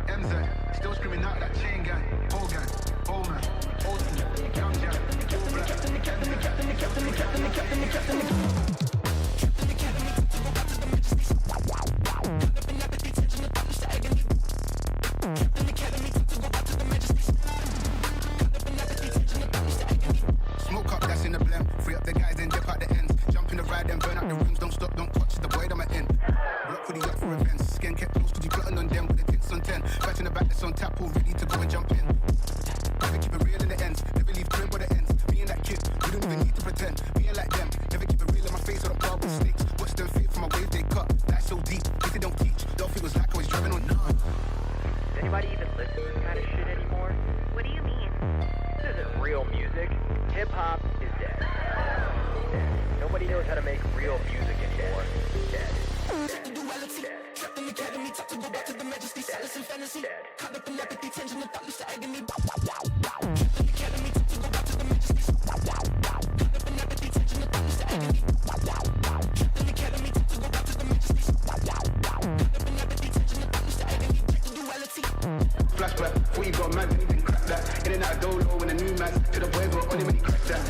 MZ, still screaming out that chain gang, Hogan, Bowman, Olsen, Young Jack, All Black, Smoke up, that's in the blend. Free up the guys and dip out the ends. Jump in the ride and burn out the rims. Don't stop, don't watch the boy that I'm in. Block for the yacht for events. Skin kept close, cause you plotting on them with the tits on 10. Back in the back, that's on tap, all ready to go and jump in. Gotta keep it real in the ends. Never leave crib by the ends. Me and that kid, we don't even need to pretend. Being like them, never keep it real in my face. I don't garble snakes. Watch them fit for my wave, they cut. That's so deep, if they don't teach. Don't feel it was like I was driving on none. Does anybody even listen to this kind of shit anymore? What do you mean? This isn't real music. Hip-hop is dead. Dead. Nobody knows how to make real music anymore. Dead. Dead. Dead. Trapped in the academy, taught to go back to the majesty, silence and fantasy. Caught up in apathy, tension, and thoughtless agony. Trapped in the academy, taught to go back to the majesty. Caught up in apathy, tension, and thoughtless agony. Trapped in the academy, taught to go back to the majesty. Caught up in apathy, tension, and thoughtless agony. Check the duality. Flashback, before you got mad, then you didn't crack that. In and out of dolo when the new man to the boys got on him when he cracked that.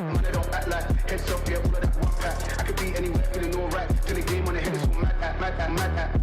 Man, I don't act like heads up, yeah, all of that one pack. I could be anywhere feeling alright. Till the game on the head is all mad at, mad at, mad at.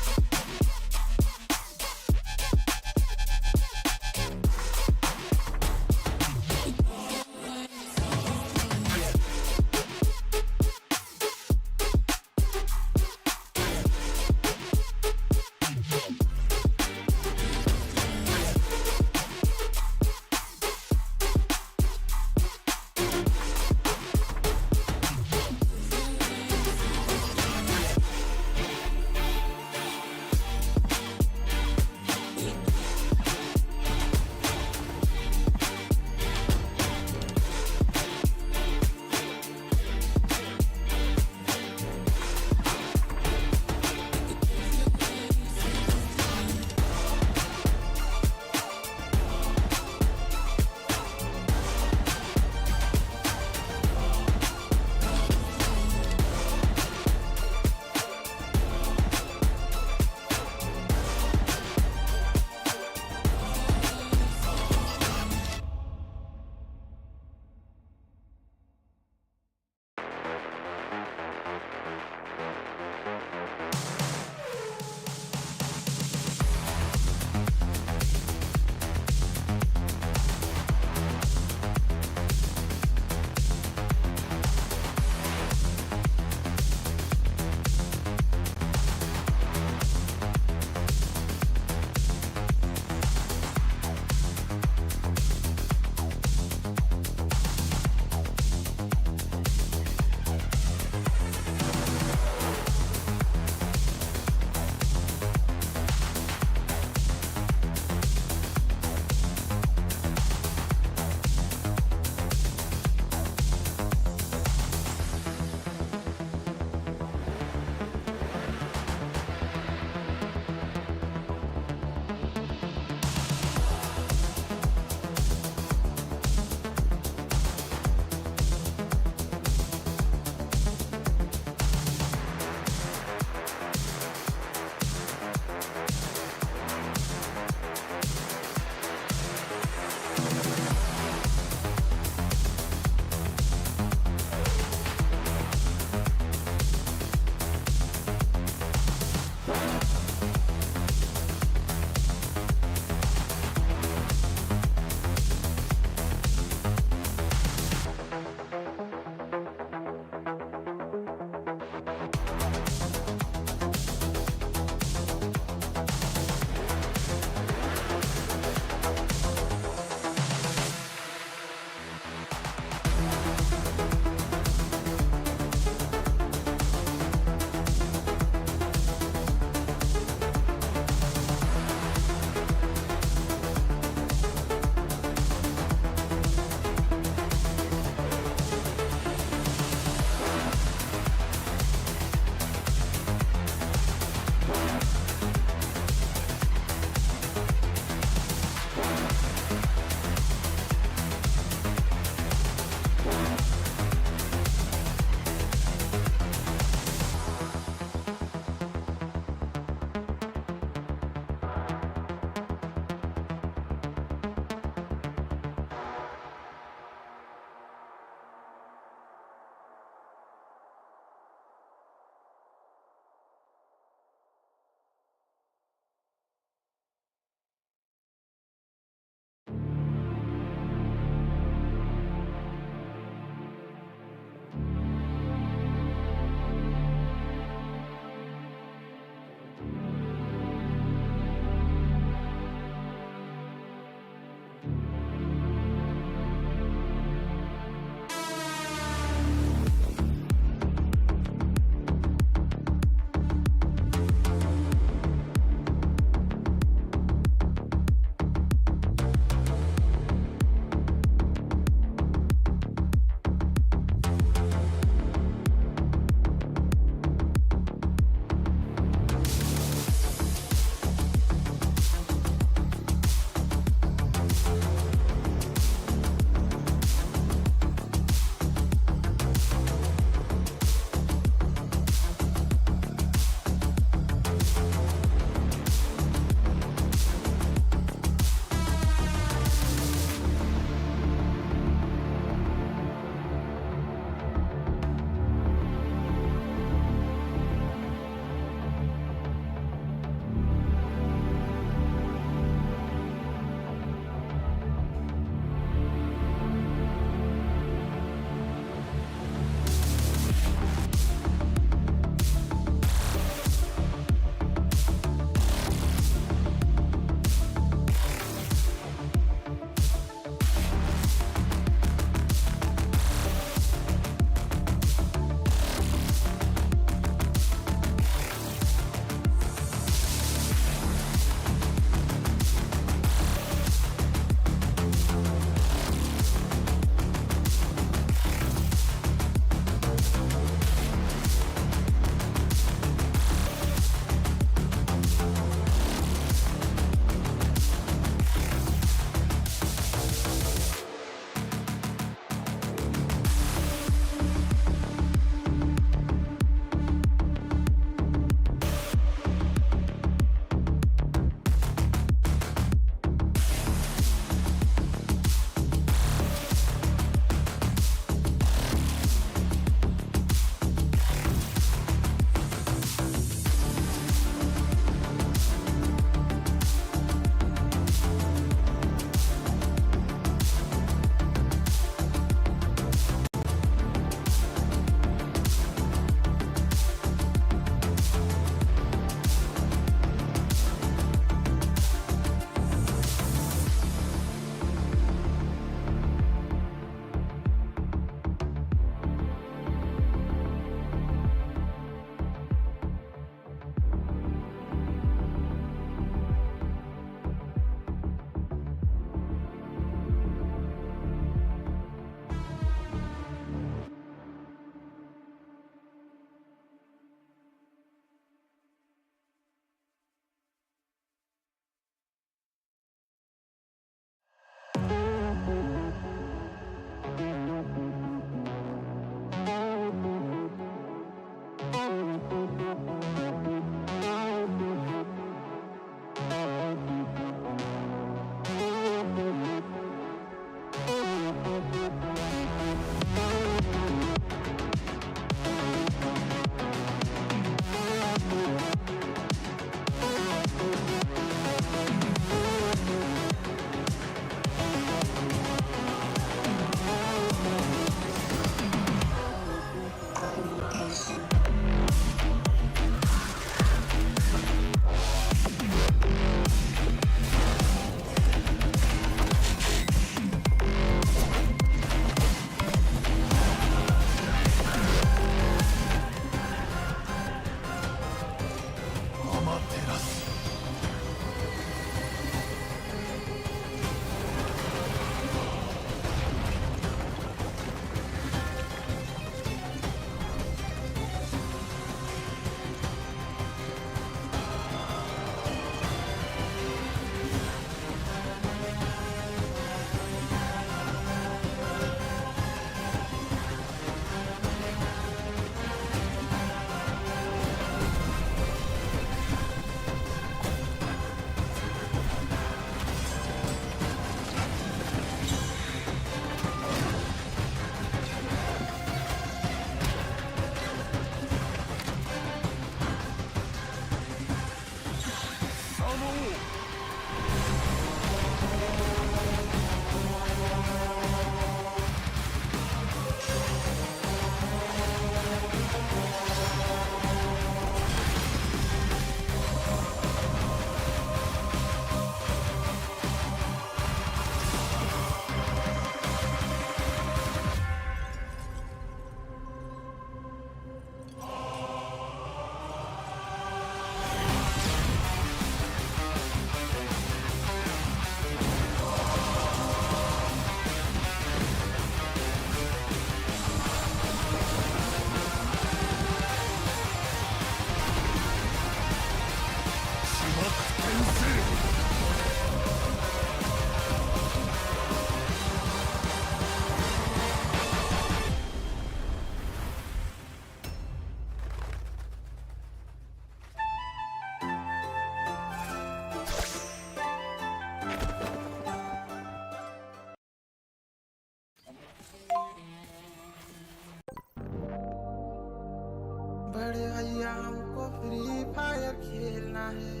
बड़े भैया हमको free fire खेलना है,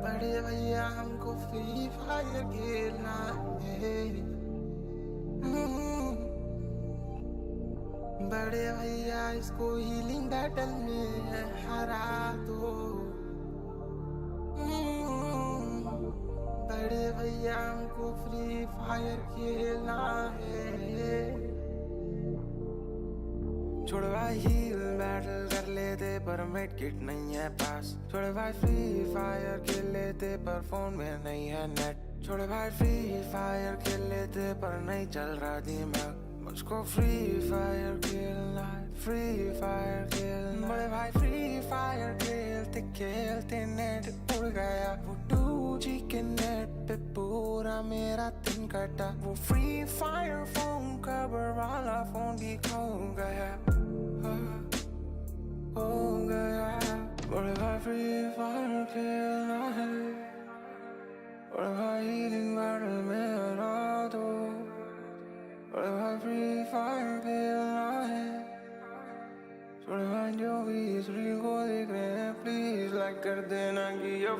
बड़े भैया हमको free fire खेलना है। बड़े भैया इसको हीलिंग बैटल में हरा दो। बड़े भैया हमको फ्री फायर खेलना है। छोड़ भाई हील बैटल कर लेते पर मेड किट नहीं है पास। छोड़ भाई फ्री फायर खेल लेते पर फोन में नहीं है नेट। छोड़ भाई फ्री फायर खेल लेते पर नहीं चल रहा दिमाग। मुझको फ्री फायर खेलना है, फ्री फायर खेलना। बड़े भाई फ्री फायर खेलते खेलते नेट उड़ गया। वो 2G के नेट पे पूरा मेरा दिन कटा। वो फ्री फायर फोन कवर वाला फोन भी खो गया, हो गया। बड़े भाई फ्री फायर खेलना है, बड़े भाई हीलिंग बैटल में हरा दो। बड़े भाई फ्री फायर खेलना है। बड़े भाई जो भी इस रील को देख रहे हैं प्लीज लाइक कर देना कि ये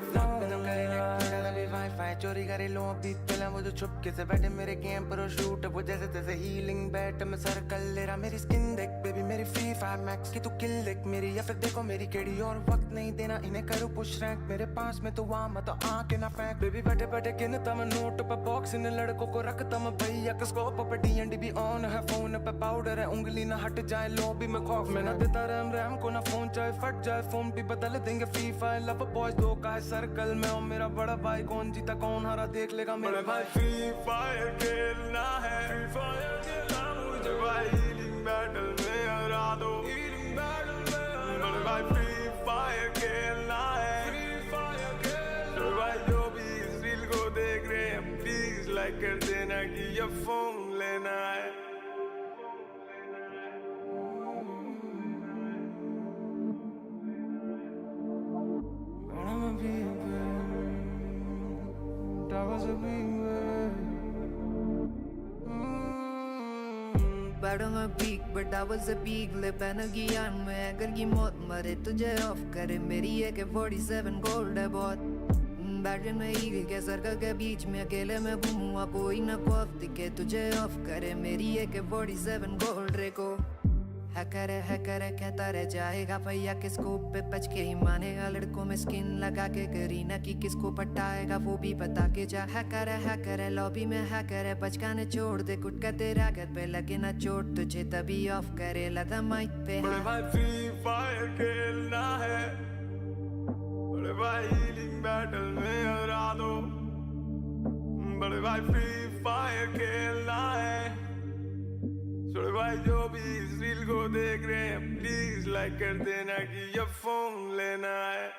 वाईफाई चोरी करे लो अभी पहला। वो जो चुपके से बैठे मेरे गेम पर शूट, वो जैसे तैसे हीलिंग बैट में सर्कल ले रहा। मेरी स्किन देख बेबी मेरी फ्री फायर मैक्स की तू किल देख मेरी, या फिर देखो मेरी केड़ी। और वक्त नहीं देना इन्हें करो पुश रैंक मेरे पास में तो वहाँ मत आके ना फेंक। बेबी बैठे बैठे गिनता मैं नोट पे बॉक्स, इन लड़कों को रखता मैं भैया के स्कोप पे। D&D भी ऑन है फोन पे, पाउडर है उंगली ना हट जाए लॉबी में खौफ में ना देता रैम को ना फोन चाहे फट जाए। फोन भी बदल देंगे फ्री फायर लव बॉयज दो का है सर्कल में। और मेरा बड़ा भाई कौन जीता कौन हारा देख लेगा मेरे भाई। फ्री फायर खेलना है, फ्री फायर खेलना मुझे भाई हीलिंग बैटल में हरा दो। हीलिंग बैटल में बड़े भाई फ्री फायर खेलना है, फ्री फायर खेलना। भाई जो भी इस रील को देख रहे हैं प्लीज लाइक कर देना कि ये फोन लेना है। was a big man. Bad on my peak, but I was a peak. ले पहन ज्ञान में अगर की मौत मरे तुझे ऑफ करे मेरी AK-47 गोल्ड है बहुत. बैटन में ईगल के सर्कल के बीच में अकेले में घूमूंगा कोई ना खौफ दिखे तुझे ऑफ करे मेरी AK-47 गोल्ड रे को. है करे कहता रह जाएगा भैया किसको पे बच के ही मानेगा. लड़कों में स्किन लगा के करीना की किसको पटाएगा वो भी बता के जा. है करे लॉबी में है करे बचकाने छोड़ दे कुट का तेरा घर पे लगे ना चोट तुझे तभी ऑफ करे लगा माइक पे. बड़े भाई फ्री फायर खेलना है, बड़े भाई हीलिंग बैटल में हरा दो. बड़े भाई फ्री फायर खेलना है. छोड़े भाई जो भी इस रील को देख रहे हैं प्लीज लाइक कर देना कि ये फोन लेना है.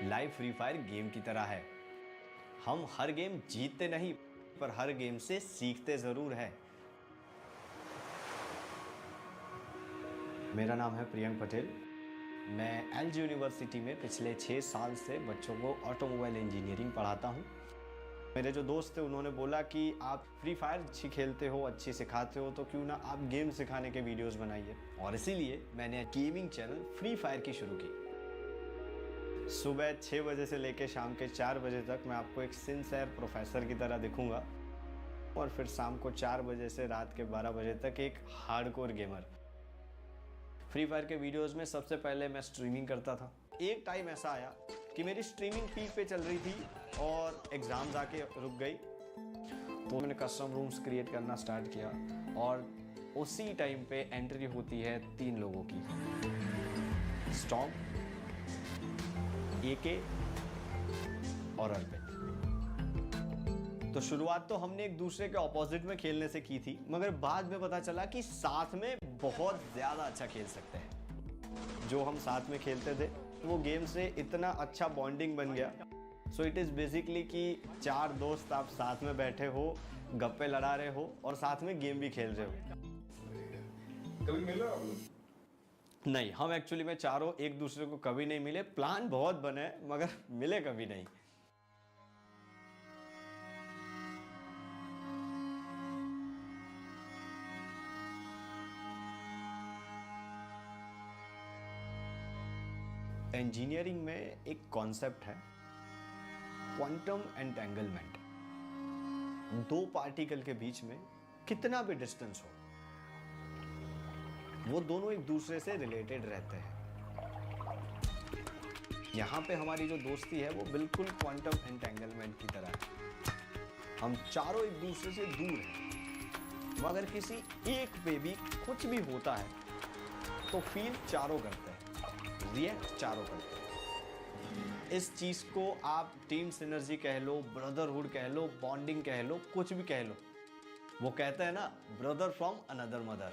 लाइव फ्री फायर गेम की तरह है. हम हर गेम जीतते नहीं पर हर गेम से सीखते जरूर है. मेरा नाम है प्रियंक पटेल. मैं एलजी यूनिवर्सिटी में पिछले 6 साल से बच्चों को ऑटोमोबाइल इंजीनियरिंग पढ़ाता हूँ. मेरे जो दोस्त थे उन्होंने बोला कि आप फ्री फायर अच्छी खेलते हो अच्छी सिखाते हो तो क्यों ना आप गेम सिखाने के वीडियोस बनाइए. और इसीलिए मैंने गेमिंग चैनल फ्री फायर की शुरू की. सुबह 6 बजे से लेकर शाम के 4 बजे तक मैं आपको एक सिंसियर प्रोफेसर की तरह दिखूंगा और फिर शाम को 4 बजे से रात के 12 बजे तक एक हार्डकोर गेमर. फ्री फायर के वीडियोस में सबसे पहले मैं स्ट्रीमिंग करता था. एक टाइम ऐसा आया कि मेरी स्ट्रीमिंग पीक पे चल रही थी और एग्ज़ाम्स आके रुक गई तो मैंने कस्टम रूम्स क्रिएट करना स्टार्ट किया और उसी टाइम पे एंट्री होती है 3 लोगों की, स्टॉर्म, AK और अर्पित. तो शुरुआत तो हमने एक दूसरे के ऑपोजिट में खेलने से की थी मगर बाद में पता चला कि साथ में बहुत ज़्यादा अच्छा खेल सकते हैं. जो हम साथ में खेलते थे वो गेम से इतना अच्छा बॉन्डिंग बन गया. सो इट इज़ बेसिकली कि 4 दोस्त आप साथ में बैठे हो, गप्पे लड़ा रहे हो और साथ में गेम भी खेल रहे हो. कभी मिला? नहीं, हम एक्चुअली में चारों एक दूसरे को कभी नहीं मिले. प्लान बहुत बने मगर मिले कभी नहीं. इंजीनियरिंग में एक कॉन्सेप्ट है क्वांटम एंटेंगलमेंट. 2 पार्टिकल के बीच में कितना भी डिस्टेंस हो वो दोनों एक दूसरे से रिलेटेड रहते हैं. यहाँ पे हमारी जो दोस्ती है वो बिल्कुल क्वांटम एंटेंगलमेंट की तरह है. हम चारों एक दूसरे से दूर हैं मगर किसी एक पे भी कुछ भी होता है तो फील चारों करते हैं, रिएक्ट चारों करते हैं. इस चीज को आप टीम सिनर्जी कह लो, ब्रदरहुड कह लो, बॉन्डिंग कह लो, कुछ भी कह लो. वो कहते हैं ना, ब्रदर फ्रॉम अनदर मदर.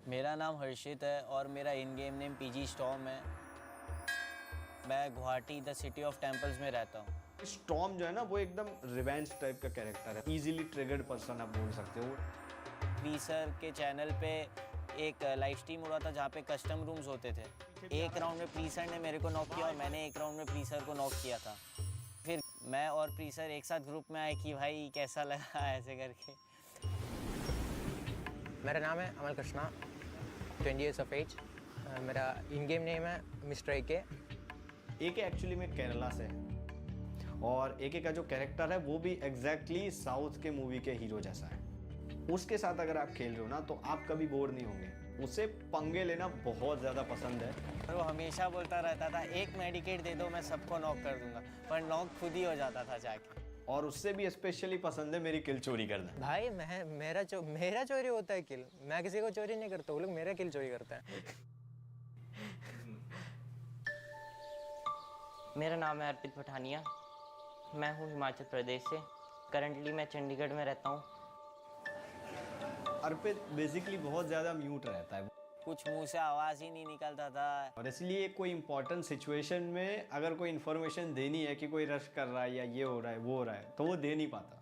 मेरा नाम हर्षित है और मेरा इन गेम नेम पीजी स्टॉर्म है. मैं Guwahati the city of temples में रहता हूँ. स्टॉर्म जो है ना वो एकदम रिवेंज टाइप का कैरेक्टर है, इजीली ट्रिगर्ड पर्सन आप बोल सकते हो. प्रीसर के चैनल पे एक लाइव स्ट्रीम हो रहा था जहाँ पे कस्टम रूम्स होते थे. एक राउंड में प्रीसर ने मेरे को नॉक किया और मैंने एक राउंड में प्रीसर को नॉक किया था. फिर मैं और प्रीसर एक साथ ग्रुप में आए कि भाई कैसा लगा ऐसे करके. मेरा नाम है अमल कृष्णा, 20 years of age. मेरा इन गेम नेम है मिस्टर AK. AK एक्चुअली में केरला से है और AK का जो कैरेक्टर है वो भी एग्जैक्टली साउथ के मूवी के हीरो जैसा है. उसके साथ अगर आप खेल रहे हो ना तो आप कभी बोर नहीं होंगे. उसे पंगे लेना बहुत ज़्यादा पसंद है. और वो हमेशा बोलता रहता था एक मेडिकेट दे दो मैं सबको नॉक कर दूंगा, पर नॉक खुद ही हो जाता था जाके. और उससे भी स्पेशली पसंद है मेरी किल चोरी करना. भाई मेरा चोरी होता है किल. मैं किसी को चोरी नहीं करता, वो लोग मेरा किल चोरी करते हैं. मेरा नाम है अर्पित पठानिया. मैं हूँ हिमाचल प्रदेश से. करंटली मैं चंडीगढ़ में रहता हूँ. अर्पित बेसिकली बहुत ज़्यादा म्यूट रहता है, कुछ मुंह से आवाज़ ही नहीं निकलता था. और इसलिए कोई इंपॉर्टेंट सिचुएशन में अगर कोई इन्फॉर्मेशन देनी है कि कोई रश कर रहा है या ये हो रहा है वो हो रहा है तो वो दे नहीं पाता.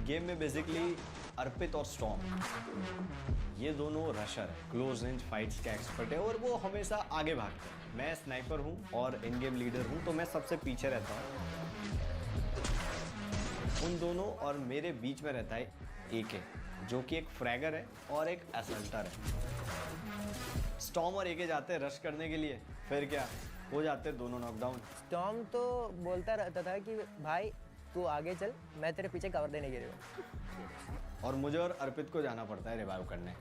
गेम में बेसिकली अर्पित और स्टॉर्म ये दोनों रशर है, क्लोज रेंज फाइट्स के एक्सपर्ट है और वो हमेशा आगे भागते हैं। मैं स्नाइपर हूँ और इन गेम लीडर हूँ, तो मैं सबसे पीछे रहता हूँ। उन दोनों और मेरे बीच में रहता है एके, जो कि एक फ्रैगर है और एक असल्टर है। स्टॉर्म और एके जाते हैं रश करने के लिए, फिर क्या हो जाते हैं दोनों नॉकडाउन। स्टॉर्म तो बोलता रहता था कि भाई तू आगे चल, मैं तेरे पीछे कवर देने के लिए हूँ। और मुझे और अर्पित को जाना पड़ता है रिवाइव करने।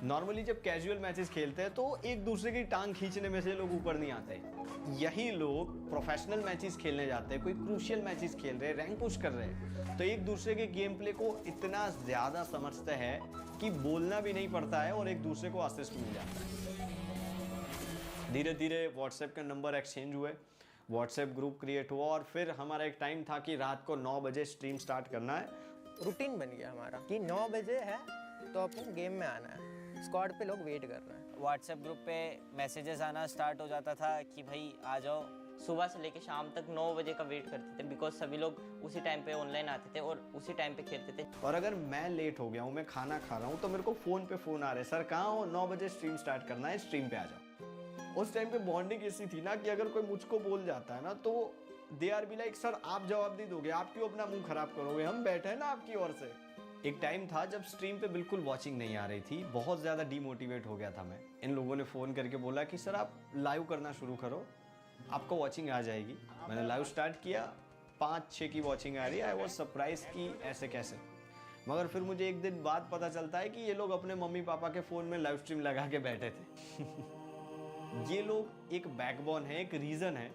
नॉर्मली जब कैजुअल मैचेस खेलते हैं तो एक दूसरे की टांग खींचने में से लोग ऊपर नहीं आते। यही लोग प्रोफेशनल मैचेस खेलने जाते हैं, कोई क्रूशियल मैचेस खेल रहे हैं, रैंक पुश कर रहे हैं, तो एक दूसरे के गेम प्ले को इतना ज़्यादा समझते हैं कि बोलना भी नहीं पड़ता है और एक दूसरे को असिस्ट मिल जाता है। धीरे धीरे व्हाट्सएप के नंबर एक्सचेंज हुए, व्हाट्सएप ग्रुप क्रिएट हुआ और फिर हमारा एक टाइम था कि रात को 9 बजे स्ट्रीम स्टार्ट करना है। रूटीन बन गया हमारा कि 9 बजे है तो अपन गेम में आना है, स्क्वाड पे लोग वेट कर रहे हैं। व्हाट्सएप ग्रुप पे मैसेजेस आना स्टार्ट हो जाता था कि भाई आ जाओ। सुबह से लेके शाम तक 9 बजे का वेट करते थे, बिकॉज सभी लोग उसी टाइम पे ऑनलाइन आते थे और उसी टाइम पे खेलते थे। और अगर मैं लेट हो गया हूँ, मैं खाना खा रहा हूँ, तो मेरे को फ़ोन पे फ़ोन आ रहे हैं, सर कहाँ हो, 9 बजे स्ट्रीम स्टार्ट करना है, स्ट्रीम पे आ जाओ। उस टाइम पे बॉन्डिंग ऐसी थी ना कि अगर कोई मुझको बोल जाता है ना तो they R be like sir आप जवाब नहीं दोगे, आप क्यों अपना मुंह खराब करोगे, हम बैठे हैं ना आपकी ओर से। एक टाइम था जब स्ट्रीम पे बिल्कुल वॉचिंग नहीं आ रही थी, बहुत ज़्यादा डीमोटिवेट हो गया था मैं। इन लोगों ने फ़ोन करके बोला कि सर आप लाइव करना शुरू करो, आपको वॉचिंग आ जाएगी। मैंने लाइव स्टार्ट किया, 5-6 की वॉचिंग आ रही है। आई वॉज सरप्राइज कि ऐसे कैसे, मगर फिर मुझे एक दिन बाद पता चलता है कि ये लोग अपने मम्मी पापा के फ़ोन में लाइव स्ट्रीम लगा के बैठे थे। ये लोग एक बैकबोन है, एक रीज़न है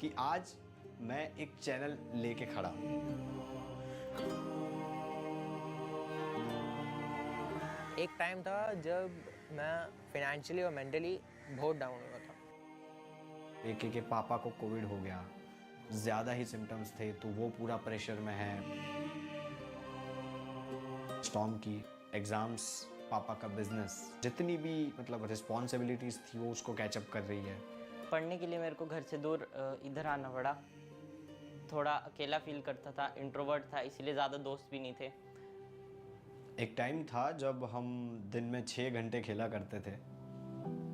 कि आज मैं एक चैनल लेके खड़ा हूँ। एक टाइम था जब मैं फाइनेंशियली और मेंटली बहुत डाउन हुआ था। एक के पापा को कोविड हो गया, ज़्यादा ही सिम्टम्स थे, तो वो पूरा प्रेशर में है। स्टॉर्म की एग्ज़ाम्स, पापा का बिजनेस, जितनी भी मतलब रिस्पॉन्सिबिलिटीज़ थी वो उसको कैचअप कर रही है। पढ़ने के लिए मेरे को घर से दूर इधर आना पड़ा, थोड़ा अकेला फील करता था, इंट्रोवर्ट था, इसलिए ज़्यादा दोस्त भी नहीं थे। एक टाइम था जब हम दिन में 6 घंटे खेला करते थे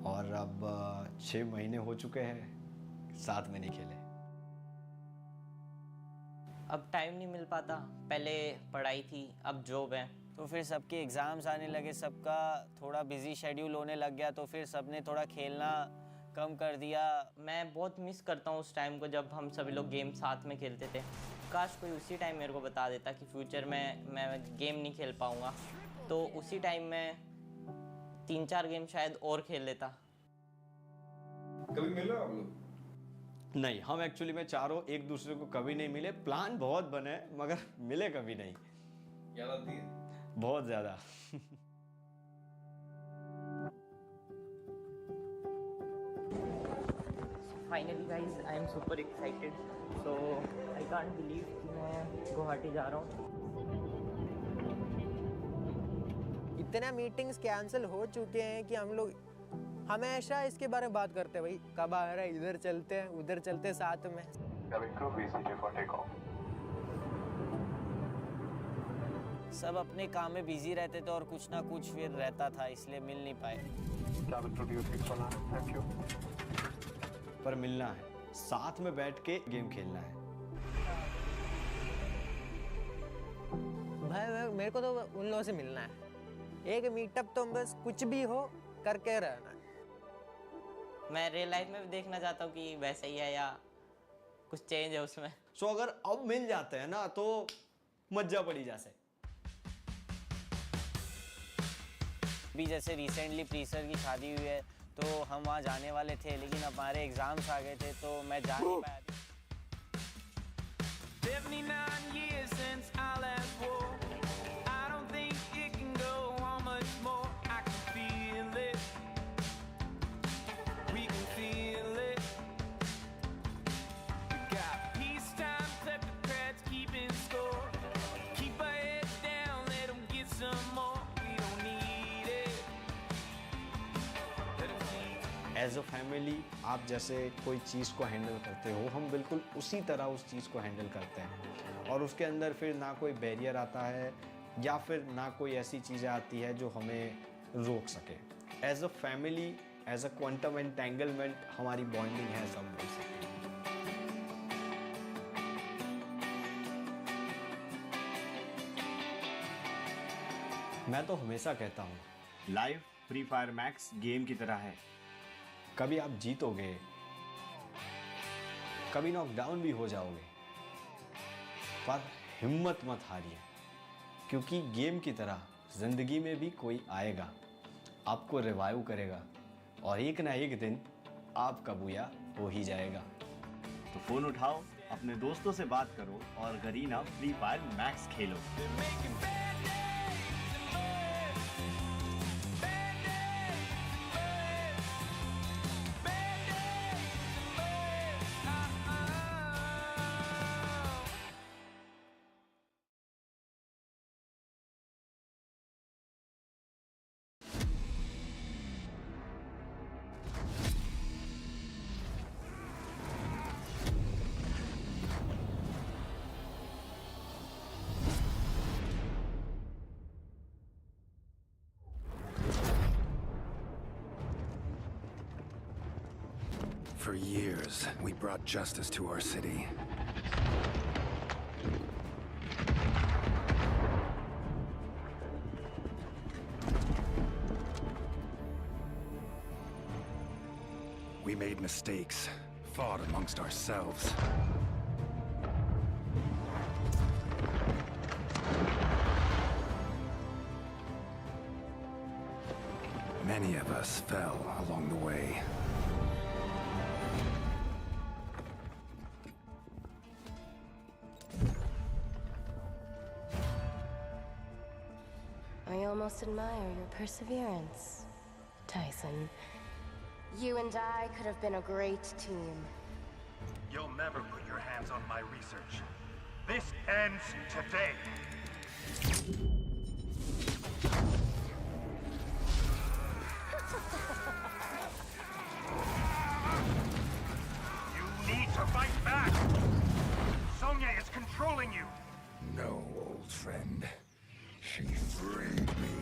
और अब 6 महीने हो चुके हैं साथ में नहीं खेले। अब टाइम नहीं मिल पाता, पहले पढ़ाई थी, अब जॉब है, तो फिर सबके एग्ज़ाम्स आने लगे, सबका थोड़ा बिजी शेड्यूल होने लग गया, तो फिर सबने थोड़ा खेलना कम कर दिया। मैं बहुत मिस करता हूँ उस टाइम को जब हम सभी लोग गेम साथ में खेलते थे। काश कोई उसी टाइम मेरे को बता देता कि फ्यूचर में मैं गेम नहीं खेल पाऊँगा, तो उसी टाइम में 3-4 गेम शायद और खेल लेता। कभी मिला आप लोग? नहीं, हम एक्चुअली में चारों एक दूसरे को कभी नहीं मिले। प्लान बहुत बने मगर मिले कभी नहीं। याद आती है? बहुत ज़्यादा। Finally guys I am super excited, so I can't believe कि मैं गुवाहाटी जा रहा हूँ। इतना मीटिंग्स कैंसिल हो चुके हैं कि हम लोग हमेशा इसके बारे में बात करते हैं, भाई कब आ रहा है, इधर चलते हैं उधर चलते हैं साथ में। सब अपने काम में बिजी रहते थे और कुछ ना कुछ फिर रहता था, इसलिए मिल नहीं पाए। पर मिलना है, साथ में बैठ के गेम खेलना है। भाई मेरे को तो उन लोगों से मिलना है, एक मीटअप तो बस कुछ भी हो करके रहना है। मैं रियल लाइफ में भी देखना चाहता हूँ कि वैसे ही है या कुछ चेंज है उसमें। सो अगर अब मिल जाते हैं ना तो मज्जा पड़ी जैसे। भी जैसे रिसेंटली प्रीसर की शादी हुई है तो हम वहाँ जाने वाले थे, लेकिन हमारे एग्जाम्स आ गए थे तो मैं जा नहीं पाया। 79 years since I last war. I don't think it can go on much more. I can feel it. We can feel it. We got peacetime kleptocrats keeping score. Keep our heads down, let them get some more. We don't need it. Let them see. As as a family आप जैसे कोई चीज़ को handle करते हो, हम बिल्कुल उसी तरह उस चीज़ को हैंडल करते हैं और उसके अंदर फिर ना कोई बैरियर आता है या फिर ना कोई ऐसी चीज़ें आती है जो हमें रोक सके। As a family, as a quantum entanglement हमारी बॉन्डिंग है, सब बोल सकते हैं। मैं तो हमेशा कहता हूँ, live free fire max game की तरह है। कभी आप जीतोगे, कभी नॉकडाउन भी हो जाओगे, पर हिम्मत मत हारिए, क्योंकि गेम की तरह जिंदगी में भी कोई आएगा, आपको रिवाइव करेगा और एक ना एक दिन आपका बुया हो ही जाएगा। तो फोन उठाओ, अपने दोस्तों से बात करो और Garena free fire max Khelo. For years, we brought justice to our city. We made mistakes, fought amongst ourselves. Many of us fell along the way. I almost admire your perseverance, Tyson. You and I could have been a great team. You'll never put your hands on my research. This ends today. You need to fight back. Sonya is controlling you. No, old friend. She freed me.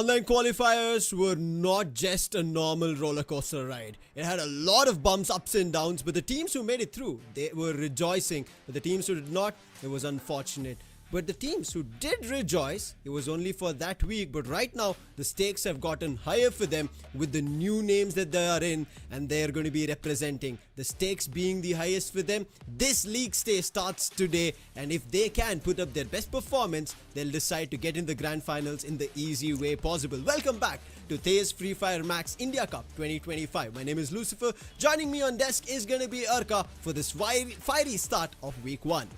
Online qualifiers were not just a normal roller coaster ride. It had a lot of bumps, ups and downs, but the teams who made it through, they were rejoicing. But the teams who did not, it was unfortunate. But the teams who did rejoice, it was only for that week. But right now, the stakes have gotten higher for them with the new names that they are in and they are going to be representing. The stakes being the highest for them, this league stage starts today. And if they can put up their best performance, they'll decide to get in the grand finals in the easy way possible. Welcome back to TEZ Free Fire Max India Cup 2025. My name is Lucifer. Joining me on desk is going to be Arka for this fiery start of week 1.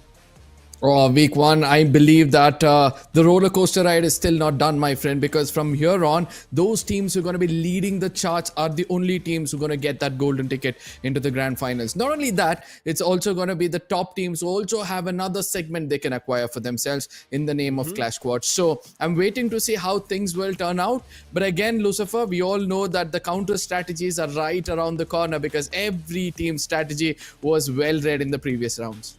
Oh, week one, I believe that the roller coaster ride is still not done, my friend, because from here on, those teams who are going to be leading the charts are the only teams who are going to get that golden ticket into the grand finals. Not only that, it's also going to be the top teams who also have another segment they can acquire for themselves in the name of Clash Squad. So I'm waiting to see how things will turn out. But again, Lucifer, we all know that the counter strategies are right around the corner because every team's strategy was well read in the previous rounds.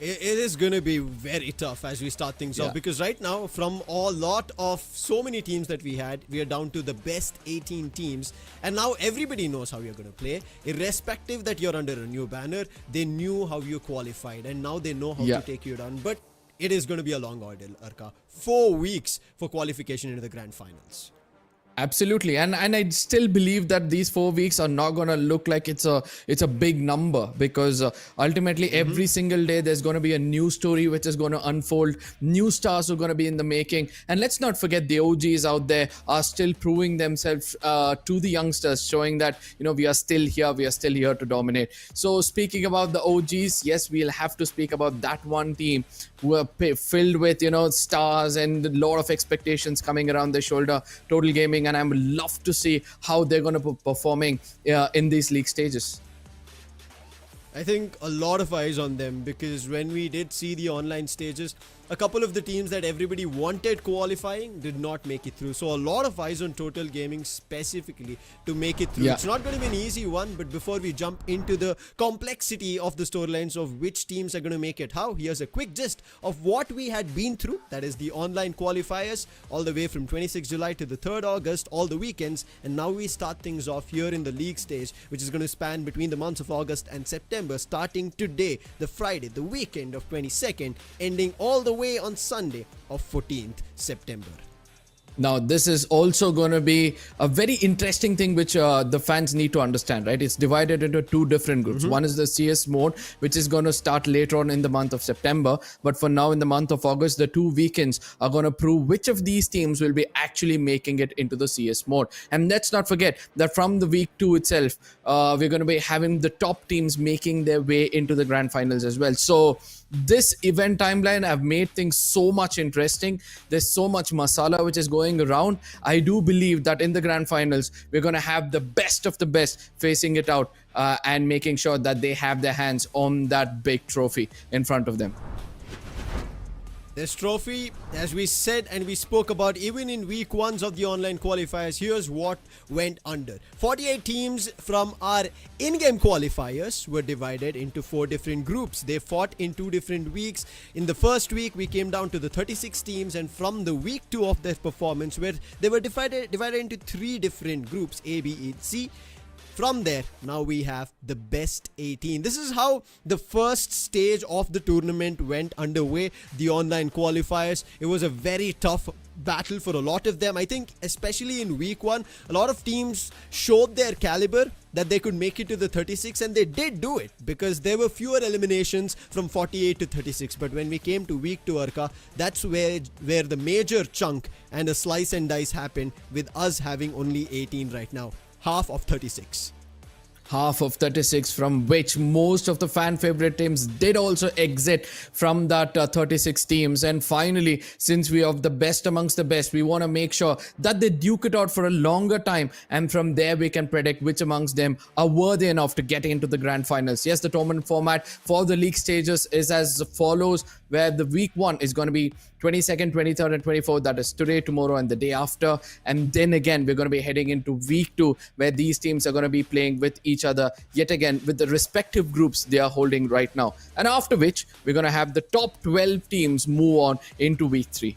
It is going to be very tough as we start things off, because right now, from a lot of so many teams that we had, we are down to the best 18 teams, and now everybody knows how you're going to play. Irrespective that you're under a new banner, they knew how you qualified, and now they know how to take you down. But it is going to be a long ordeal, Arka. 4 weeks for qualification into the grand finals. Absolutely, and I still believe that these 4 weeks are not gonna look like it's a big number, because ultimately every single day there's gonna be a new story which is gonna unfold. New stars are gonna be in the making, and let's not forget the OGs out there are still proving themselves to the youngsters, showing that we are still here to dominate. So speaking about the OGs, yes, we'll have to speak about that one team who are filled with stars and a lot of expectations coming around their shoulder, Total Gaming. And I would love to see how they're going to be performing in these league stages. I think a lot of eyes on them, because when we did see the online stages, a couple of the teams that everybody wanted qualifying did not make it through. So a lot of eyes on Total Gaming specifically to make it through. It's not going to be an easy one, but before we jump into the complexity of the storylines of which teams are going to make it how, here's a quick gist of what we had been through. That is the online qualifiers all the way from 26 July to the 3rd August, all the weekends. And now we start things off here in the league stage, which is going to span between the months of August and September, starting today, the Friday, the weekend of 22nd, ending all the way on Sunday of 14th September. Now, this is also going to be a very interesting thing which the fans need to understand, right? It's divided into 2 different groups. One is the CS mode, which is going to start later on in the month of September. But for now, in the month of August, the 2 weekends are going to prove which of these teams will be actually making it into the CS mode. And let's not forget that from the week 2 itself, we're going to be having the top teams making their way into the grand finals as well. So this event timeline have made things so much interesting. There's so much masala which is going around. I do believe that in the grand finals we're going to have the best of the best facing it out and making sure that they have their hands on that big trophy in front of them. This trophy, as we said and we spoke about even in week 1s of the online qualifiers, here's what went under. 48 teams from our in-game qualifiers were divided into 4 different groups. They fought in 2 different weeks. In the first week, we came down to the 36 teams, and from the week 2 of their performance, where they were divided into 3 different groups, A, B, E, C. From there, now we have the best 18. This is how the first stage of the tournament went underway, the online qualifiers. It was a very tough battle for a lot of them. I think especially in week 1, a lot of teams showed their caliber that they could make it to the 36, and they did do it because there were fewer eliminations from 48 to 36. But when we came to week 2, Arka, that's where the major chunk and a slice and dice happened, with us having only 18 right now. Half of 36. Half of 36, from which most of the fan favorite teams did also exit from that 36 teams. And finally, since we are the best amongst the best, we want to make sure that they duke it out for a longer time, and from there we can predict which amongst them are worthy enough to get into the grand finals. Yes, the tournament format for the league stages is as follows, where the week 1 is going to be 22nd, 23rd and 24th, that is today, tomorrow and the day after. And then again, we're going to be heading into week 2, where these teams are going to be playing with each other yet again with the respective groups they are holding right now. And after which, we're going to have the top 12 teams move on into week 3.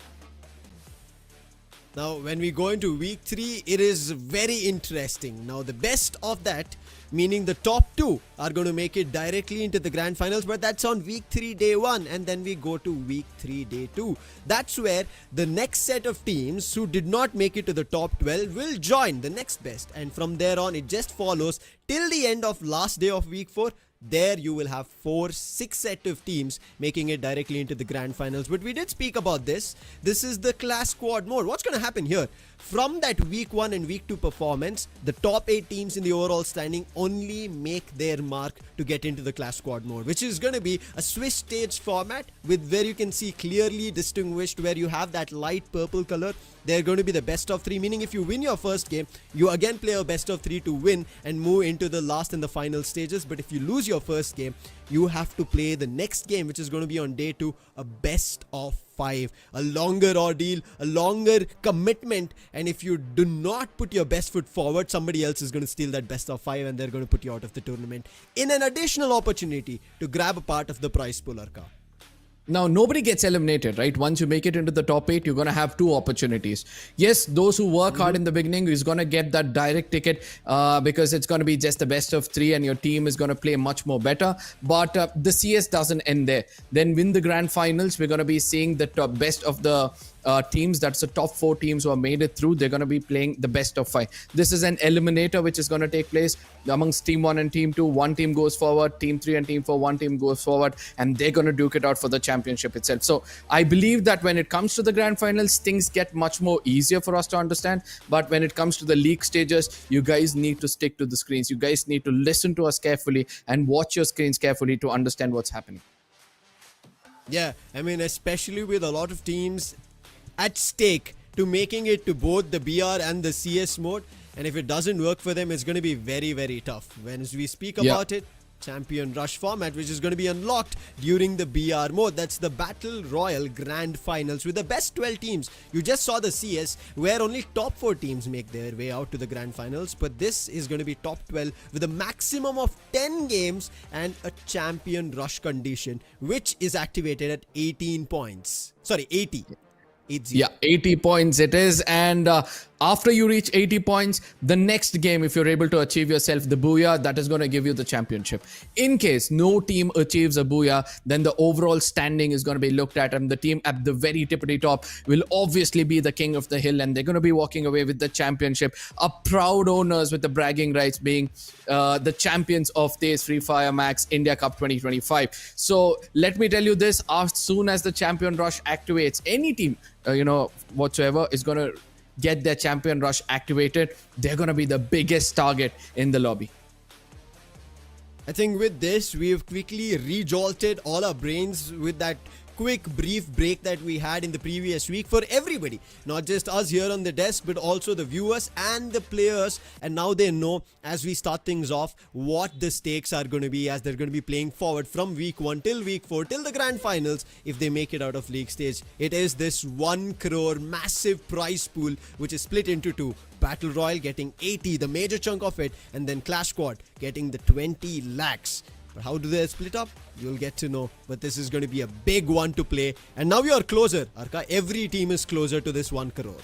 Now, when we go into week 3, it is very interesting. Now, the best of that, meaning the top 2 are going to make it directly into the grand finals, but that's on week 3 day 1, and then we go to week 3 day 2. That's where the next set of teams who did not make it to the top 12 will join the next best, and from there on it just follows till the end of last day of week 4. There you will have 6 set of teams making it directly into the grand finals. But we did speak about this. This is the class squad mode. What's going to happen here? From that week 1 and week 2 performance, the top 8 teams in the overall standing only make their mark to get into the class squad mode, which is going to be a Swiss stage format with where you can see clearly distinguished, where you have that light purple color. They're going to be the best of 3, meaning if you win your first game, you again play a best of 3 to win and move into the last and the final stages. But if you lose your first game, you have to play the next game, which is going to be on day 2, a best of 5, a longer ordeal, a longer commitment. And if you do not put your best foot forward, somebody else is going to steal that best of 5 and they're going to put you out of the tournament in an additional opportunity to grab a part of the prize pool, Arka. Now, nobody gets eliminated, right? Once you make it into the top 8, you're going to have 2 opportunities. Yes, those who work hard in the beginning is going to get that direct ticket because it's going to be just the best of 3 and your team is going to play much more better. But the CS doesn't end there. Then win the grand finals, we're going to be seeing the best of the teams. That's the top 4 teams who have made it through. They're going to be playing the best of 5. This is an eliminator which is going to take place amongst team 1 and team 2. One team goes forward, team 3 and team 4, one team goes forward, and they're going to duke it out for the championship itself. So I believe that when it comes to the grand finals, things get much more easier for us to understand. But when it comes to the league stages, you guys need to stick to the screens. You guys need to listen to us carefully and watch your screens carefully to understand what's happening. Yeah, I mean, especially with a lot of teams at stake to making it to both the BR and the CS mode, and if it doesn't work for them, it's going to be very, very tough. When we speak about it, Champion Rush format, which is going to be unlocked during the BR mode. That's the Battle Royale Grand Finals with the best 12 teams. You just saw the CS where only top 4 teams make their way out to the Grand Finals, but this is going to be top 12 with a maximum of 10 games and a Champion Rush condition, which is activated at 18 points. Sorry, 80. 80. Yeah, 80 points it is. And after you reach 80 points, the next game, if you're able to achieve yourself the Booyah, that is going to give you the championship. In case no team achieves a Booyah, then the overall standing is going to be looked at, and the team at the very tippity top will obviously be the king of the hill, and they're going to be walking away with the championship. A proud owners with the bragging rights, being the champions of TEZ FFMIC India Cup 2025. So let me tell you this, as soon as the champion rush activates, any team whatsoever is going to get their champion rush activated. They're going to be the biggest target in the lobby. I think with this, we've quickly re-jolted all our brains with that quick brief break that we had in the previous week for everybody, not just us here on the desk, but also the viewers and the players. And now they know, as we start things off, what the stakes are going to be as they're going to be playing forward from week 1 till week 4 till the grand finals. If they make it out of league stage, it is this 1 crore massive prize pool which is split into 2. Battle Royale getting 80, the major chunk of it, and then Clash Squad getting the 20 lakhs. But how do they split up? You'll get to know. But this is going to be a big one to play. And now you are closer, Arka. Every team is closer to this 1 crore.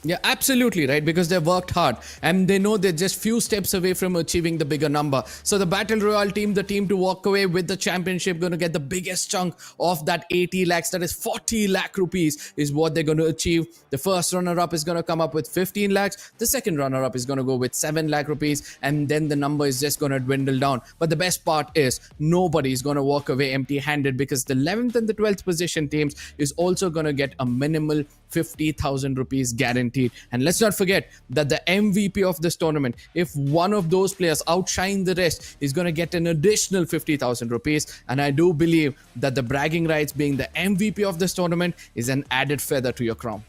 Yeah, absolutely, right? Because they've worked hard and they know they're just few steps away from achieving the bigger number. So the Battle Royale team, the team to walk away with the championship, going to get the biggest chunk of that 80 lakhs. That is 40 lakh rupees is what they're going to achieve. The first runner-up is going to come up with 15 lakhs. The second runner-up is going to go with 7 lakh rupees. And then the number is just going to dwindle down. But the best part is nobody is going to walk away empty-handed, because the 11th and the 12th position teams is also going to get a minimal 50,000 rupees guaranteed. And let's not forget that the MVP of this tournament, if one of those players outshine the rest, is going to get an additional 50,000 rupees. And I do believe that the bragging rights, being the MVP of this tournament, is an added feather to your crown.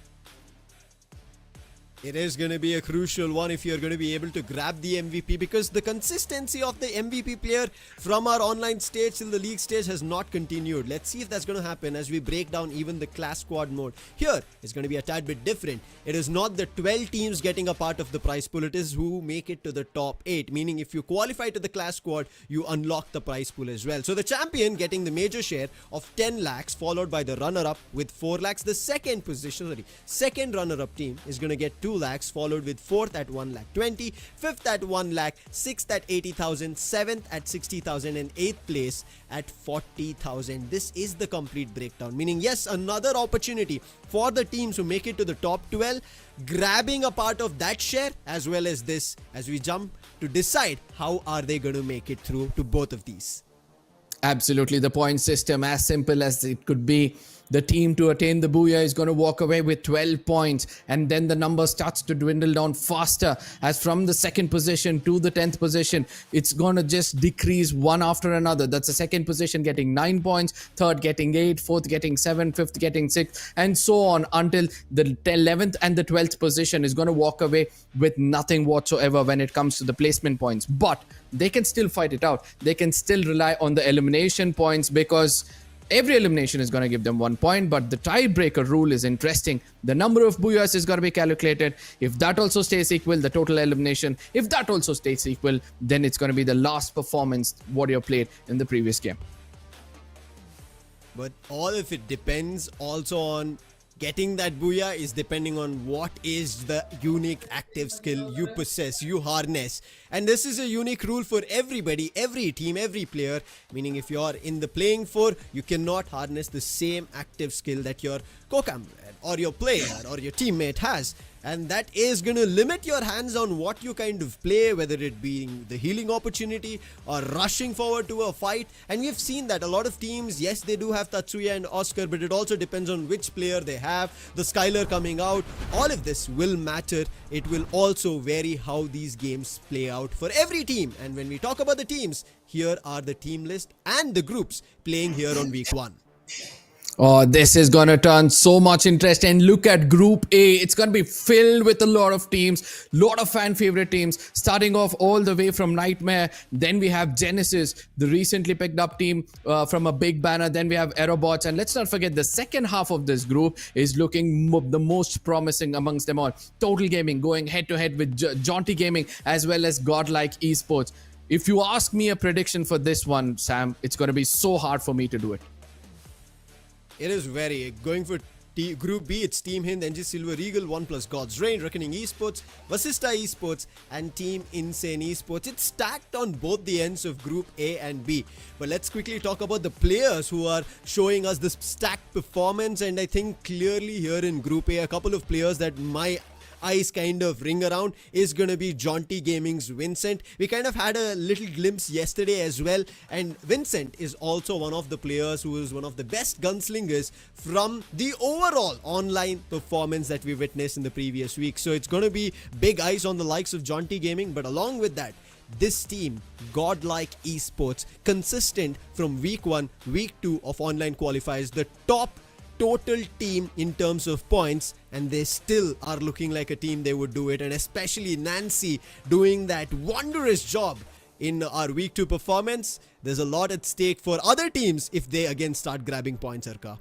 It is going to be a crucial one if you're going to be able to grab the MVP, because the consistency of the MVP player from our online stage till the league stage has not continued. Let's see if that's going to happen as we break down even the class squad mode. Here, it's going to be a tad bit different. It is not the 12 teams getting a part of the prize pool. It is who make it to the top 8, meaning if you qualify to the class squad, you unlock the prize pool as well. So the champion getting the major share of 10 lakhs, followed by the runner-up with 4 lakhs. The second runner-up team is going to get 2 2 lakhs, followed with 4th at 1 lakh 20, 5th at 1 lakh, 6th at 80,000, 7th at 60,000 and 8th place at 40,000. This is the complete breakdown, meaning yes, another opportunity for the teams who make it to the top 12, grabbing a part of that share, as well as this, as we jump to decide how are they going to make it through to both of these. Absolutely. The point system, as simple as it could be. The team to attain the Booyah is going to walk away with 12 points, and then the number starts to dwindle down faster, as from the 2nd position to the 10th position, it's going to just decrease one after another. That's the 2nd position getting 9 points, 3rd getting 8, 4th getting 7, 5th getting 6, and so on until the 11th and the 12th position is going to walk away with nothing whatsoever when it comes to the placement points. But they can still fight it out. They can still rely on the elimination points, because every elimination is going to give them 1 point, but the tiebreaker rule is interesting. The number of Booyahs is going to be calculated. If that also stays equal, the total elimination, if that also stays equal, then it's going to be the last performance what you played in the previous game. But all of it depends also on getting that Booyah is depending on what is the unique active skill you possess, you harness. And this is a unique rule for everybody, every team, every player. Meaning if you're in the playing four, you cannot harness the same active skill that your co-comrade or your player or your teammate has. And that is going to limit your hands on what you kind of play, whether it being the healing opportunity or rushing forward to a fight. And we've seen that a lot of teams, yes, they do have Tatsuya and Oscar, but it also depends on which player they have, the Skylar coming out. All of this will matter. It will also vary how these games play out for every team. And when we talk about the teams, here are the team list and the groups playing here on week 1. Oh, this is going to turn so much interest. And look at Group A. It's going to be filled with a lot of teams, lot of fan favorite teams, starting off all the way from Nightmare. Then we have Genesis, the recently picked up team from a big banner. Then we have Aerobots. And let's not forget, the second half of this group is looking the most promising amongst them all. Total Gaming going head to head with Jaunty Gaming, as well as Godlike Esports. If you ask me a prediction for this one, Sam, it's going to be so hard for me to do it. It is very going for Group B. It's Team Hind, NG Silver Eagle, OnePlus God's Reign, Reckoning Esports, Vasista Esports, and Team Insane Esports. It's stacked on both the ends of Group A and B. But let's quickly talk about the players who are showing us this stacked performance. And I think clearly here in Group A, a couple of players that my eyes kind of ring around is going to be Jaunty Gaming's Vincent. We kind of had a little glimpse yesterday as well, and Vincent is also one of the players who is one of the best gunslingers from the overall online performance that we witnessed in the previous week. So it's going to be big eyes on the likes of Jaunty Gaming, but along with that, this team, Godlike Esports, consistent from week 1, week 2 of online qualifiers, the top total team in terms of points, and they still are looking like a team they would do it. And especially Nancy doing that wondrous job in our week 2 performance. There's a lot at stake for other teams if they again start grabbing points, Arka.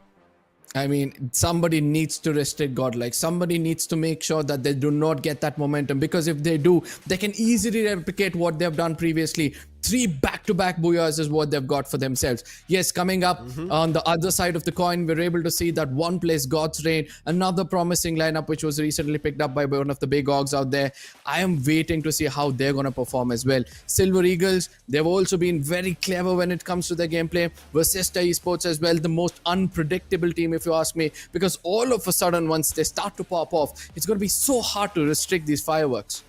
I mean, somebody needs to restrict Godlike. Somebody needs to make sure that they do not get that momentum, because if they do, they can easily replicate what they've done previously. 3 back-to-back Booyahs is what they've got for themselves. Yes, coming up on the other side of the coin, we're able to see that one place, God's Reign, another promising lineup which was recently picked up by one of the big hogs out there. I am waiting to see how they're going to perform as well. Silver Eagles, they've also been very clever when it comes to their gameplay. Vasista Esports as well, the most unpredictable team if you ask me, because all of a sudden once they start to pop off, it's going to be so hard to restrict these fireworks.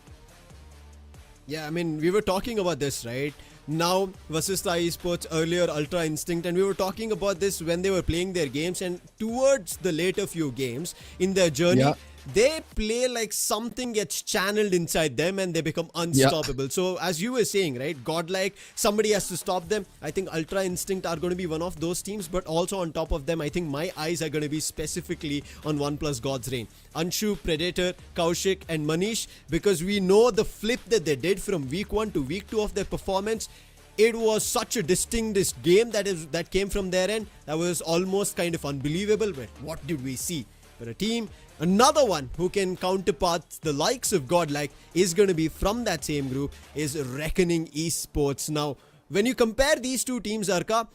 Yeah, I mean, we were talking about this, right? Now, Vasista Esports, earlier Ultra Instinct, and we were talking about this when they were playing their games, and towards the later few games in their journey, they play like something gets channeled inside them and they become unstoppable. So as you were saying, right, Godlike, somebody has to stop them. I think Ultra Instinct are going to be one of those teams, but also on top of them, I think my eyes are going to be specifically on OnePlus God's Reign. Anshu, Predator, Kaushik and Manish, because we know the flip that they did from week 1 to week 2 of their performance. It was such a distinct game that came from their end. That was almost kind of unbelievable, but what did we see? But a team, another one who can counterpart the likes of Godlike is going to be from that same group is Reckoning Esports. Now, when you compare these two teams, Arka,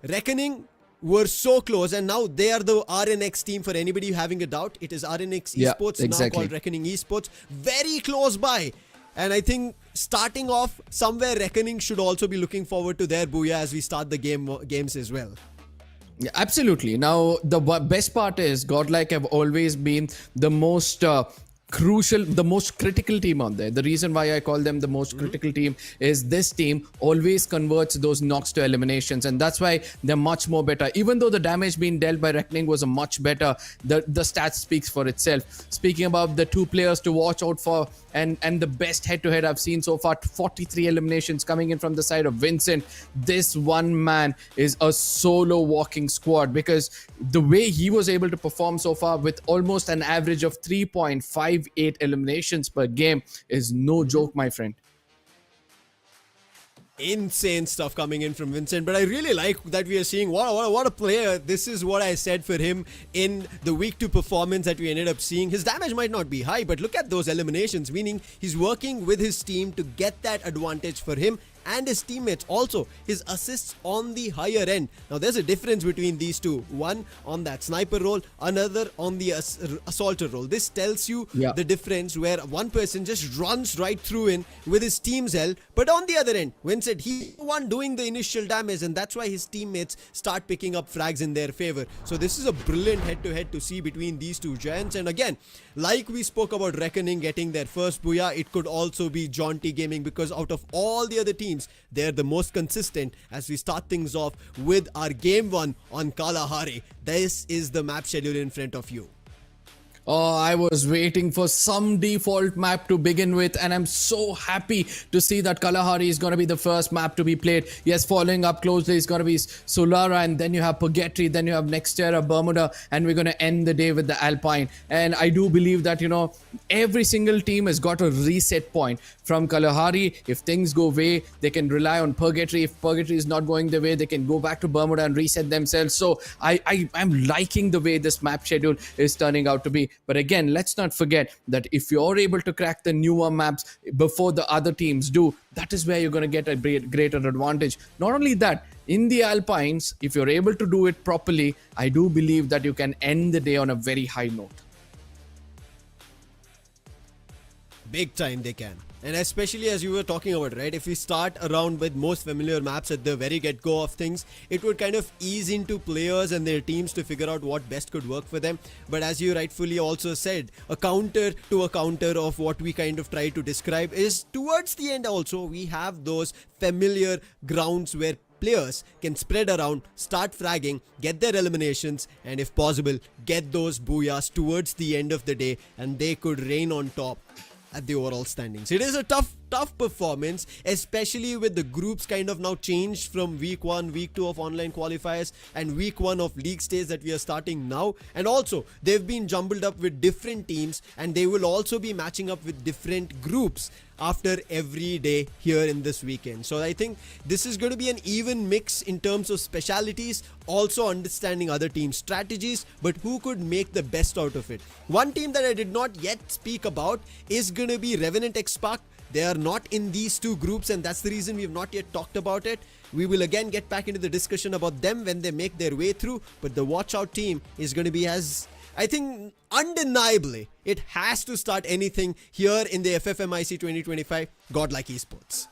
Reckoning were so close, and now they are the RNX team. For anybody having a doubt, it is RNX Yeah, Esports, exactly. now called Reckoning Esports. Very close by. And I think starting off somewhere, Reckoning should also be looking forward to their booyah as we start the games as well. Yeah, absolutely. Now, the best part is Godlike have always been the most crucial, the most critical team on there. The reason why I call them the most critical team is this team always converts those knocks to eliminations, and that's why they're much more better. Even though the damage being dealt by Reckoning was a much better, the stats speaks for itself. Speaking about the two players to watch out for, and the best head-to-head I've seen so far, 43 eliminations coming in from the side of Vincent. This one man is a solo walking squad, because the way he was able to perform so far with almost an average of 3.58 eliminations per game is no joke, my friend. Insane stuff coming in from Vincent, but I really like that we are seeing what a player. This is what I said for him in the week 2 performance that we ended up seeing. His damage might not be high, but look at those eliminations, meaning he's working with his team to get that advantage for him and his teammates. Also, his assists on the higher end. Now, there's a difference between these two. One on that sniper role, another on the assaulter role. This tells you the difference, where one person just runs right through in with his team's help, but on the other end, Vincent, he's the one doing the initial damage, and that's why his teammates start picking up frags in their favor. So this is a brilliant head-to-head to see between these two giants. And again, like we spoke about Reckoning getting their first booyah, it could also be Jaunty Gaming, because out of all the other teams, they're the most consistent. As we start things off with our game 1 on Kalahari, this is the map schedule in front of you. Oh, I was waiting for some default map to begin with, and I'm so happy to see that Kalahari is going to be the first map to be played. Yes, following up closely is going to be Solara, and then you have Purgatory, then you have Nexterra, Bermuda, and we're going to end the day with the Alpine. And I do believe that, every single team has got a reset point. From Kalahari, if things go away, they can rely on Purgatory. If Purgatory is not going their way, they can go back to Bermuda and reset themselves. So I'm liking the way this map schedule is turning out to be. But again, let's not forget that if you're able to crack the newer maps before the other teams do, that is where you're going to get a greater advantage. Not only that, in the Alpines, if you're able to do it properly, I do believe that you can end the day on a very high note. Big time they can. And especially as you were talking about, right, if we start around with most familiar maps at the very get-go of things, it would kind of ease into players and their teams to figure out what best could work for them. But as you rightfully also said, a counter to a counter of what we kind of try to describe is towards the end also, we have those familiar grounds where players can spread around, start fragging, get their eliminations, and if possible, get those booyahs towards the end of the day, and they could reign on top at the overall standings. It is a tough performance, especially with the groups kind of now changed from week 1, week 2 of online qualifiers and week 1 of league stage that we are starting now. And also, they've been jumbled up with different teams, and they will also be matching up with different groups after every day here in this weekend. So I think this is going to be an even mix in terms of specialities, also understanding other teams' strategies, but who could make the best out of it. One team that I did not yet speak about is going to be Revenant X Spark. They are not in these two groups, and that's the reason we have not yet talked about it. We will again get back into the discussion about them when they make their way through, but the watch out team is going to be, as I think undeniably, it has to start anything here in the FFMIC 2025 Godlike Esports.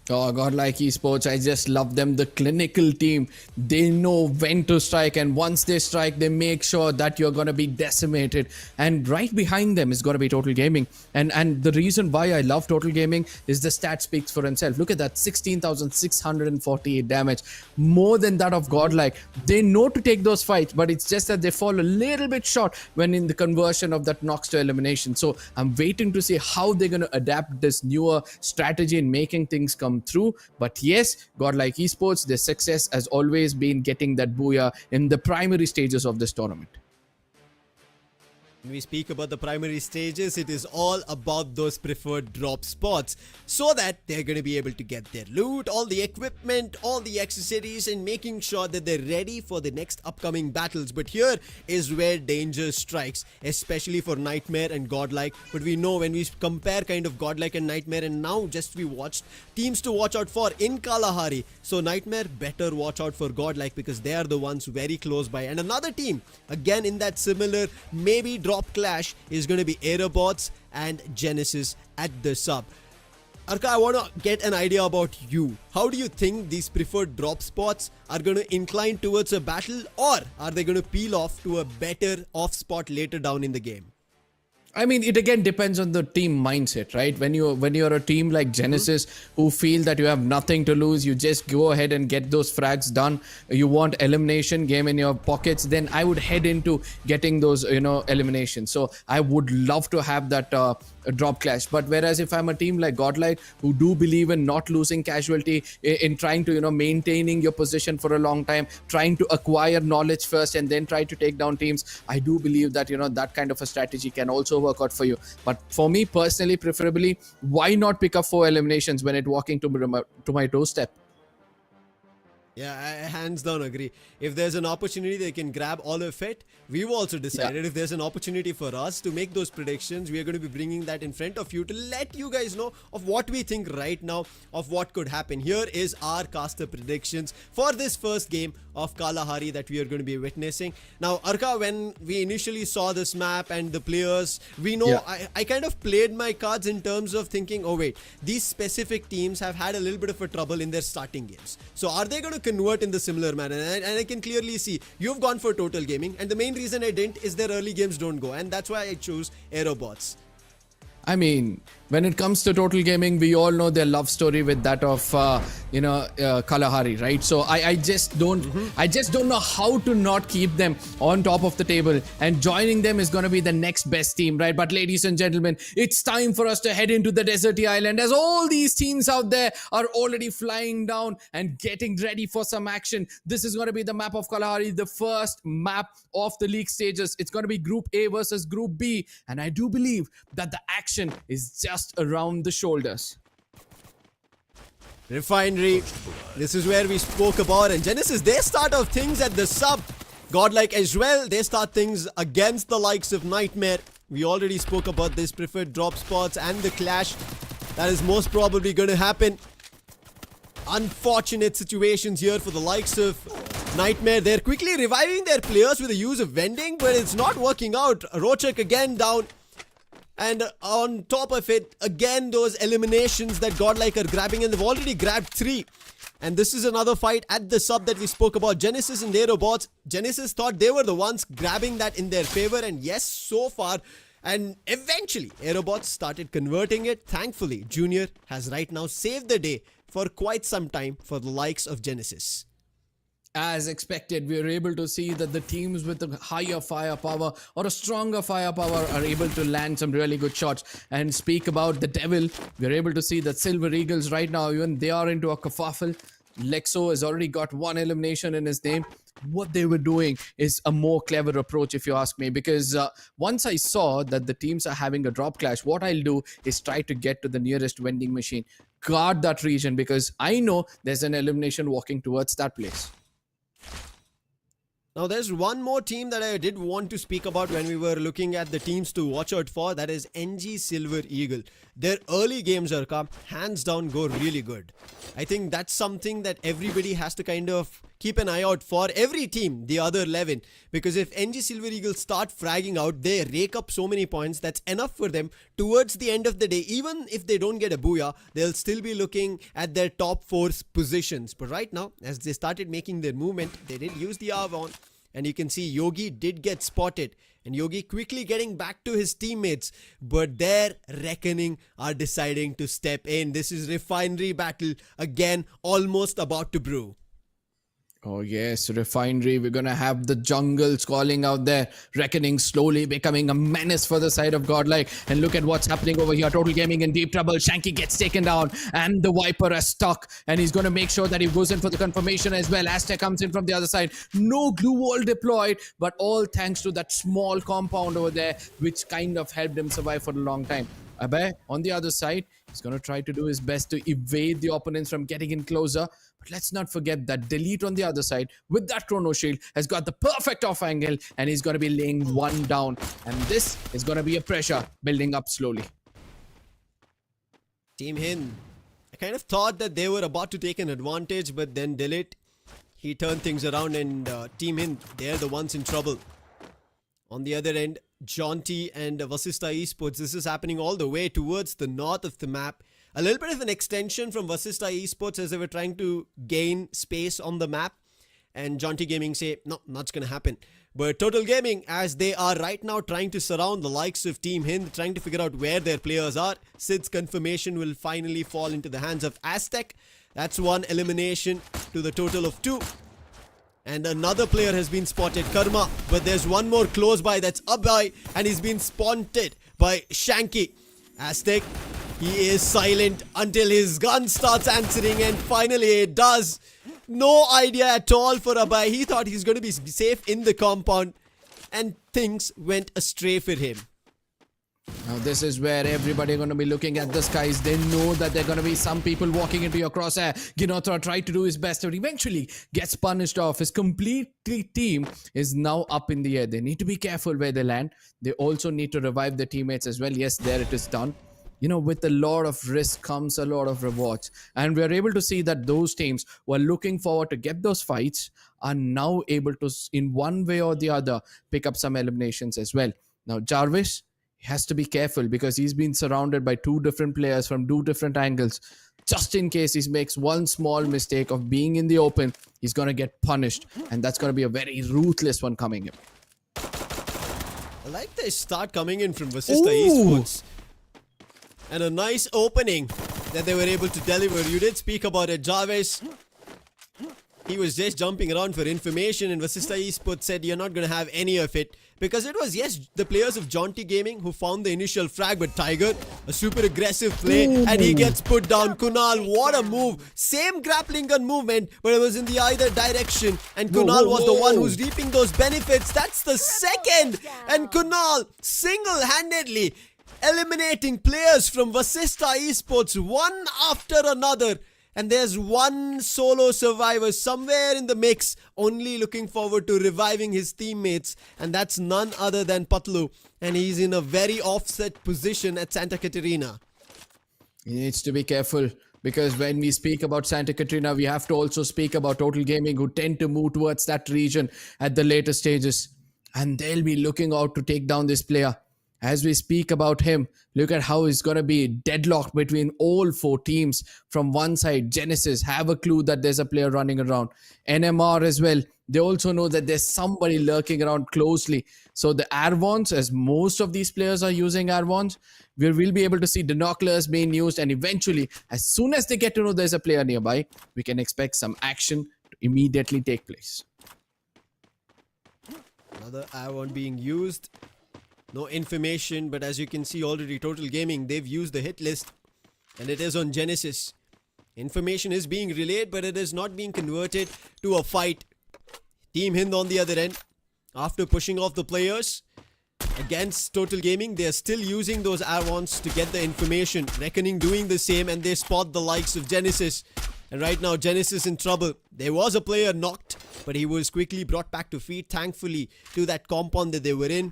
Oh, Godlike Esports, I just love them. The clinical team, they know when to strike, and once they strike, they make sure that you're going to be decimated. And right behind them is going to be Total Gaming. And the reason why I love Total Gaming is the stat speaks for itself. Look at that, 16,648 damage, more than that of Godlike. They know to take those fights, but it's just that they fall a little bit short when in the conversion of that knocks to elimination. So I'm waiting to see how they're going to adapt this newer strategy in making things come through. But yes, Godlike Esports, their success has always been getting that booyah in the primary stages of this tournament. When we speak about the primary stages, it is all about those preferred drop spots so that they're going to be able to get their loot, all the equipment, all the accessories, and making sure that they're ready for the next upcoming battles. But here is where danger strikes, especially for Nightmare and Godlike. But we know when we compare kind of Godlike and Nightmare, and now just we watched teams to watch out for in Kalahari. So Nightmare better watch out for Godlike because they are the ones very close by. And another team, again in that similar maybe drop clash, is going to be Aerobots and Genesis at the sub. Arka, I want to get an idea about you. How do you think these preferred drop spots are going to incline towards a battle, or are they going to peel off to a better off spot later down in the game? I mean, it again depends on the team mindset, right? When you're a team like Genesis who feel that you have nothing to lose, you just go ahead and get those frags done. You want elimination game in your pockets, then I would head into getting those, eliminations. So I would love to have that drop clash. But whereas if I'm a team like Godlike who do believe in not losing casualty, in trying to, maintaining your position for a long time, trying to acquire knowledge first and then try to take down teams, I do believe that, that kind of a strategy can also work out for you. But for me personally, preferably, why not pick up 4 eliminations when it walking to my doorstep? Yeah, I hands down agree. If there's an opportunity they can grab all of it. We've also decided if there's an opportunity for us to make those predictions, we are going to be bringing that in front of you to let you guys know of what we think right now of what could happen. Here is our caster predictions for this first game of Kalahari that we are going to be witnessing. Now, Arka, when we initially saw this map and the players, we know I kind of played my cards in terms of thinking, oh wait, these specific teams have had a little bit of a trouble in their starting games. So are they going to convert in the similar manner? And I can clearly see you've gone for Total Gaming, and the main reason I didn't is their early games don't go, and that's why I chose Aerobots. I mean, when it comes to Total Gaming, we all know their love story with that of Kalahari, right? So I just don't know how to not keep them on top of the table, and joining them is going to be the next best team, right? But ladies and gentlemen, it's time for us to head into the deserty island, as all these teams out there are already flying down and getting ready for some action. This is going to be the map of Kalahari, the first map of the league stages. It's going to be Group A versus Group B, and I do believe that the action is just around the shoulders. Refinery, this is where we spoke about, and Genesis, they start off things at the sub. Godlike as well, they start things against the likes of Nightmare. We already spoke about this preferred drop spots and the clash that is most probably going to happen. Unfortunate situations here for the likes of Nightmare. They're quickly reviving their players with the use of vending, but it's not working out. Rochak again down. And on top of it, again, those eliminations that Godlike are grabbing, and they've already grabbed 3. And this is another fight at the sub that we spoke about. Genesis and Aerobots. Genesis thought they were the ones grabbing that in their favor. And yes, so far. And eventually, Aerobots started converting it. Thankfully, Junior has right now saved the day for quite some time for the likes of Genesis. As expected, we are able to see that the teams with a higher firepower or a stronger firepower are able to land some really good shots. And speak about the Devil, we're able to see that Silver Eagles right now, even they are into a kerfuffle. Lexo has already got 1 elimination in his name. What they were doing is a more clever approach, if you ask me, because once I saw that the teams are having a drop clash, what I'll do is try to get to the nearest vending machine, guard that region, because I know there's an elimination walking towards that place. Now, there's one more team that I did want to speak about when we were looking at the teams to watch out for. That is NG Silver Eagle. Their early games, Arka, hands down, go really good. I think that's something that everybody has to kind of keep an eye out for. Every team, the other 11. Because if NG Silver Eagle start fragging out, they rake up so many points. That's enough for them towards the end of the day. Even if they don't get a booyah, they'll still be looking at their top 4 positions. But right now, as they started making their movement, they did use the Avon. And you can see Yogi did get spotted. And Yogi quickly getting back to his teammates. But their reckoning are deciding to step in. This is Refinery battle again, almost about to brew. Oh yes, Refinery. We're gonna have the jungles calling out there. Reckoning slowly becoming a menace for the side of Godlike. And look at what's happening over here. Total Gaming in deep trouble. Shanky gets taken down. And the Viper is stuck. And he's gonna make sure that he goes in for the confirmation as well. Aztec comes in from the other side. No glue wall deployed. But all thanks to that small compound over there, which kind of helped him survive for a long time. Abhay, on the other side, he's going to try to do his best to evade the opponents from getting in closer. But let's not forget that Delete on the other side, with that Chrono Shield, has got the perfect off angle, and he's going to be laying one down. And this is going to be a pressure building up slowly. Team Hind, I kind of thought that they were about to take an advantage, but then Delete, he turned things around, and Team Hind, they're the ones in trouble. On the other end, Jaunty and Vasista Esports, this is happening all the way towards the north of the map. A little bit of an extension from Vasista Esports as they were trying to gain space on the map. And Jaunty Gaming say, no, not going to happen. But Total Gaming, as they are right now trying to surround the likes of Team Hind, trying to figure out where their players are. Sid's confirmation will finally fall into the hands of Aztec. That's one elimination to the total of 2. And another player has been spotted, Karma. But there's one more close by, that's Abhay. And he's been spotted by Shanky. Aztec, he is silent until his gun starts answering. And finally it does. No idea at all for Abhay. He thought he's going to be safe in the compound. And things went astray for him. Now this is where everybody going to be looking at the skies. They know that there are going to be some people walking into your crosshair. Ginothra tried to do his best, but eventually gets punished off. His complete team is now up in the air. They need to be careful where they land. They also need to revive their teammates as well. Yes, there it is done. You know, with a lot of risk comes a lot of rewards. And we are able to see that those teams who are looking forward to get those fights are now able to, in one way or the other, pick up some eliminations as well. Now, Jarvis, he has to be careful because he's been surrounded by 2 different players from 2 different angles. Just in case he makes one small mistake of being in the open, he's going to get punished. And that's going to be a very ruthless one coming in. I like the start coming in from Vasista Esports. And a nice opening that they were able to deliver. You did speak about it, Jarvis. He was just jumping around for information, and Vasista Esports said you're not going to have any of it. Because it was, yes, the players of Jaunty Gaming who found the initial frag, but Tiger, a super aggressive play, and he gets put down. Kunal, what a move. Same grappling gun movement, but it was in the either direction. And Kunal was the one who's reaping those benefits. That's the second. And Kunal, single-handedly eliminating players from Vasista Esports one after another. And there's one solo survivor somewhere in the mix, only looking forward to reviving his teammates. And that's none other than Patlu. And he's in a very offset position at Santa Catarina. He needs to be careful. Because when we speak about Santa Catarina, we have to also speak about Total Gaming, who tend to move towards that region at the later stages. And they'll be looking out to take down this player. As we speak about him, look at how he's going to be deadlocked between all 4 teams. From one side, Genesis have a clue that there's a player running around. NMR as well. They also know that there's somebody lurking around closely. So the Arvons, as most of these players are using Arvons, we will be able to see binoculars being used. And eventually, as soon as they get to know there's a player nearby, we can expect some action to immediately take place. Another Arvon being used. No information, but as you can see already, Total Gaming, they've used the hit list. And it is on Genesis. Information is being relayed, but it is not being converted to a fight. Team Hind on the other end, after pushing off the players against Total Gaming, they are still using those Arvons to get the information. Reckoning doing the same, and they spot the likes of Genesis. And right now, Genesis in trouble. There was a player knocked, but he was quickly brought back to feet, thankfully, to that compound that they were in.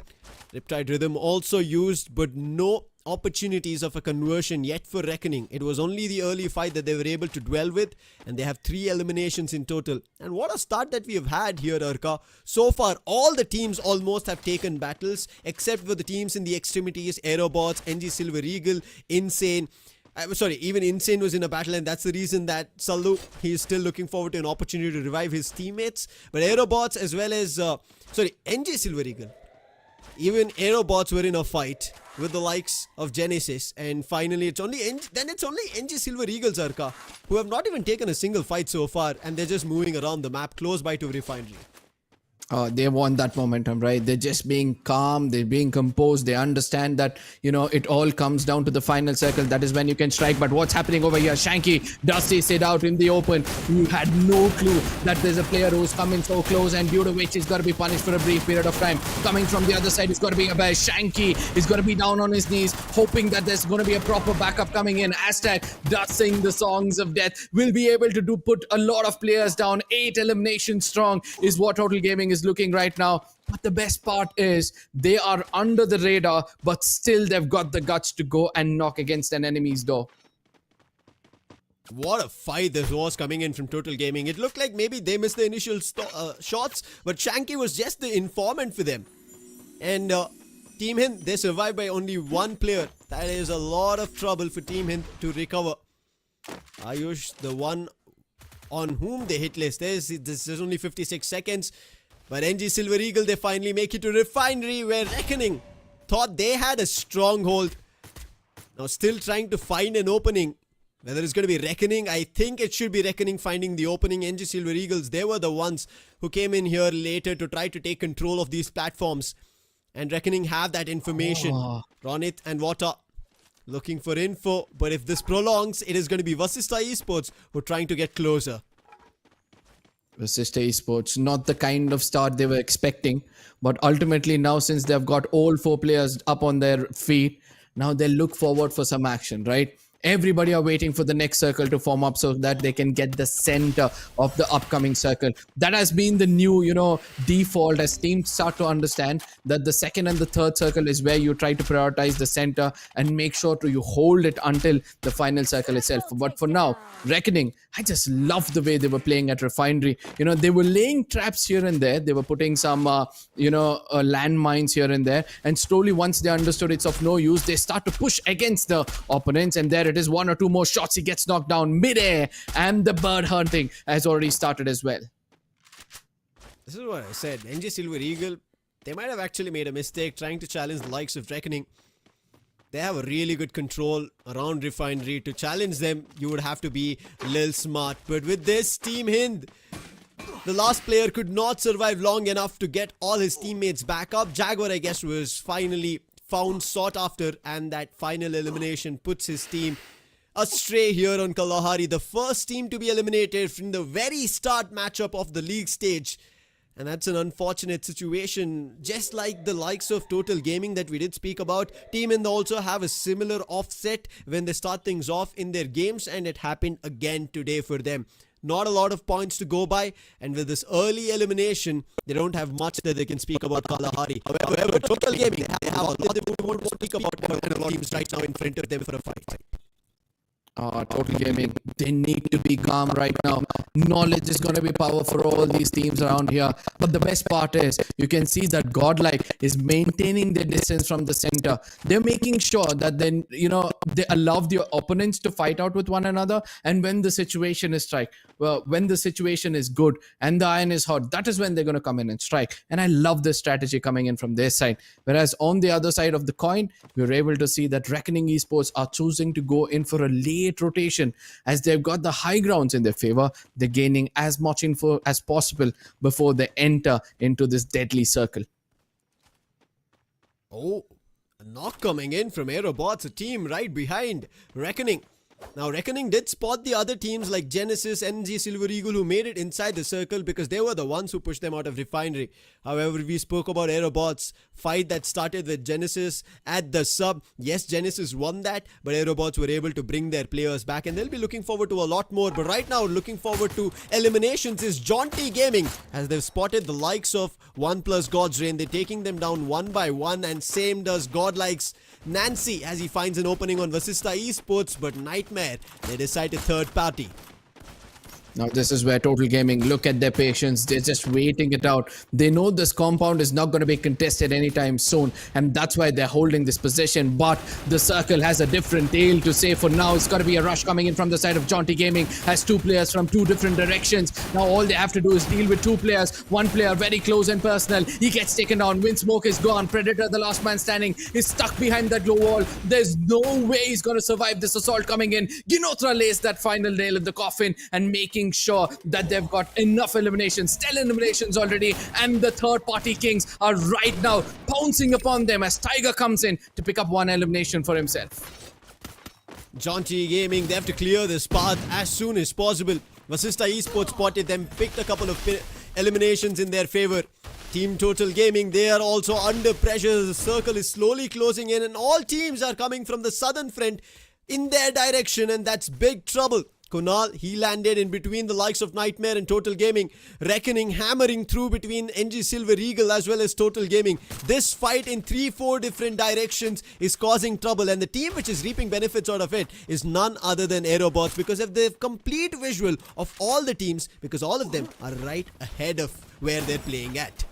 Riptide Rhythm also used, but no opportunities of a conversion yet for Reckoning. It was only the early fight that they were able to dwell with, and they have 3 eliminations in total. And what a start that we have had here, Arka. So far, all the teams almost have taken battles, except for the teams in the extremities, Aerobots, NG Silver Eagle, Insane. Even Insane was in a battle, and that's the reason that Sallu, he is still looking forward to an opportunity to revive his teammates. But Aerobots as well as, NG Silver Eagle. even Aerobots were in a fight with the likes of Genesis, and finally it's only NG Silver Eagles, Arka, who have not even taken a single fight so far, and they're just moving around the map close by to Refinery. They want that momentum, right? They're just being calm, they're being composed, they understand that, it all comes down to the final circle. That is when you can strike. But what's happening over here? Shanky does chase it out in the open. You had no clue that there's a player who's coming so close, and due to which he's got to be punished for a brief period of time. Coming from the other side is going to be a bear. Shanky is going to be down on his knees, hoping that there's going to be a proper backup coming in. Aztec does sing the songs of death. Will be able to put a lot of players down. 8 eliminations strong is what Total Gaming is looking right now. But the best part is they are under the radar, but still they've got the guts to go and knock against an enemy's door. What a fight this was coming in from Total Gaming. It looked like maybe they missed the initial shots, but Shanky was just the informant for them. And Team Hind, they survived by only one player. That is a lot of trouble for Team Hind to recover. Ayush, the one on whom they hit list. There's only 56 seconds. But NG Silver Eagle, they finally make it to Refinery, where Reckoning thought they had a stronghold. Now still trying to find an opening. Whether it's going to be Reckoning, I think it should be Reckoning finding the opening. NG Silver Eagles, they were the ones who came in here later to try to take control of these platforms. And Reckoning have that information. Ronit and Water looking for info. But if this prolongs, it is going to be Vasista Esports who are trying to get closer. Vasista Esports, not the kind of start they were expecting, but ultimately now, since they've got all 4 players up on their feet, now they look forward for some action, right? Everybody are waiting for the next circle to form up so that they can get the center of the upcoming circle. That has been the new, default, as teams start to understand that the second and the third circle is where you try to prioritize the center and make sure you hold it until the final circle itself. But for now, Reckoning, I just love the way they were playing at Refinery. They were laying traps here and there. They were putting some, landmines here and there. And slowly, once they understood it's of no use, they start to push against the opponents. And there it is, 1 or 2 more shots. He gets knocked down midair. And the bird hunting has already started as well. This is what I said. NG Silver Eagle, they might have actually made a mistake trying to challenge the likes of Reckoning. They have a really good control around Refinery. To challenge them, you would have to be a little smart. But with this, Team Hind, the last player could not survive long enough to get all his teammates back up. Jaguar, I guess, was finally found, sought after, and that final elimination puts his team astray here on Kalahari. The first team to be eliminated from the very start matchup of the league stage. And that's an unfortunate situation, just like the likes of Total Gaming that we did speak about. Team Hind also have a similar offset when they start things off in their games, and it happened again today for them. Not a lot of points to go by, and with this early elimination, they don't have much that they can speak about Kalahari. However, Total Gaming, they have a lot they want to speak about, and a lot of teams right now in front of them for a fight. Total Gaming, they need to be calm right now. Knowledge is going to be power for all these teams around here. But the best part is, you can see that Godlike is maintaining their distance from the center. They're making sure that then, they allow the opponents to fight out with one another. And when the situation is when the situation is good and the iron is hot, that is when they're going to come in and strike. And I love this strategy coming in from their side. Whereas on the other side of the coin, we're able to see that Reckoning Esports are choosing to go in for a late rotation, as they've got the high grounds in their favor. They're gaining as much info as possible before they enter into this deadly circle. Oh, a knock coming in from Aerobots, a team right behind Reckoning. Now, Reckoning did spot the other teams like Genesis, NG Silver Eagle, who made it inside the circle because they were the ones who pushed them out of Refinery. However, we spoke about Aerobots' fight that started with Genesis at the sub. Yes, Genesis won that, but Aerobots were able to bring their players back, and they'll be looking forward to a lot more. But right now, looking forward to eliminations is Jaunty Gaming, as they've spotted the likes of 1+ God's Reign. They're taking them down one by one, and same does Godlike's Nancy as he finds an opening on Vasista Esports, but Nightmare, they decide to third party. Now this is where Total Gaming look at their patience. They're just waiting it out. They know this compound is not going to be contested anytime soon, and that's why they're holding this position. But the circle has a different tale to say for now. It's got to be a rush coming in from the side of Jaunty Gaming. Has two players from two different directions. Now all they have to do is deal with two players. One player very close and personal. He gets taken down. Windsmoke is gone. Predator, the last man standing, is stuck behind that low wall. There's no way he's going to survive this assault coming in. Ginotra lays that final nail in the coffin and making sure that they've got enough eliminations, 10 eliminations already, and the third party kings are right now pouncing upon them as Tiger comes in to pick up one elimination for himself. Jaunty Gaming, they have to clear this path as soon as possible. Vasista Esports spotted them, picked a couple of eliminations in their favor. Team Total Gaming, they are also under pressure. The circle is slowly closing in and all teams are coming from the southern front in their direction, and that's big trouble. Kunal, he landed in between the likes of Nightmare and Total Gaming. Reckoning hammering through between NG Silver Eagle as well as Total Gaming. This fight in 3-4 different directions is causing trouble, and the team which is reaping benefits out of it is none other than Aerobots, because if they have complete visual of all the teams, because all of them are right ahead of where they're playing at.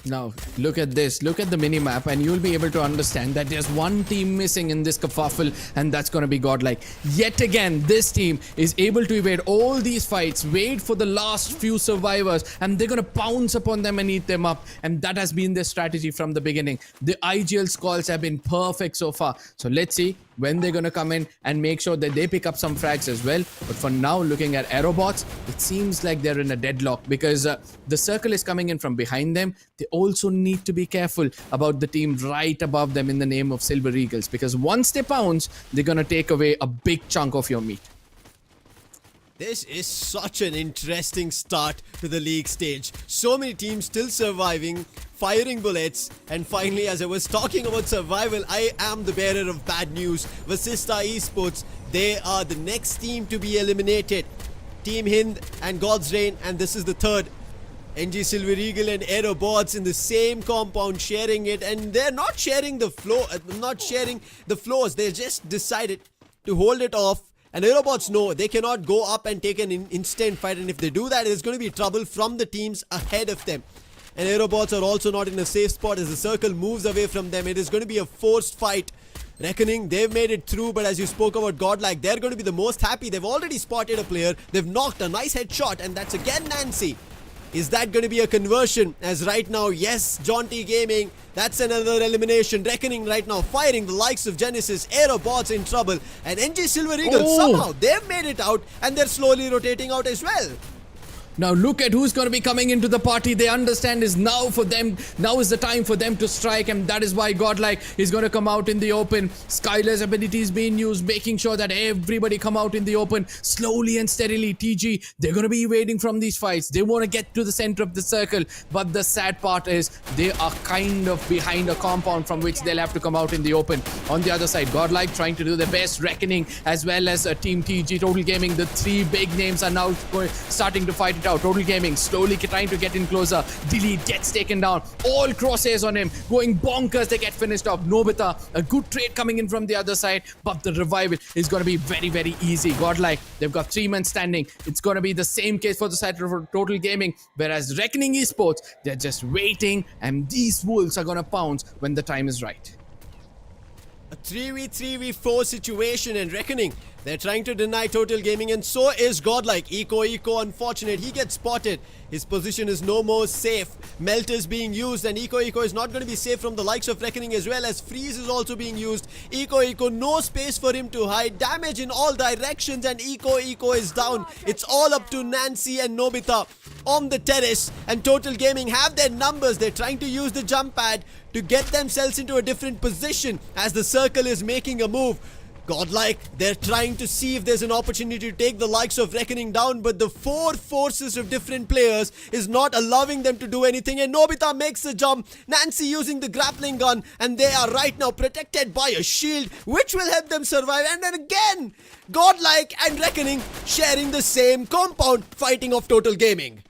Now, look at this. Look at the mini-map and you'll be able to understand that there's one team missing in this kerfuffle, and that's going to be Godlike. Yet again, this team is able to evade all these fights, wait for the last few survivors, and they're going to pounce upon them and eat them up. And that has been their strategy from the beginning. The IGL calls have been perfect so far. So let's see when they're going to come in and make sure that they pick up some frags as well. But for now, looking at Aerobots, it seems like they're in a deadlock because the circle is coming in from behind them. They also need to be careful about the team right above them in the name of Silver Eagles, because once they pounce, they're going to take away a big chunk of your meat. This is such an interesting start to the league stage. So many teams still surviving, firing bullets, and finally, as I was talking about survival, I am the bearer of bad news. Vasista Esports, they are the next team to be eliminated. Team Hind and God's Reign, and this is the third. NG Silver Eagle and Aerobots in the same compound sharing it, and they're not sharing the floors. They just decided to hold it off. And Aerobots know they cannot go up and take an instant fight, and if they do that, there's going to be trouble from the teams ahead of them. And Aerobots are also not in a safe spot as the circle moves away from them. It is going to be a forced fight. Reckoning, they've made it through, but as you spoke about Godlike, they're going to be the most happy. They've already spotted a player. They've knocked a nice headshot, and that's again Nancy. Is that going to be a conversion? As right now, yes, Jaunty Gaming, that's another elimination. Reckoning right now firing the likes of Genesis. Aerobots in trouble, and NG Silver Eagle, somehow they've made it out, and they're slowly rotating out as well. Now look at who's going to be coming into the party. They understand is now for them. Now is the time for them to strike, and that is why Godlike is going to come out in the open. Skylar's abilities being used, making sure that everybody come out in the open slowly and steadily. TG, they're going to be evading from these fights. They want to get to the center of the circle, but the sad part is they are kind of behind a compound from which they'll have to come out in the open. On the other side, Godlike trying to do their best. Reckoning as well as Team TG, Total Gaming. The three big names are now starting to fight it out. Total Gaming slowly trying to get in closer. Delete gets taken down. All crosshairs on him. Going bonkers. They get finished off. Nobita, a good trade coming in from the other side, but the revival is going to be very, very easy. Godlike, they've got 3 men standing. It's going to be the same case for the side of Total Gaming, whereas Reckoning Esports, they're just waiting, and these wolves are going to pounce when the time is right. A 3v3v4 situation, and Reckoning, they're trying to deny Total Gaming, and so is Godlike. Eco, unfortunate. He gets spotted. His position is no more safe. Melt is being used, and Eco is not going to be safe from the likes of Reckoning as well, as Freeze is also being used. Eco, no space for him to hide. Damage in all directions, and Eco is down. It's all up to Nancy and Nobita on the terrace, and Total Gaming have their numbers. They're trying to use the jump pad to get themselves into a different position as the circle is making a move. Godlike, they're trying to see if there's an opportunity to take the likes of Reckoning down, but the 4 forces of different players is not allowing them to do anything, and Nobita makes the jump. Nancy using the grappling gun, and they are right now protected by a shield, which will help them survive. And then again, Godlike and Reckoning sharing the same compound, fighting off Total Gaming.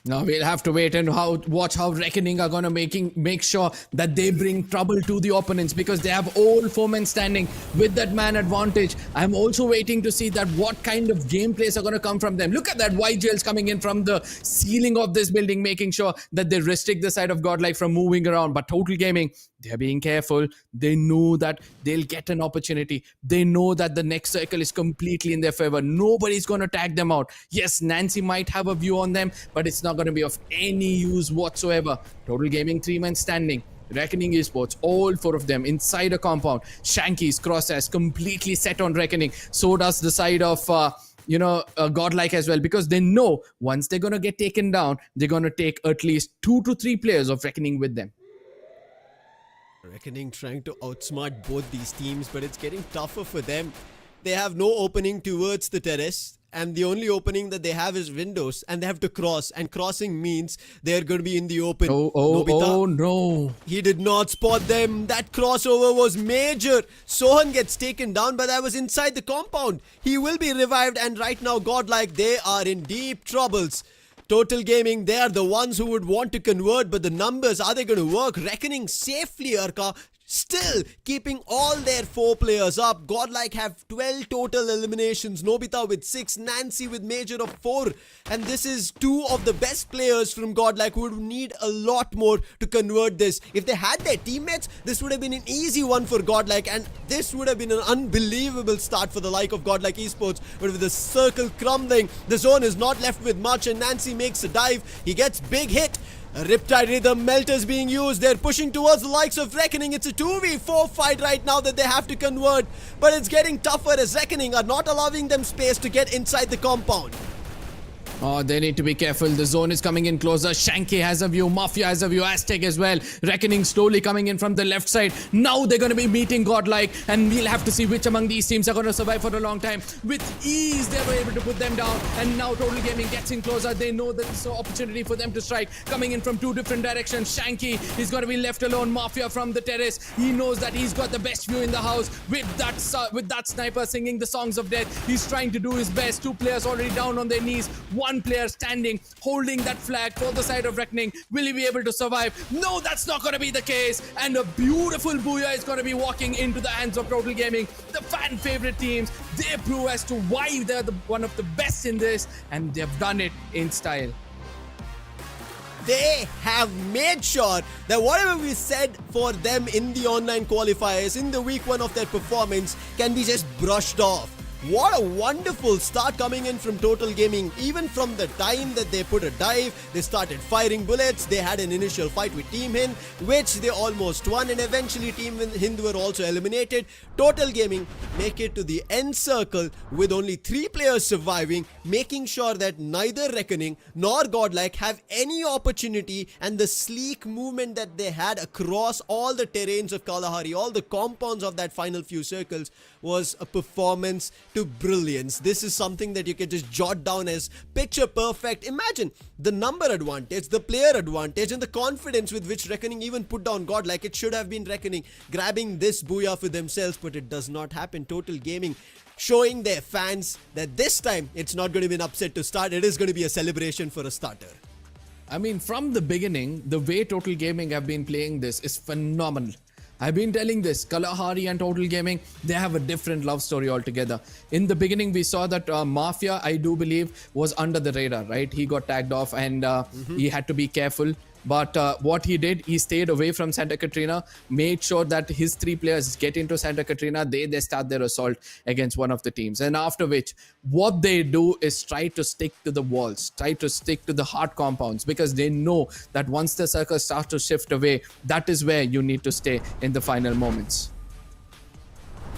Now we'll have to wait and watch how Reckoning are gonna make sure that they bring trouble to the opponents, because they have all 4 men standing with that man advantage. I'm also waiting to see that what kind of gameplays are gonna come from them. Look at that, YGL's coming in from the ceiling of this building, making sure that they restrict the side of Godlike from moving around. But Total Gaming, they're being careful. They know that they'll get an opportunity. They know that the next circle is completely in their favor. Nobody's gonna tag them out. Yes, Nancy might have a view on them, but it's not going to be of any use whatsoever. Total Gaming, 3 men standing. Reckoning Esports, all 4 of them inside a compound. Shanky's crosshairs completely set on Reckoning. So does the side of Godlike as well, because they know once they're going to get taken down, they're going to take at least 2 to 3 players of Reckoning with them. Reckoning trying to outsmart both these teams, but it's getting tougher for them. They have no opening towards the terrace, and the only opening that they have is windows, and they have to cross, and crossing means they're going to be in the open. Oh no. He did not spot them. That crossover was major. Sohan gets taken down, but that was inside the compound. He will be revived, and right now Godlike, they are in deep troubles. Total Gaming, they are the ones who would want to convert, but the numbers, are they going to work? Reckoning safely, Arka. Still keeping all their 4 players up. Godlike have 12 total eliminations. Nobita with 6, Nancy with major of 4. And this is 2 of the best players from Godlike who would need a lot more to convert this. If they had their teammates, this would have been an easy one for Godlike, and this would have been an unbelievable start for the like of Godlike Esports. But with the circle crumbling, the zone is not left with much, and Nancy makes a dive. He gets big hit. A Riptide Rhythm Melters being used. They're pushing towards the likes of Reckoning. It's a 2v4 fight right now that they have to convert. But it's getting tougher as Reckoning are not allowing them space to get inside the compound. Oh, they need to be careful. The zone is coming in closer. Shanky has a view. Mafia has a view. Aztec as well. Reckoning slowly coming in from the left side. Now they're going to be meeting Godlike, and we'll have to see which among these teams are going to survive for a long time. With ease, they were able to put them down, and now Total Gaming gets in closer. They know that it's an opportunity for them to strike. Coming in from 2 different directions. Shanky is going to be left alone. Mafia from the terrace. He knows that he's got the best view in the house. With that sniper singing the songs of death, he's trying to do his best. 2 players already down on their knees. 1 player standing, holding that flag for the side of Reckoning. Will he be able to survive? No, that's not going to be the case. And a beautiful booyah is going to be walking into the hands of Total Gaming. The fan favorite teams, they prove as to why they're one of the best in this, and they've done it in style. They have made sure that whatever we said for them in the online qualifiers, in the week 1 of their performance, can be just brushed off. What a wonderful start coming in from Total Gaming. Even from the time that they put a dive, they started firing bullets. They had an initial fight with Team Hind, which they almost won, and eventually Team Hind were also eliminated. Total Gaming make it to the end circle with only 3 players surviving, making sure that neither Reckoning nor Godlike have any opportunity, and the sleek movement that they had across all the terrains of Kalahari, all the compounds of that final few circles, was a performance to brilliance. This is something that you can just jot down as picture perfect. Imagine the number advantage, the player advantage, and the confidence with which Reckoning even put down Godlike. It should have been Reckoning grabbing this booyah for themselves, but it does not happen. Total Gaming showing their fans that this time it's not going to be an upset to start. It is going to be a celebration for a starter. I mean, from the beginning, the way Total Gaming have been playing this is phenomenal. I've been telling this, Kalahari and Total Gaming, they have a different love story altogether. In the beginning, we saw that Mafia, I do believe, was under the radar, right? He got tagged off, and he had to be careful. But what he did, he stayed away from Santa Catrina, made sure that his 3 players get into Santa Catrina. They start their assault against one of the teams. And after which, what they do is try to stick to the walls, try to stick to the hard compounds, because they know that once the circle starts to shift away, that is where you need to stay in the final moments.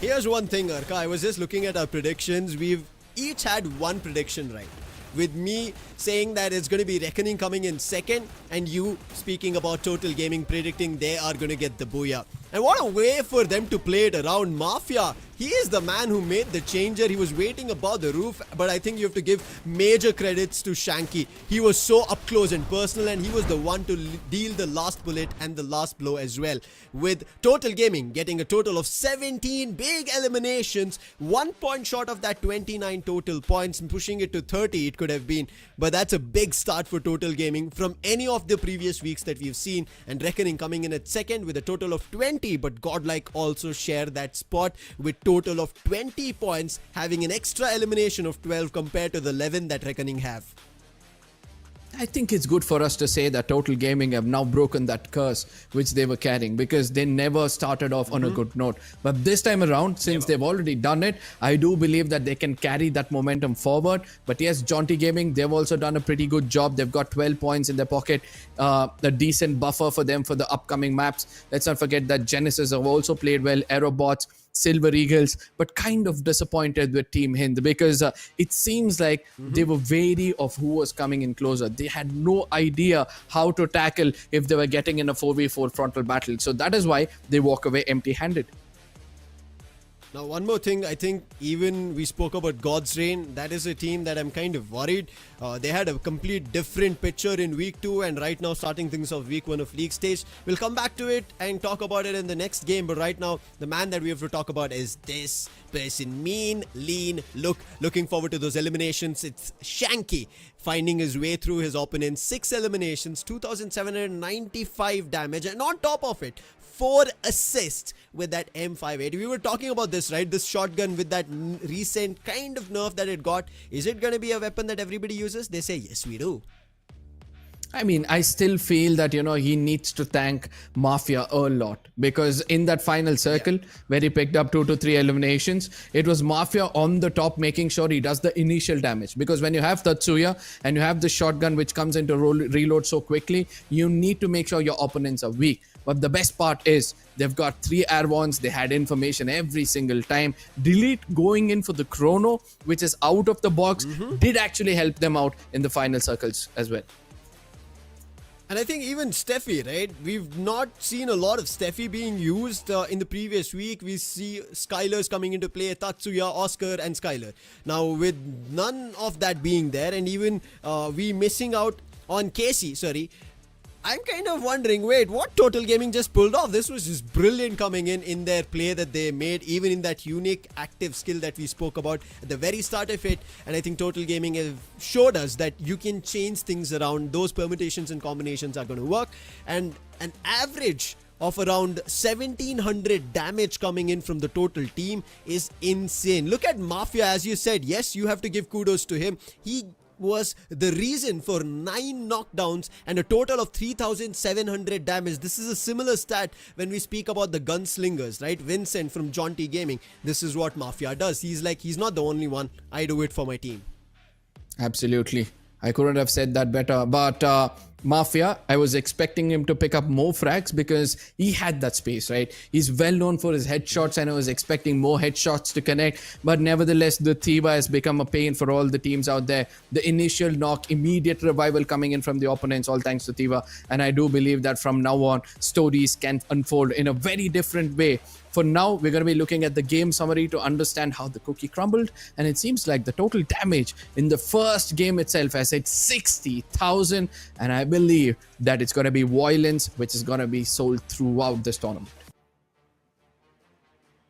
Here's one thing, Arka. I was just looking at our predictions. We've each had one prediction right. With me saying that it's going to be Reckoning coming in second, and you speaking about Total Gaming predicting they are going to get the booyah. And what a way for them to play it around. Mafia, he is the man who made the changer. He was waiting above the roof, but I think you have to give major credits to Shanky. He was so up close and personal, and he was the one to deal the last bullet and the last blow as well. With Total Gaming getting a total of 17 big eliminations, 1 point short of that 29 total points, and pushing it to 30 it could have been. But that's a big start for Total Gaming from any of the previous weeks that we've seen. And Reckoning coming in at second with a total of 20, but Godlike also share that spot with total of 20 points, having an extra elimination of 12 compared to the 11 that Reckoning have. I think it's good for us to say that Total Gaming have now broken that curse which they were carrying, because they never started off on a good note. But this time around, since they've already done it, I do believe that they can carry that momentum forward. But yes, Jaunty Gaming, they've also done a pretty good job. They've got 12 points in their pocket, a decent buffer for them for the upcoming maps. Let's not forget that Genesis have also played well, Aerobots, Silver Eagles, but kind of disappointed with Team Hind, because it seems like they were wary of who was coming in closer. They had no idea how to tackle if they were getting in a 4v4 frontal battle. So that is why they walk away empty-handed. Now, one more thing, I think even we spoke about God's Reign. That is a team that I'm kind of worried. They had a complete different picture in week 2, and right now starting things off week 1 of league stage. We'll come back to it and talk about it in the next game. But right now, the man that we have to talk about is this person. Mean, lean, looking forward to those eliminations. It's Shanky finding his way through his opponents. 6 eliminations, 2,795 damage, and on top of it, 4 assists with that M58. We were talking about this, right? This shotgun with that recent kind of nerf that it got. Is it going to be a weapon that everybody uses? They say, yes, we do. I mean, I still feel that, he needs to thank Mafia a lot, because in that final circle where he picked up 2 to 3 eliminations, it was Mafia on the top making sure he does the initial damage. Because when you have Tatsuya and you have the shotgun which comes into reload so quickly, you need to make sure your opponents are weak. But the best part is they've got 3 airborns. They had information every single time. Delete going in for the chrono, which is out of the box, did actually help them out in the final circles as well. And I think even Steffi, right? We've not seen a lot of Steffi being used in the previous week. We see Skylar's coming into play, Tatsuya, Oscar and Skylar. Now with none of that being there, and even we missing out on Casey, I'm kind of wondering, wait, what Total Gaming just pulled off? This was just brilliant coming in their play that they made, even in that unique active skill that we spoke about at the very start of it. And I think Total Gaming have showed us that you can change things around. Those permutations and combinations are going to work. And an average of around 1700 damage coming in from the total team is insane. Look at Mafia, as you said. Yes, you have to give kudos to him. He was the reason for 9 knockdowns and a total of 3,700 damage. This is a similar stat when we speak about the gunslingers, right? Vincent from Jaunty Gaming. This is what Mafia does. He's like, he's not the only one. I do it for my team. Absolutely. I couldn't have said that better. But Mafia, I was expecting him to pick up more frags because he had that space, right? He's well known for his headshots, and I was expecting more headshots to connect. But nevertheless, the Thiva has become a pain for all the teams out there. The initial knock, immediate revival coming in from the opponents, all thanks to Thiva. And I do believe that from now on, stories can unfold in a very different way. For now, we're going to be looking at the game summary to understand how the cookie crumbled. And it seems like the total damage in the first game itself has hit 60,000. And I believe that it's going to be violence, which is going to be sold throughout this tournament.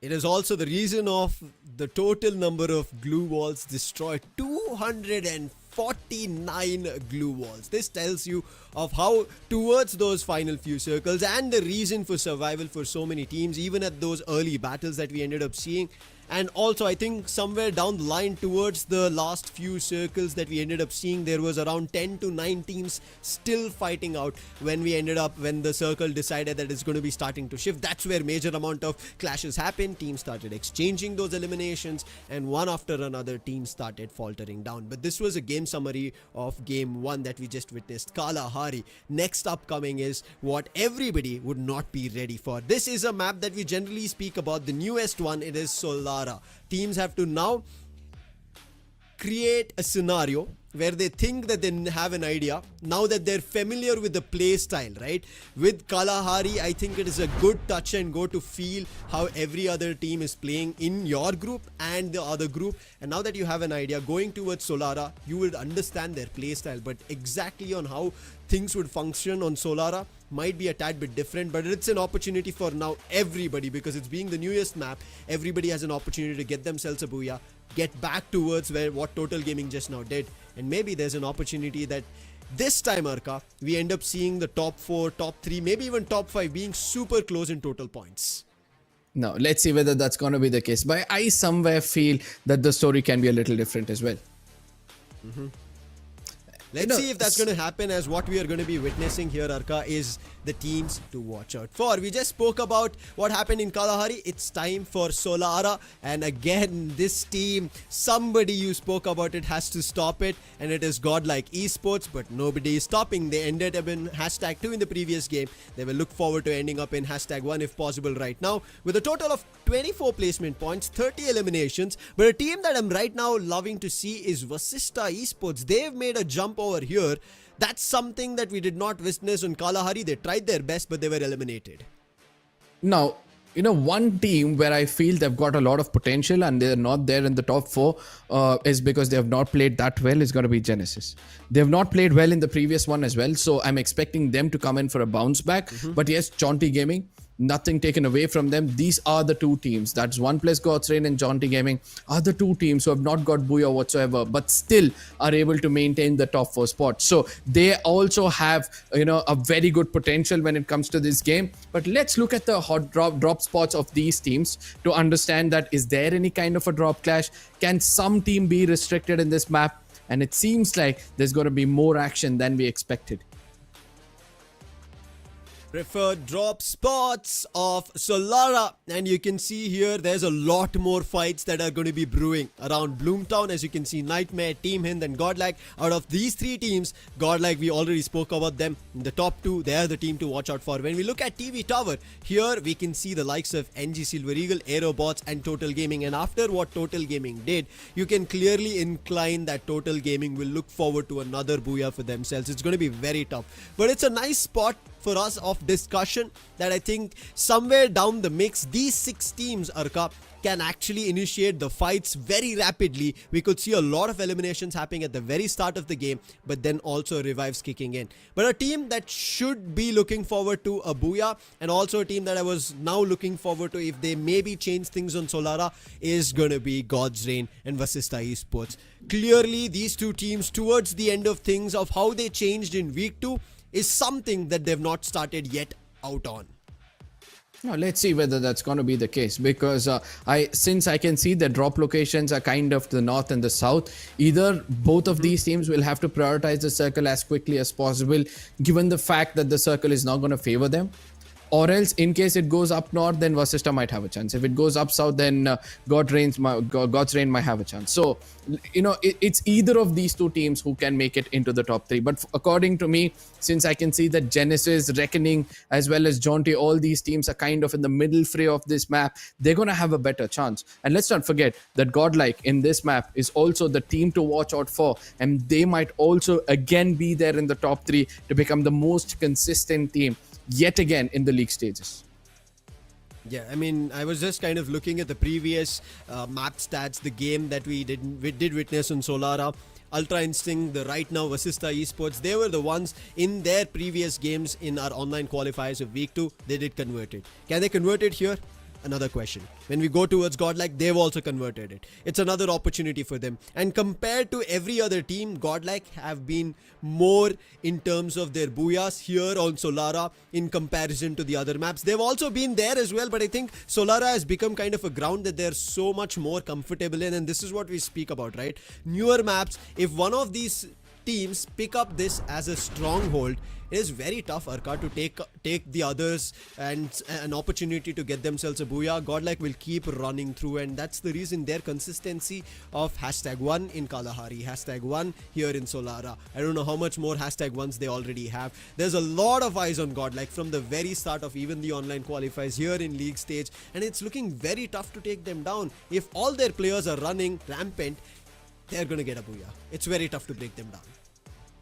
It is also the reason of the total number of glue walls destroyed. 249 glue walls. This tells you of how towards those final few circles and the reason for survival for so many teams, even at those early battles that we ended up seeing. And also, I think somewhere down the line towards the last few circles that we ended up seeing, there was around 10 to 9 teams still fighting out when the circle decided that it's going to be starting to shift. That's where major amount of clashes happened. Teams started exchanging those eliminations, and one after another teams started faltering down. But this was a game summary of game 1 that we just witnessed. Kalahari. Next upcoming is what everybody would not be ready for. This is a map that we generally speak about. The newest one, it is Solara. Teams have to now create a scenario where they think that they have an idea, now that they're familiar with the play style, right? With Kalahari, I think it is a good touch and go to feel how every other team is playing in your group and the other group. And now that you have an idea, going towards Solara, you will understand their play style. But exactly on how things would function on Solara might be a tad bit different, but it's an opportunity for now everybody, because it's being the newest map. Everybody has an opportunity to get themselves a booyah, get back towards what Total Gaming just now did. And maybe there's an opportunity that this time, Arka, we end up seeing the top 4, top 3, maybe even top 5 being super close in total points. Now, let's see whether that's going to be the case. But I somewhere feel that the story can be a little different as well. Let's see if that's going to happen, as what we are going to be witnessing here, Arka, is the teams to watch out for. We just spoke about what happened in Kalahari. It's time for Solara. And again, this team, somebody you spoke about it has to stop it. And it is godlike esports, but nobody is stopping. They ended up in hashtag 2 in the previous game. They will look forward to ending up in hashtag 1 if possible right now, with a total of 24 placement points, 30 eliminations. But a team that I'm right now loving to see is Vasista Esports. They've made a jump over here. That's something that we did not witness on Kalahari. They tried their best, but they were eliminated. Now, one team where I feel they've got a lot of potential and they're not there in the top 4 is because they have not played that well, is going to be Genesis. They have not played well in the previous one as well, so I'm expecting them to come in for a bounce back. But yes, Jaunty Gaming, nothing taken away from them. These are the two teams. That's OnePlus God's Reign and Jaunty Gaming are the two teams who have not got Booyah whatsoever, but still are able to maintain the top 4 spot. So they also have, a very good potential when it comes to this game. But let's look at the hot drop spots of these teams to understand that is there any kind of a drop clash? Can some team be restricted in this map? And it seems like there's going to be more action than we expected. Preferred drop spots of Solara, and you can see here there's a lot more fights that are going to be brewing around Bloomtown. As you can see, Nightmare, Team Hind and Godlike. Out of these 3 teams, Godlike, we already spoke about them. In the top 2, they are the team to watch out for. When we look at TV Tower, here we can see the likes of NG Silver Eagle, Aerobots and Total Gaming. And after what Total Gaming did, you can clearly incline that Total Gaming will look forward to another booyah for themselves. It's going to be very tough, but it's a nice spot for us of discussion that I think somewhere down the mix, these 6 teams, Arka, can actually initiate the fights very rapidly. We could see a lot of eliminations happening at the very start of the game, but then also revives kicking in. But a team that should be looking forward to a booyah, and also a team that I was now looking forward to if they maybe change things on Solara, is going to be God's Reign and Vasista Esports. Clearly, these two teams towards the end of things, of how they changed in week 2, is something that they've not started yet out on. Now, let's see whether that's going to be the case, because since I can see the drop locations are kind of the north and the south, either both of these teams will have to prioritize the circle as quickly as possible, given the fact that the circle is not going to favor them. Or else, in case it goes up north, then Vasista might have a chance. If it goes up south, then God's Reign might have a chance. So, it's either of these two teams who can make it into the top 3. But according to me, since I can see that Genesis, Reckoning, as well as Jaunty, all these teams are kind of in the middle fray of this map, they're going to have a better chance. And let's not forget that Godlike in this map is also the team to watch out for. And they might also again be there in the top 3 to become the most consistent team yet again in the league stages. Yeah, I mean, I was just kind of looking at the previous map stats, the game that we did witness on Solara. Ultra Instinct, the right now Vasista Esports, they were the ones in their previous games in our online qualifiers of week 2, they did convert it. Can they convert it here? Another question. When we go towards Godlike, they've also converted it. It's another opportunity for them. And compared to every other team, Godlike have been more in terms of their booyahs here on Solara in comparison to the other maps. They've also been there as well, but I think Solara has become kind of a ground that they're so much more comfortable in, and this is what we speak about, right? Newer maps, if one of these teams pick up this as a stronghold, it is very tough, Arka, to take the others and an opportunity to get themselves a booyah. Godlike will keep running through, and that's the reason their consistency of #1 in Kalahari, #1 here in Solara. I don't know how much more #1s they already have. There's a lot of eyes on Godlike from the very start of even the online qualifiers here in league stage, and it's looking very tough to take them down. If all their players are running rampant, they're going to get a booyah. It's very tough to break them down.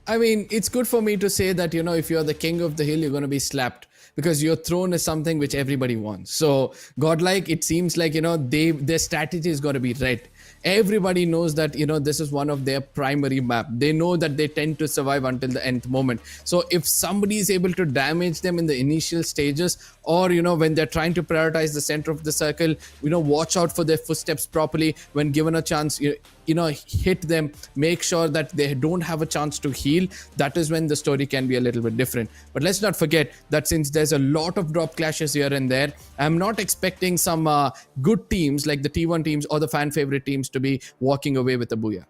I mean, it's good for me to say that, if you're the king of the hill, you're going to be slapped because your throne is something which everybody wants. So Godlike, it seems like, their strategy is going to be red. Everybody knows that, this is one of their primary map. They know that they tend to survive until the nth moment. So if somebody is able to damage them in the initial stages, or, when they're trying to prioritize the center of the circle, watch out for their footsteps properly. When given a chance, hit them, make sure that they don't have a chance to heal. That is when the story can be a little bit different. But let's not forget that since there's a lot of drop clashes here and there, I'm not expecting some good teams like the T1 teams or the fan favorite teams to be walking away with a booyah.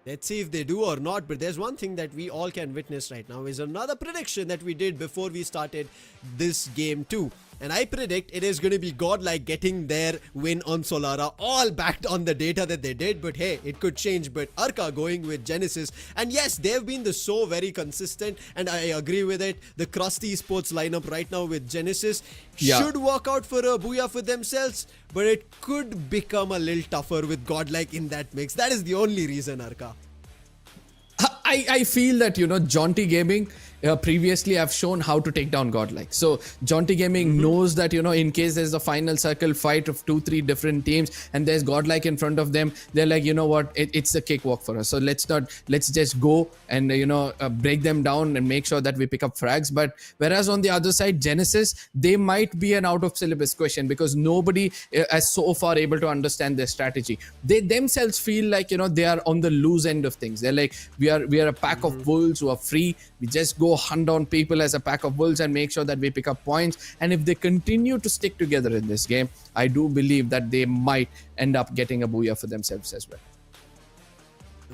Let's see if they do or not, but there's one thing that we all can witness right now is another prediction that we did before we started this game too. And I predict it is going to be Godlike getting their win on Solara, all backed on the data that they did. But hey, it could change. But Arca going with Genesis. And yes, they've been so very consistent. And I agree with it. The Krusty Sports lineup right now with Genesis should work out for a booyah for themselves. But it could become a little tougher with Godlike in that mix. That is the only reason, Arca. I feel that, Jaunty Gaming previously have shown how to take down Godlike. So Jaunty Gaming knows that, in case there's a final circle fight of 2-3 different teams and there's Godlike in front of them, they're like, what, it's a cakewalk for us. So let's just go and, break them down and make sure that we pick up frags. But whereas on the other side, Genesis, they might be an out of syllabus question because nobody is so far able to understand their strategy. They themselves feel like, they are on the loose end of things. They're like, we are a pack of wolves who are free. We just go hunt down people as a pack of wolves and make sure that we pick up points. And if they continue to stick together in this game, I do believe that they might end up getting a booyah for themselves as well.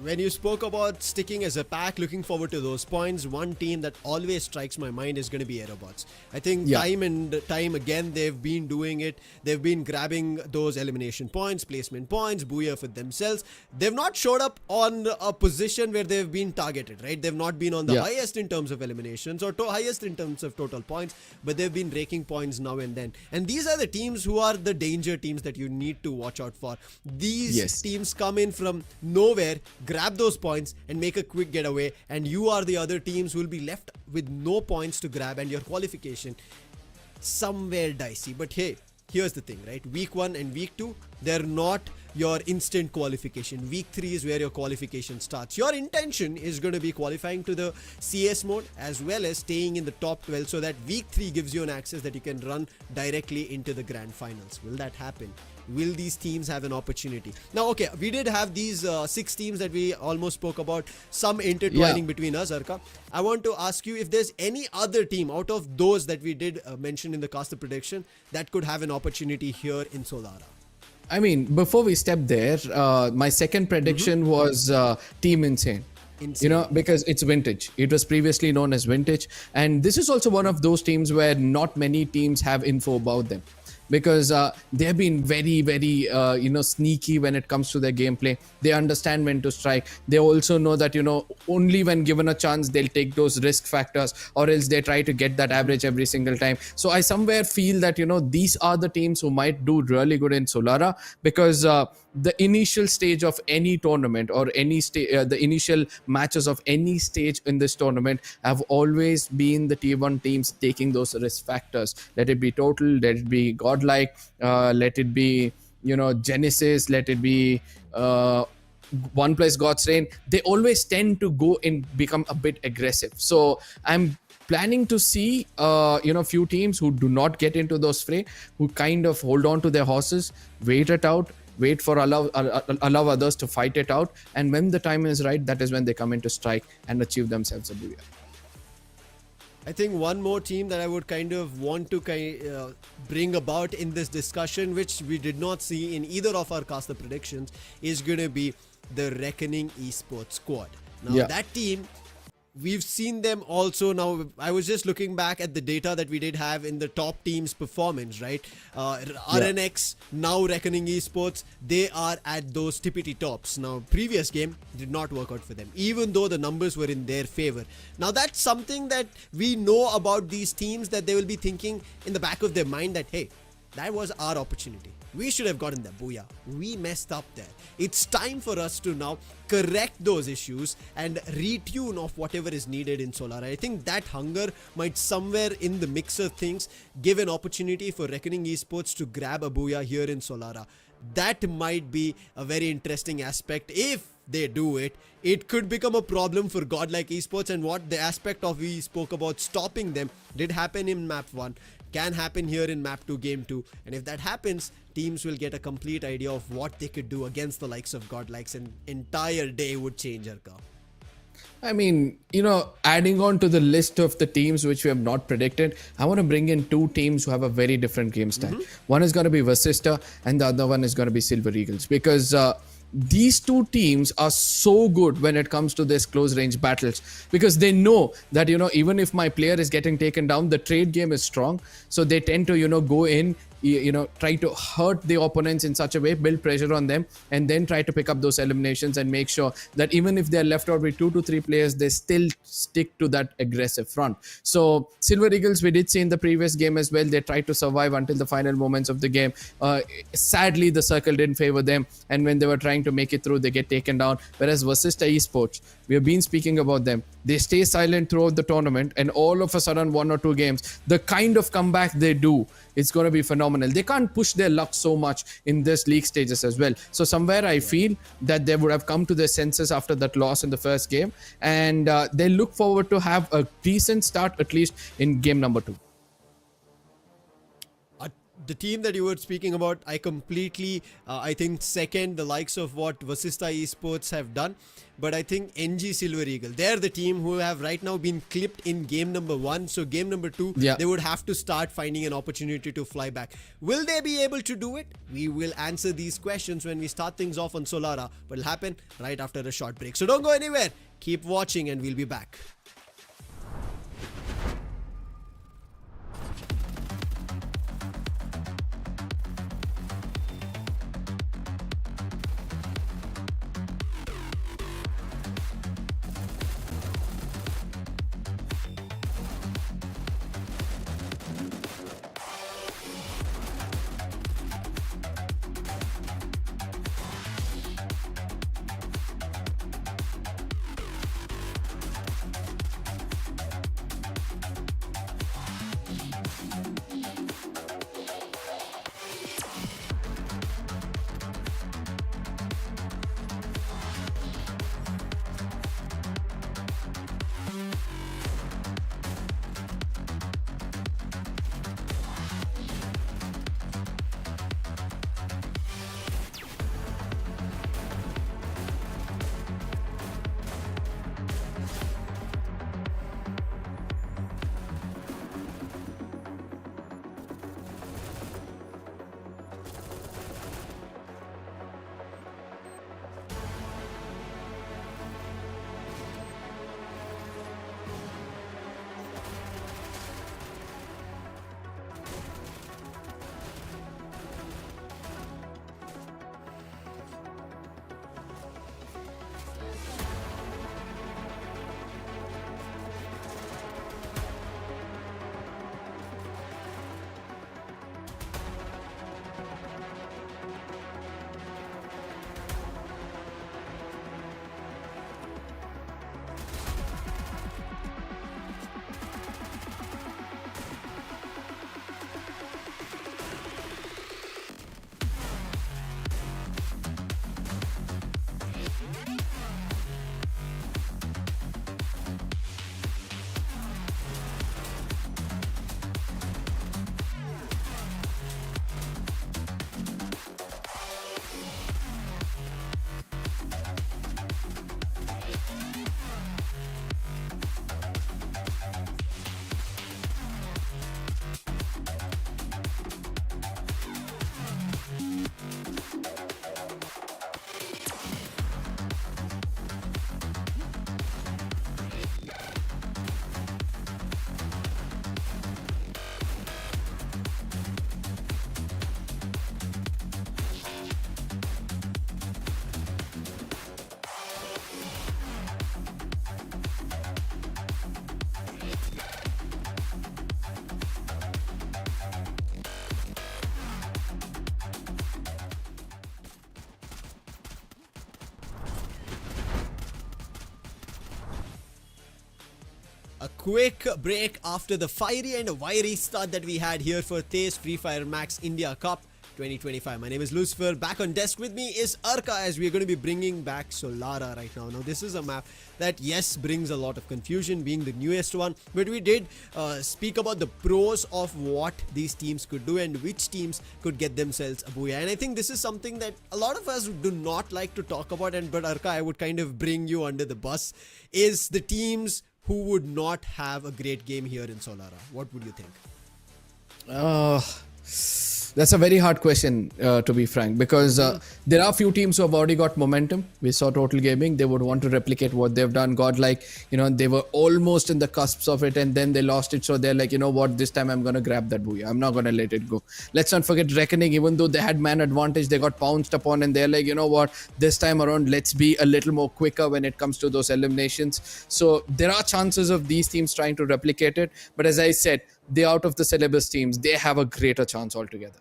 When you spoke about sticking as a pack, looking forward to those points, one team that always strikes my mind is going to be Aerobots. I think time and time again, they've been doing it. They've been grabbing those elimination points, placement points, booyah for themselves. They've not showed up on a position where they've been targeted, right? They've not been on the highest in terms of eliminations or highest in terms of total points, but they've been raking points now and then. And these are the teams who are the danger teams that you need to watch out for. These teams come in from nowhere, grab those points and make a quick getaway, and you are the other teams who will be left with no points to grab and your qualification somewhere dicey. But hey, here's the thing, right? Week 1 and week 2, they're not your instant qualification. Week 3 is where your qualification starts. Your intention is going to be qualifying to the CS mode as well as staying in the top 12 so that week 3 gives you an access that you can run directly into the grand finals. Will that happen? Will these teams have an opportunity? Now, okay, we did have these 6 teams that we almost spoke about, some intertwining between us, Arka. I want to ask you if there's any other team out of those that we did mention in the caster prediction that could have an opportunity here in Solara. I mean, before we step there, my second prediction was Team Insane. Because it's Vintage. It was previously known as Vintage. And this is also one of those teams where not many teams have info about them. Because they've been very, very, sneaky when it comes to their gameplay. They understand when to strike. They also know that, only when given a chance, they'll take those risk factors, or else they try to get that average every single time. So I somewhere feel that, these are the teams who might do really good in Solara, because the initial stage of any tournament or any the initial matches of any stage in this tournament have always been the T1 teams taking those risk factors. Let it be Total, let it be Godlike, let it be Genesis, let it be OnePlus God's Reign. They always tend to go and become a bit aggressive. So I'm planning to see few teams who do not get into those fray, who kind of hold on to their horses, wait it out, wait for allow others to fight it out, and when the time is right, that is when they come into strike and achieve themselves a booyah. I think one more team that I would kind of want to bring about in this discussion, which we did not see in either of our caster predictions, is going to be the Reckoning Esports squad. Now that team, we've seen them also. Now I was just looking back at the data that we did have in the top teams performance, right? RNX, now Reckoning Esports, they are at those tippity tops. Now previous game did not work out for them, even though the numbers were in their favor. Now that's something that we know about these teams, that they will be thinking in the back of their mind that, hey, that was our opportunity. We should have gotten there. Booyah. We messed up there. It's time for us to now correct those issues and retune of whatever is needed in Solara. I think that hunger might somewhere in the mix of things give an opportunity for Reckoning Esports to grab a booyah here in Solara. That might be a very interesting aspect. If they do it, it could become a problem for Godlike Esports, and what the aspect of we spoke about stopping them did happen in map 1 can happen here in map 2 game 2, and if that happens, teams will get a complete idea of what they could do against the likes of Godlikes, and entire day would change, Arka. I mean, adding on to the list of the teams which we have not predicted, I want to bring in two teams who have a very different game style. One is going to be Vasista and the other one is going to be Silver Eagles, because these two teams are so good when it comes to this close range battles, because they know that, even if my player is getting taken down, the trade game is strong. So they tend to, go in, try to hurt the opponents in such a way, build pressure on them, and then try to pick up those eliminations and make sure that even if they're left out with 2 to 3 players, they still stick to that aggressive front. So Silver Eagles, we did see in the previous game as well, they tried to survive until the final moments of the game. Sadly, the circle didn't favor them, and when they were trying to make it through, they get taken down. Whereas Vasista Esports, we have been speaking about them. They stay silent throughout the tournament, and all of a sudden, 1 or 2 games, the kind of comeback they do, it's going to be phenomenal. They can't push their luck so much in this league stages as well. So somewhere I feel that they would have come to their senses after that loss in the first game, and they look forward to have a decent start at least in game number 2. The team that you were speaking about, I completely, I think, second the likes of what Vasista Esports have done. But I think NG Silver Eagle, they're the team who have right now been clipped in game number 1. So game number 2, they would have to start finding an opportunity to fly back. Will they be able to do it? We will answer these questions when we start things off on Solara. But it'll happen right after a short break. So don't go anywhere. Keep watching and we'll be back. A quick break after the fiery and wiry start that we had here for TEZ FFMIC India Cup 2025. My name is Lucifer. Back on desk with me is Arka, as we are going to be bringing back Solara right now. Now, this is a map that, yes, brings a lot of confusion, being the newest one, but we did speak about the pros of what these teams could do and which teams could get themselves a booyah. And I think this is something that a lot of us do not like to talk about, but Arka, I would kind of bring you under the bus, is the teams who would not have a great game here in Solara. What would you think? That's a very hard question, to be frank, because there are a few teams who have already got momentum. We saw Total Gaming. They would want to replicate what they've done. Godlike, they were almost in the cusps of it and then they lost it. So they're like, you know what, this time I'm going to grab that booyah. I'm not going to let it go. Let's not forget Reckoning. Even though they had man advantage, they got pounced upon and they're like, you know what, this time around, let's be a little more quicker when it comes to those eliminations. So there are chances of these teams trying to replicate it. But as I said, the out of the syllabus teams, they have a greater chance altogether.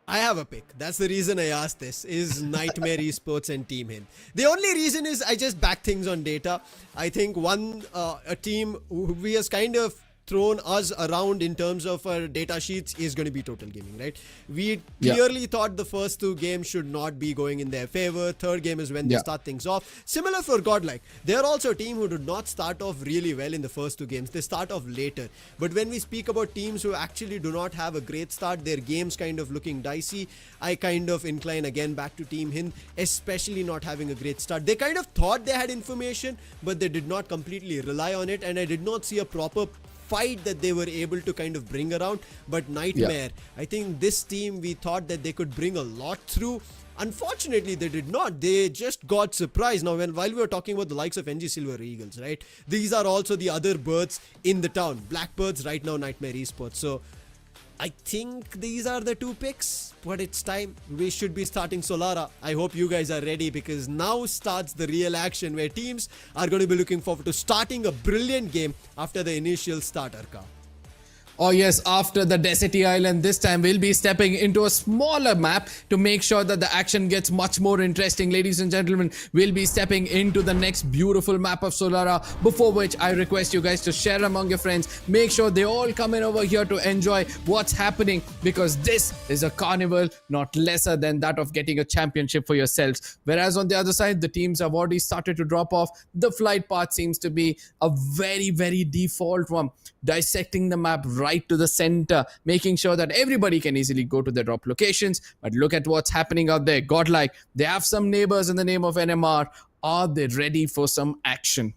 I have a pick. That's the reason I asked this, is Nightmare Esports and Team Hind. The only reason is I just back things on data. I think a team who has kind of thrown us around in terms of our data sheets is going to be Total Gaming, right? We clearly thought the first two games should not be going in their favor. Third game is when they start things off. Similar for Godlike. They're also a team who did not start off really well in the first two games. They start off later. But when we speak about teams who actually do not have a great start, their games kind of looking dicey, I kind of incline again back to Team Hind, especially not having a great start. They kind of thought they had information, but they did not completely rely on it, and I did not see a proper fight that they were able to kind of bring around. But Nightmare, I think this team, we thought that they could bring a lot through. Unfortunately, they did not. They just got surprised. Now, while we were talking about the likes of NG Silver Eagles, right? These are also the other birds in the town. Blackbirds, right now, Nightmare Esports. So I think these are the two picks, but it's time. We should be starting Solara. I hope you guys are ready, because now starts the real action where teams are going to be looking forward to starting a brilliant game after the initial start, Arka. Oh yes, after the Desity Island, this time we'll be stepping into a smaller map to make sure that the action gets much more interesting. Ladies and gentlemen, we'll be stepping into the next beautiful map of Solara, before which I request you guys to share among your friends. Make sure they all come in over here to enjoy what's happening, because this is a carnival not lesser than that of getting a championship for yourselves. Whereas on the other side, the teams have already started to drop off. The flight path seems to be a very, very default one, dissecting the map right to the center, making sure that everybody can easily go to their drop locations. But look at what's happening out there. Godlike, they have some neighbors in the name of NMR. Are they ready for some action?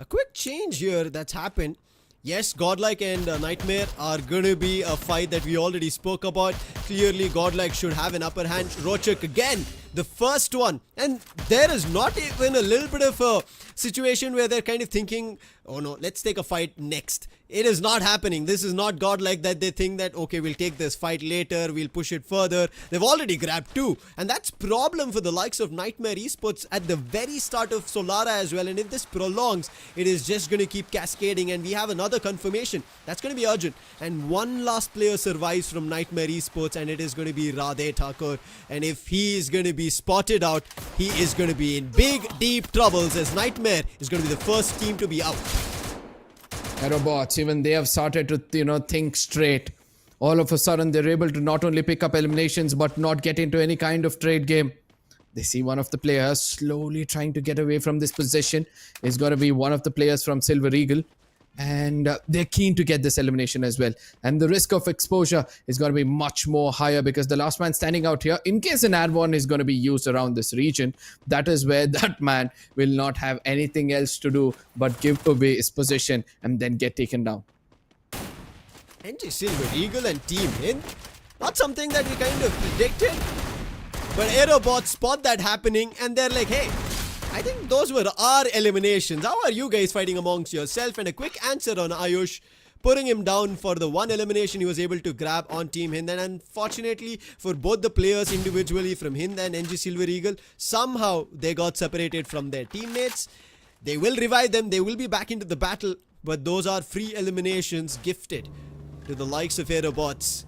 A quick change here that's happened. Yes, Godlike and Nightmare are going to be a fight that we already spoke about. Clearly, Godlike should have an upper hand. Rochak again, the first one. And there is not even a little bit of a situation where they're kind of thinking, oh no, let's take a fight next. It is not happening. This is not Godlike that they think that, okay, we'll take this fight later, we'll push it further. They've already grabbed two. And that's problem for the likes of Nightmare Esports at the very start of Solara as well. And if this prolongs, it is just going to keep cascading. And we have another confirmation. That's going to be urgent. And one last player survives from Nightmare Esports, and it is going to be Radhe Thakur. And if he is going to be spotted out, he is going to be in big, deep troubles, as Nightmare is going to be the first team to be out. Aerobots, even they have started to, think straight. All of a sudden, they're able to not only pick up eliminations, but not get into any kind of trade game. They see one of the players slowly trying to get away from this position. It's going to be one of the players from Silver Eagle. And they're keen to get this elimination as well. And the risk of exposure is going to be much more higher, because the last man standing out here, in case an airborne is going to be used around this region, that is where that man will not have anything else to do but give away his position and then get taken down. NG Silver Eagle and Team Hind, not something that we kind of predicted. But Aerobots spot that happening and they're like, hey, I think those were our eliminations. How are you guys fighting amongst yourself? And a quick answer on Ayush, putting him down for the one elimination he was able to grab on Team Hind. And unfortunately for both the players individually from Hind and NG Silver Eagle, somehow they got separated from their teammates. They will revive them. They will be back into the battle. But those are free eliminations gifted to the likes of Aerobots.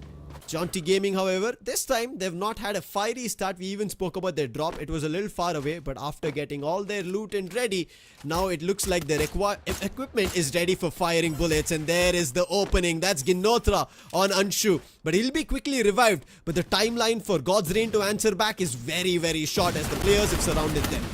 Jaunty Gaming, however, this time they've not had a fiery start. We even spoke about their drop. It was a little far away, but after getting all their loot and ready, now it looks like their equipment is ready for firing bullets. And there is the opening. That's Ginotra on Anshu. But he'll be quickly revived. But the timeline for God's Rain to answer back is very, very short as the players have surrounded them.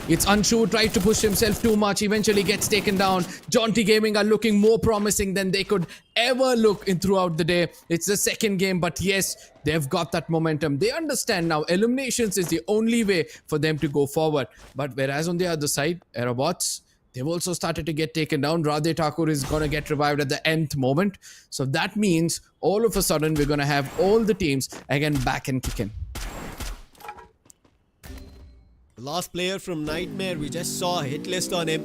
It's Anshu, tried to push himself too much, eventually gets taken down. Jaunty Gaming are looking more promising than they could ever look in throughout the day. It's the second game, but yes, they've got that momentum. They understand now eliminations is the only way for them to go forward. But whereas on the other side, Aerobots, they've also started to get taken down. Radhe Thakur is going to get revived at the nth moment. So that means all of a sudden we're going to have all the teams again back and kicking. Last player from Nightmare, we just saw a hit list on him.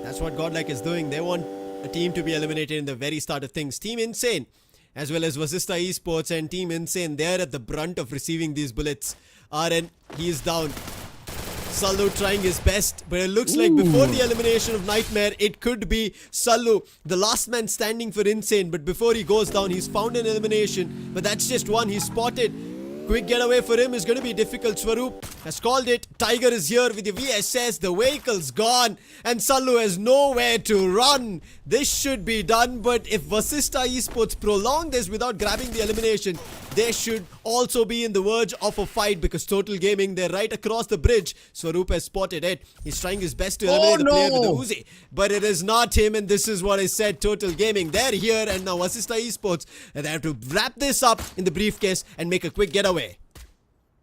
That's what Godlike is doing. They want a team to be eliminated in the very start of things. Team Insane, as well as Vasista Esports and Team Insane, they're at the brunt of receiving these bullets. RN, he is down. Sallu trying his best, but it looks like before the elimination of Nightmare, it could be Sallu, the last man standing for Insane. But before he goes down, he's found an elimination, but that's just one. He's spotted. Quick getaway for him is going to be difficult. Swaroop has called it. Tiger is here with the VSS. The vehicle's gone. And Sallu has nowhere to run. This should be done. But if Vasista Esports prolong this without grabbing the elimination, they should also be in the verge of a fight because Total Gaming, they're right across the bridge. Swaroop has spotted it. He's trying his best to eliminate the player with the Uzi. But it is not him, and this is what I said. Total Gaming, they're here, and now Vasista Esports, and they have to wrap this up in the briefcase and make a quick getaway.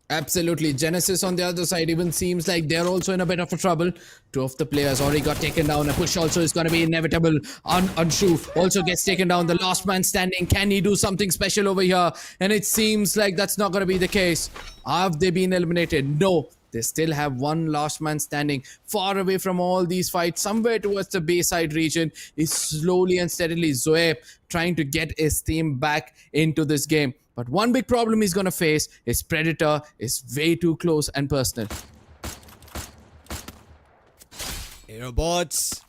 Absolutely. Genesis on the other side even seems like they're also in a bit of a trouble. Two of the players already got taken down. A push also is going to be inevitable. Anshu also gets taken down. The last man standing. Can he do something special over here? And it seems like that's not going to be the case. Have they been eliminated? No. They still have one last man standing far away from all these fights. Somewhere towards the Bayside region is slowly and steadily Zoe trying to get his team back into this game. But one big problem he's going to face is Predator is way too close and personal. Aerobots.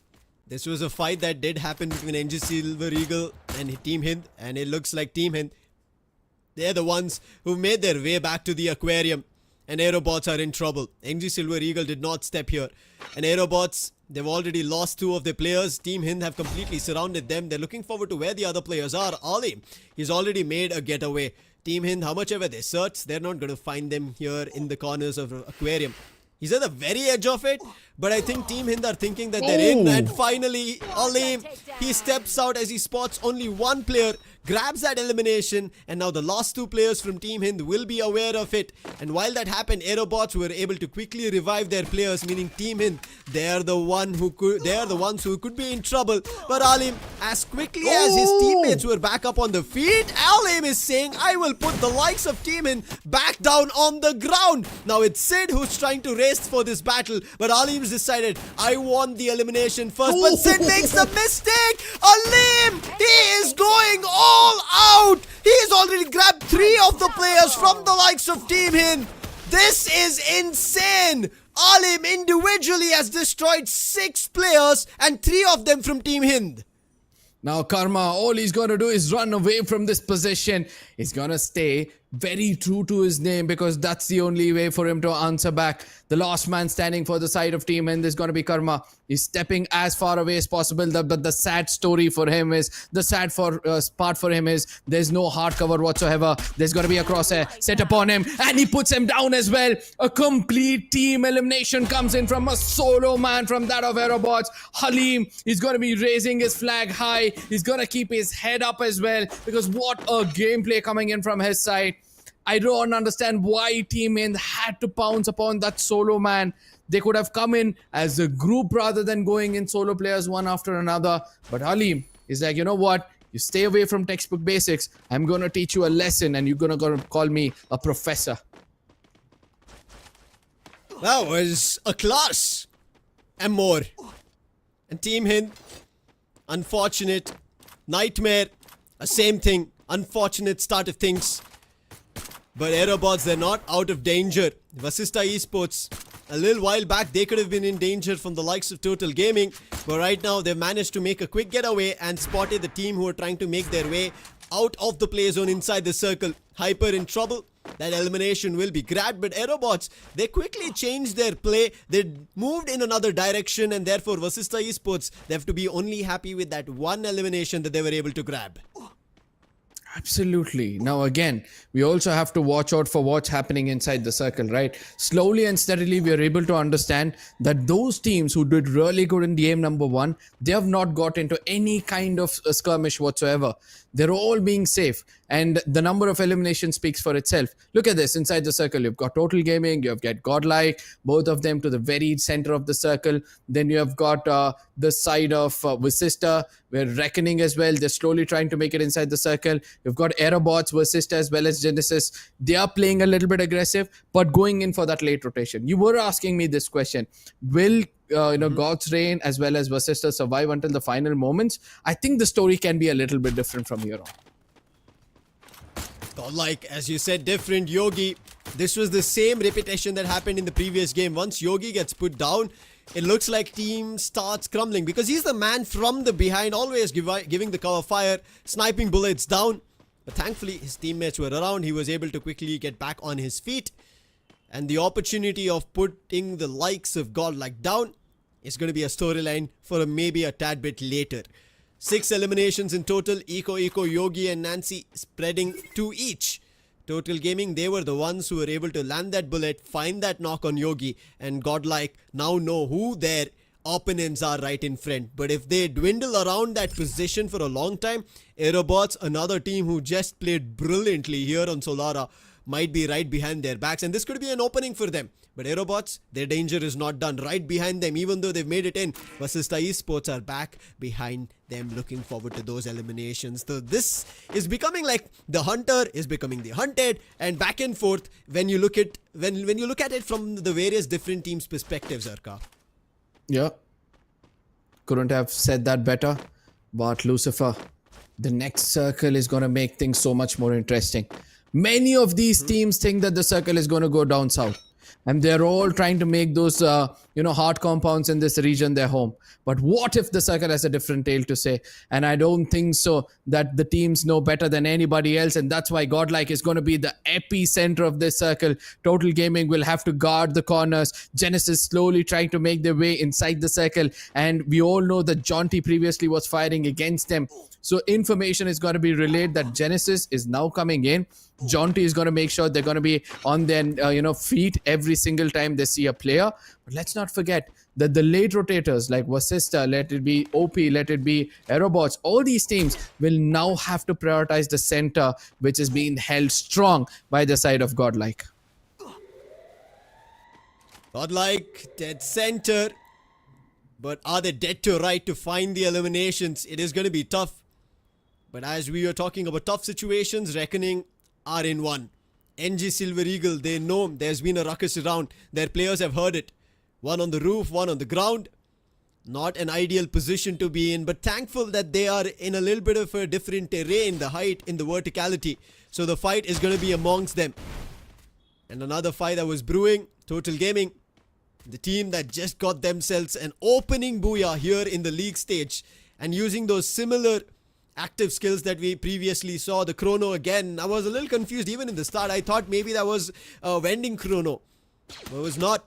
This was a fight that did happen between NG Silver Eagle and Team Hind. And it looks like Team Hind, they're the ones who made their way back to the aquarium. And Aerobots are in trouble. NG Silver Eagle did not step here. And Aerobots, they've already lost two of their players. Team Hind have completely surrounded them. They're looking forward to where the other players are. Ali, he's already made a getaway. Team Hind, how much ever they search, they're not going to find them here in the corners of the aquarium. He's at the very edge of it, but I think Team Hind are thinking that they're in. And finally, Ali, he steps out as he spots only one player, grabs that elimination, and now the last two players from Team Hind will be aware of it. And while that happened, Aerobots were able to quickly revive their players, meaning Team Hind, they are the ones who could be in trouble. But Alim, as quickly as his teammates were back up on the feet, Alim is saying, I will put the likes of Team Hind back down on the ground. Now it's Sid who's trying to race for this battle, but Alim's decided, I want the elimination first. But Sid makes the mistake. Alim, he is going all out. He's already grabbed 3 of the players from the likes of Team Hind. This is insane. Alim individually has destroyed 6 players and 3 of them from Team Hind. Now Karma, all he's going to do is run away from this position. He's going to stay very true to his name because that's the only way for him to answer back. The last man standing for the side of Team Hind is going to be Karma. He's stepping as far away as possible. But the sad story for him is, the sad part for him is, there's no hard cover whatsoever. There's going to be a crosshair set upon him and he puts him down as well. A complete team elimination comes in from a solo man from that of Aerobots. Halim is going to be raising his flag high. He's going to keep his head up as well because what a gameplay coming in from his side. I don't understand why Team Hind had to pounce upon that solo man. They could have come in as a group rather than going in solo players one after another. But Halim is like, you know what? You stay away from textbook basics. I'm going to teach you a lesson and you're going to call me a professor. That was a class and more. And Team Hind, unfortunate. Nightmare, a same thing. Unfortunate start of things. But Aerobots, they're not out of danger. Vasista Esports, A little while back, they could have been in danger from the likes of Total Gaming, but right now they've managed to make a quick getaway and spotted the team who are trying to make their way out of the play zone inside the circle. Hyper in trouble. That elimination will be grabbed, but Aerobots, they quickly changed their play. They moved in another direction, and therefore Vasista Esports, they have to be only happy with that one elimination that they were able to grab. Absolutely. Now again, we also have to watch out for what's happening inside the circle, right? Slowly and steadily, we are able to understand that those teams who did really good in game number 1, they have not got into any kind of skirmish whatsoever. They're all being safe, and the number of eliminations speaks for itself. Look at this inside the circle. You've got Total Gaming, you've got Godlike, both of them to the very center of the circle. Then you have got the side of Vasista, where Reckoning as well. They're slowly trying to make it inside the circle. You've got Aerobots, Vasista as well as Genesis. They are playing a little bit aggressive, but going in for that late rotation. You were asking me this question: will God's Reign as well as Vasista survive until the final moments? I think the story can be a little bit different from here on. Like, as you said, different. Yogi, this was the same repetition that happened in the previous game. Once Yogi gets put down, it looks like team starts crumbling because he's the man from the behind, always giving the cover fire, sniping bullets down. But thankfully, his teammates were around. He was able to quickly get back on his feet. And the opportunity of putting the likes of Godlike down is going to be a storyline for maybe a tad bit later. 6 eliminations in total. Eco, Yogi and Nancy spreading 2 each. Total Gaming, they were the ones who were able to land that bullet, find that knock on Yogi, and Godlike now know who their opponents are right in front. But if they dwindle around that position for a long time, Aerobots, another team who just played brilliantly here on Solara, might be right behind their backs, and this could be an opening for them. But Aerobots, their danger is not done. Right behind them, even though they've made it in, Vasista Esports are back behind them, looking forward to those eliminations. So this is becoming like the hunter is becoming the hunted, and back and forth when you look at when you look at it from the various different teams' perspectives, Arka. Yeah, couldn't have said that better. But Lucifer, the next circle is going to make things so much more interesting. Many of these teams think that the circle is going to go down south, and they're all trying to make those hard compounds in this region their home. But what if the circle has a different tale to say? And I don't think so, that the teams know better than anybody else, and that's why Godlike is going to be the epicenter of this circle. Total Gaming will have to guard the corners. Genesis slowly trying to make their way inside the circle, and we all know that Jonty previously was fighting against them. So information is going to be relayed that Genesis is now coming in. Jonty is going to make sure they're going to be on their feet every single time they see a player. But let's not forget that the late rotators like Vasista, let it be OP, let it be Aerobots, all these teams will now have to prioritize the center, which is being held strong by the side of Godlike. Godlike, dead center. But are they dead to right to find the eliminations? It is going to be tough. But as we are talking about tough situations, Reckoning are in one. NG Silver Eagle, they know there's been a ruckus around. Their players have heard it. One on the roof, one on the ground. Not an ideal position to be in, but thankful that they are in a little bit of a different terrain, the height, in the verticality. So the fight is going to be amongst them. And another fight that was brewing, Total Gaming, the team that just got themselves an opening booyah here in the league stage, and using those similar active skills that we previously saw. The chrono again, I was a little confused even in the start. I thought maybe that was a vending chrono, but it was not.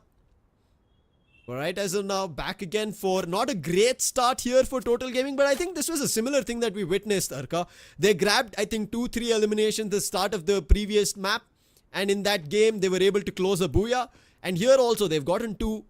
Alright, as of now, back again for not a great start here for Total Gaming, but I think this was a similar thing that we witnessed, Arka. They grabbed, I think, 2-3 eliminations at the start of the previous map, and in that game they were able to close a booyah, and here also they've gotten 2.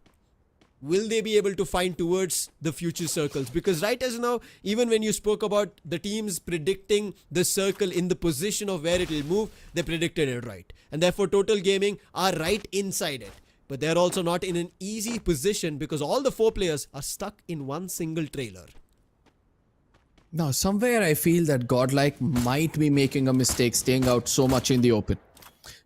Will they be able to find towards the future circles? Because right as now, even when you spoke about the teams predicting the circle in the position of where it will move, they predicted it right. And therefore Total Gaming are right inside it. But they're also not in an easy position because all the 4 players are stuck in one single trailer. Now, somewhere I feel that Godlike might be making a mistake staying out so much in the open.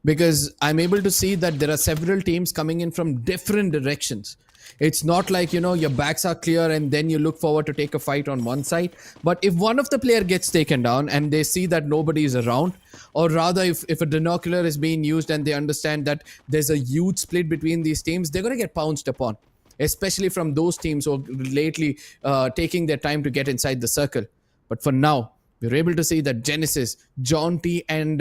Because I'm able to see that there are several teams coming in from different directions. It's not like, your backs are clear and then you look forward to take a fight on one side. But if one of the player gets taken down and they see that nobody is around, or rather if a binocular is being used and they understand that there's a huge split between these teams, they're going to get pounced upon, especially from those teams who are lately taking their time to get inside the circle. But for now, we're able to see that Genesis, Jaunty and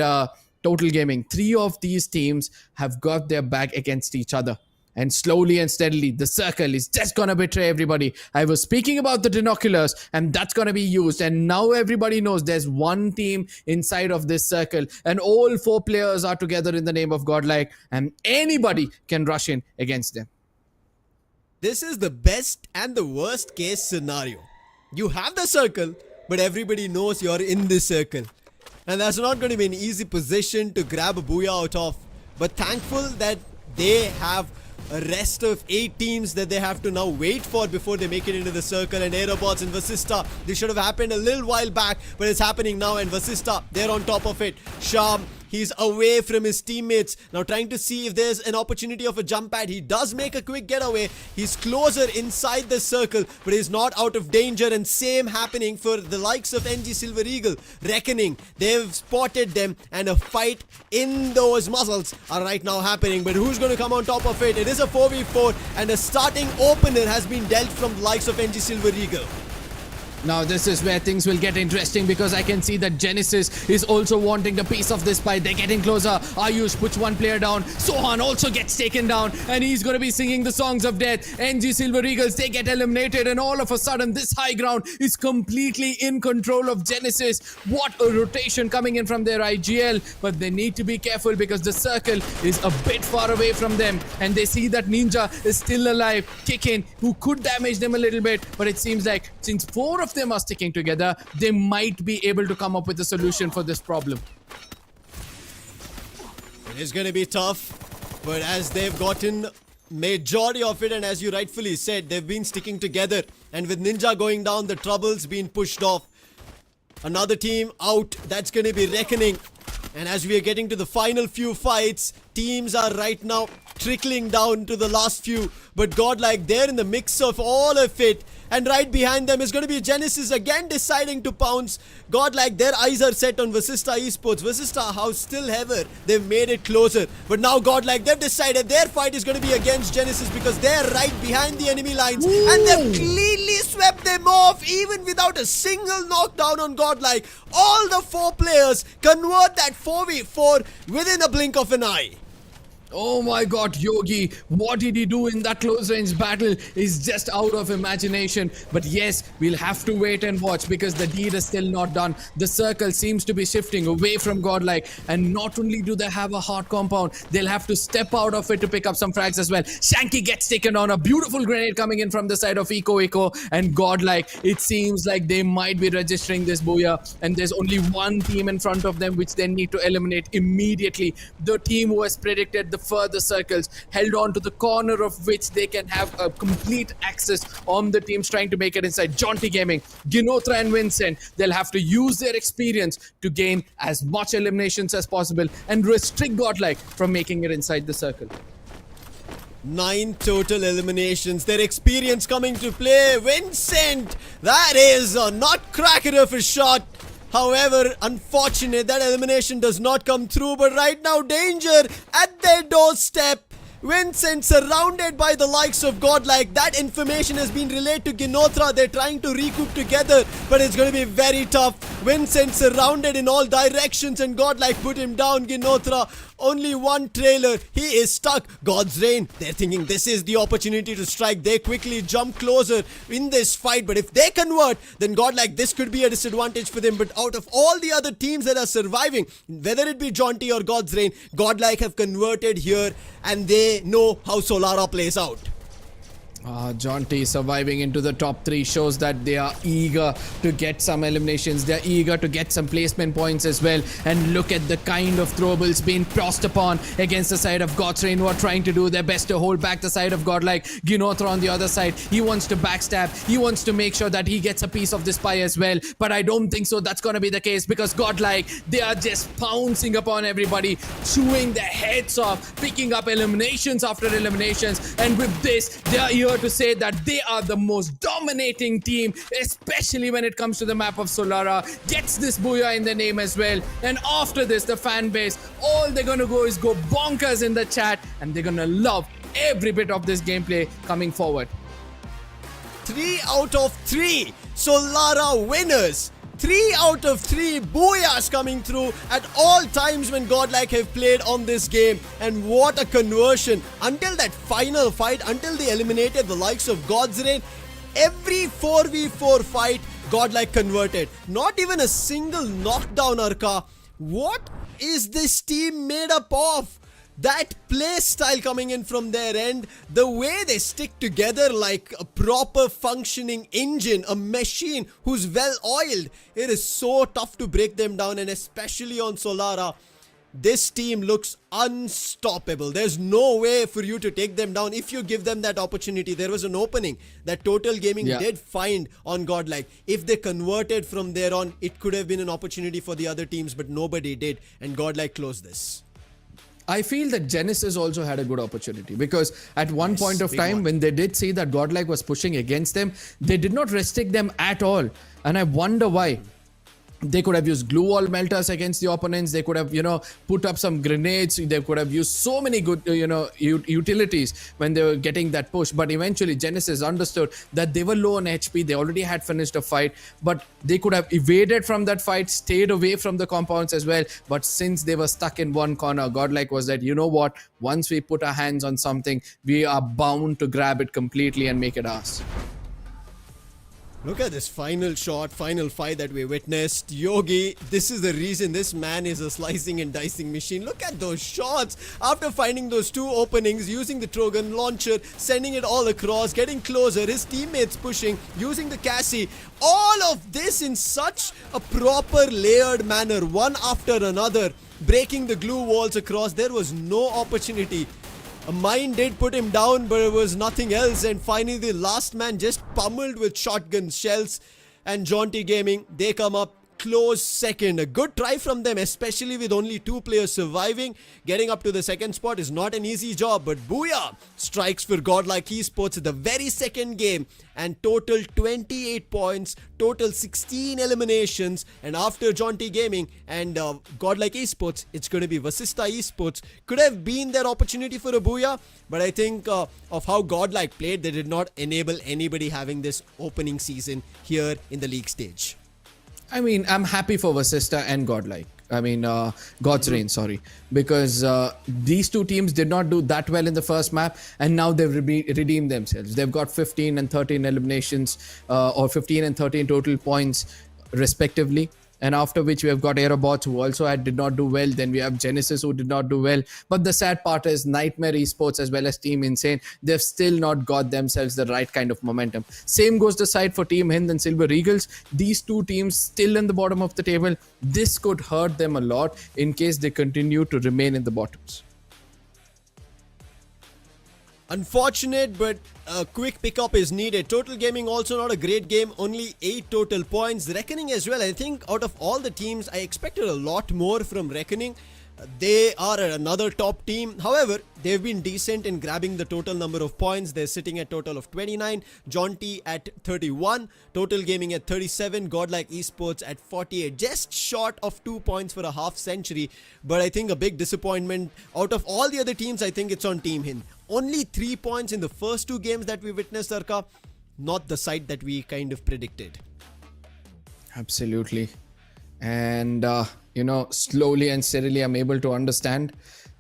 Total Gaming, 3 of these teams have got their back against each other. And slowly and steadily, the circle is just going to betray everybody. I was speaking about the binoculars, and that's going to be used. And now everybody knows there's one team inside of this circle. And all 4 players are together in the name of Godlike. And anybody can rush in against them. This is the best and the worst case scenario. You have the circle, but everybody knows you're in this circle. And that's not going to be an easy position to grab a booyah out of. But thankful that they have a rest of 8 teams that they have to now wait for before they make it into the circle. And Aerobots and Vasista, this should have happened a little while back, but it's happening now. And Vasista, they're on top of it. Sham, he's away from his teammates, now trying to see if there's an opportunity of a jump pad. He does make a quick getaway. He's closer inside the circle, but he's not out of danger. And same happening for the likes of NG Silver Eagle. Reckoning, they've spotted them, and a fight in those muscles are right now happening. But who's going to come on top of it? It is a 4v4, and a starting opener has been dealt from the likes of NG Silver Eagle. Now this is where things will get interesting, because I can see that Genesis is also wanting a piece of this pie. They're getting closer. Ayush puts one player down. Sohan also gets taken down, and he's going to be singing the songs of death. NG Silver Eagles, they get eliminated, and all of a sudden this high ground is completely in control of Genesis. What a rotation coming in from their IGL, but they need to be careful because the circle is a bit far away from them, and they see that Ninja is still alive. Kickin, who could damage them a little bit, but it seems like since 4 of them are sticking together, they might be able to come up with a solution for this problem. It is going to be tough, but as they've gotten majority of it, and as you rightfully said, they've been sticking together, and with Ninja going down, the trouble's been pushed off. Another team out, that's going to be Reckoning. And as we are getting to the final few fights, teams are right now trickling down to the last few. But Godlike, they're in the mix of all of it. And right behind them is going to be Genesis again deciding to pounce. Godlike, their eyes are set on Vasista Esports. Vasista House still ever. They've made it closer. But now Godlike, they've decided their fight is going to be against Genesis because they're right behind the enemy lines. Ooh. And they've cleanly swept them off even without a single knockdown on Godlike. All the 4 players convert that 4v4 within a blink of an eye. Oh my god, Yogi, what did he do in that close range battle is just out of imagination. But yes, we'll have to wait and watch because the deed is still not done. The circle seems to be shifting away from Godlike, and not only do they have a hard compound, they'll have to step out of it to pick up some frags as well. Shanky gets taken on, a beautiful grenade coming in from the side of Eco, and Godlike, it seems like they might be registering this booyah, and there's only one team in front of them which they need to eliminate immediately. The team who has predicted the further circles, held on to the corner of which they can have a complete access on the teams trying to make it inside. Jaunty Gaming, Ginotra and Vincent, they'll have to use their experience to gain as much eliminations as possible and restrict Godlike from making it inside the circle. 9 total eliminations, their experience coming to play. Vincent, that is a nutcracker of a shot. However, unfortunate that elimination does not come through, but right now danger at their doorstep. Vincent surrounded by the likes of Godlike. That information has been relayed to Ginotra. They're trying to recoup together, but it's going to be very tough. Vincent surrounded in all directions, and Godlike put him down. Ginotra, only one trailer. He is stuck. God's Reign, they're thinking this is the opportunity to strike. They quickly jump closer in this fight, but if they convert, then Godlike, this could be a disadvantage for them. But out of all the other teams that are surviving, whether it be Jaunty or God's Reign, Godlike have converted here, and they know how Solara plays out. Jaunty surviving into the top 3 shows that they are eager to get some eliminations. They're eager to get some placement points as well. And look at the kind of throwables being tossed upon against the side of God's Reign, who are trying to do their best to hold back the side of Godlike. Ginotra on the other side, he wants to backstab. He wants to make sure that he gets a piece of this pie as well. But I don't think so that's going to be the case, because Godlike, they are just pouncing upon everybody, chewing their heads off, picking up eliminations after eliminations. And with this, they are here here to say that they are the most dominating team, especially when it comes to the map of Solara. Gets this booyah in the name as well. And after this, the fan base, all they're gonna go is go bonkers in the chat, and they're gonna love every bit of this gameplay coming forward. 3 out of 3 Solara winners. 3 out of 3 booyahs coming through at all times when Godlike have played on this game. And what a conversion. Until that final fight, until they eliminated the likes of God's Reign, every 4v4 fight Godlike converted. Not even a single knockdown, Arka. What is this team made up of? That play style coming in from their end, the way they stick together like a proper functioning engine, a machine who's well oiled. It is so tough to break them down, and especially on Solara. This team looks unstoppable. There's no way for you to take them down if you give them that opportunity. There was an opening that Total Gaming did find on Godlike. If they converted from there on, it could have been an opportunity for the other teams, but nobody did, and Godlike closed this. I feel that Genesis also had a good opportunity, because at one point of time when they did see that Godlike was pushing against them, they did not restrict them at all. And I wonder why. They could have used glue wall melters against the opponents. They could have, put up some grenades. They could have used so many good, utilities when they were getting that push. But eventually Genesis understood that they were low on HP. They already had finished a fight, but they could have evaded from that fight, stayed away from the compounds as well. But since they were stuck in one corner, Godlike was that, you know what? Once we put our hands on something, we are bound to grab it completely and make it ours. Look at this final shot, final fight that we witnessed. Yogi, this is the reason this man is a slicing and dicing machine. Look at those shots. After finding those 2 openings, using the Trogan launcher, sending it all across, getting closer, his teammates pushing, using the Cassie. All of this in such a proper layered manner, one after another, breaking the glue walls across. There was no opportunity. A mine did put him down, but it was nothing else. And finally, the last man just pummeled with shotgun shells. And Jaunty Gaming, they come up close second. A good try from them, especially with only 2 players surviving. Getting up to the second spot is not an easy job, but booyah! Strikes for Godlike Esports at the very second game, and total 28 points, total 16 eliminations. And after Jaunty Gaming and Godlike Esports, it's going to be Vasista Esports. Could have been their opportunity for a booyah, but I think of how Godlike played, they did not enable anybody having this opening season here in the league stage. I mean, I'm happy for Vasista and Godlike. God's Reign, sorry. Because these 2 teams did not do that well in the first map, and now they've redeemed themselves. They've got 15 and 13 eliminations, or 15 and 13 total points, respectively. And after which we have got Aerobots, who also did not do well. Then we have Genesis, who did not do well. But the sad part is Nightmare Esports as well as Team Insane, they've still not got themselves the right kind of momentum. Same goes the side for Team Hind and Silver Eagles. These 2 teams still in the bottom of the table. This could hurt them a lot in case they continue to remain in the bottoms. Unfortunate, but a quick pickup is needed. Total Gaming also not a great game, only 8 total points. Reckoning as well, I think out of all the teams, I expected a lot more from Reckoning. They are another top team. However, they've been decent in grabbing the total number of points. They're sitting at total of 29. Jaunty at 31. Total Gaming at 37. Godlike Esports at 48. Just short of 2 points for a half century. But I think a big disappointment. Out of all the other teams, I think it's on Team Hind. Only 3 points in the first 2 games that we witnessed, Arka. Not the side that we kind of predicted. Absolutely. And, slowly and steadily, I'm able to understand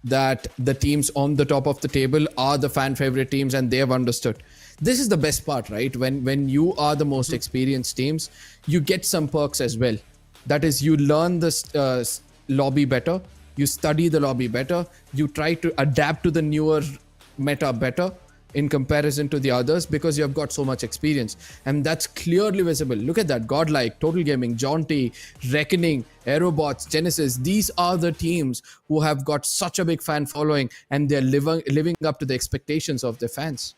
that the teams on the top of the table are the fan favorite teams, and they have understood. This is the best part, right? When you are the most experienced teams, you get some perks as well. That is, you learn the lobby better, you study the lobby better, you try to adapt to the newer meta better in comparison to the others, because you have got so much experience, and that's clearly visible. Look at that. Godlike, Total Gaming, Jaunty, Reckoning, Aerobots, Genesis, these are the teams who have got such a big fan following, and they're living up to the expectations of their fans.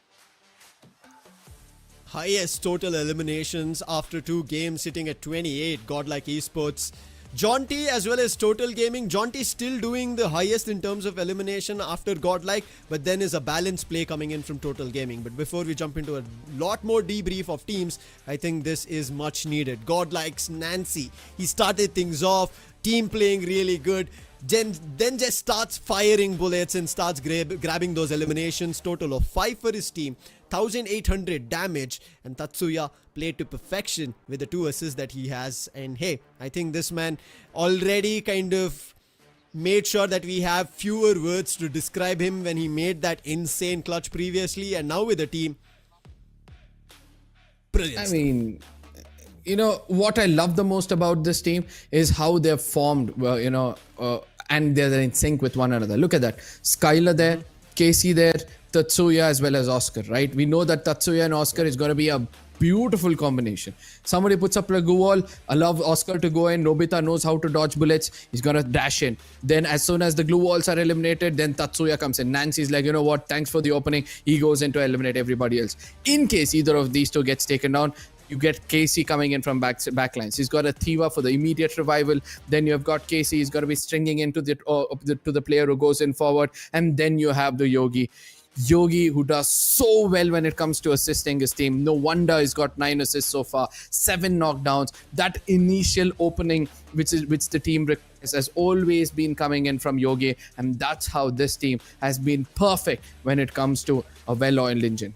Highest total eliminations after 2 games, sitting at 28. Godlike Esports, John T as well as Total Gaming. John T still doing the highest in terms of elimination after Godlike, but then is a balanced play coming in from Total Gaming. But before we jump into a lot more debrief of teams, I think this is much needed. Godlike's Nancy, he started things off, team playing really good. Then just starts firing bullets and starts grabbing those eliminations. Total of 5 for his team, 1800 damage, and Tatsuya played to perfection with the 2 assists that he has. And hey, I think this man already kind of made sure that we have fewer words to describe him when he made that insane clutch previously, and now with the team, brilliant. I mean, you know, what I love the most about this team is how they're formed, and they're in sync with one another. Look at that. Skylar there, Casey there, Tatsuya as well as Oscar, right? We know that Tatsuya and Oscar is going to be a beautiful combination. Somebody puts up a glue wall, allow Oscar to go in, Nobita knows how to dodge bullets, he's going to dash in. Then as soon as the glue walls are eliminated, then Tatsuya comes in. Nancy's like, you know what, thanks for the opening. He goes in to eliminate everybody else. In case either of these two gets taken down, you get Casey coming in from backlines. He's got a Thiva for the immediate revival. Then you have got Casey. He's got to be stringing into to the player who goes in forward. And then you have the Yogi. Yogi, who does so well when it comes to assisting his team. No wonder he's got 9 assists so far, 7 knockdowns. That initial opening, which the team requires, has always been coming in from Yogi. And that's how this team has been perfect when it comes to a well-oiled engine.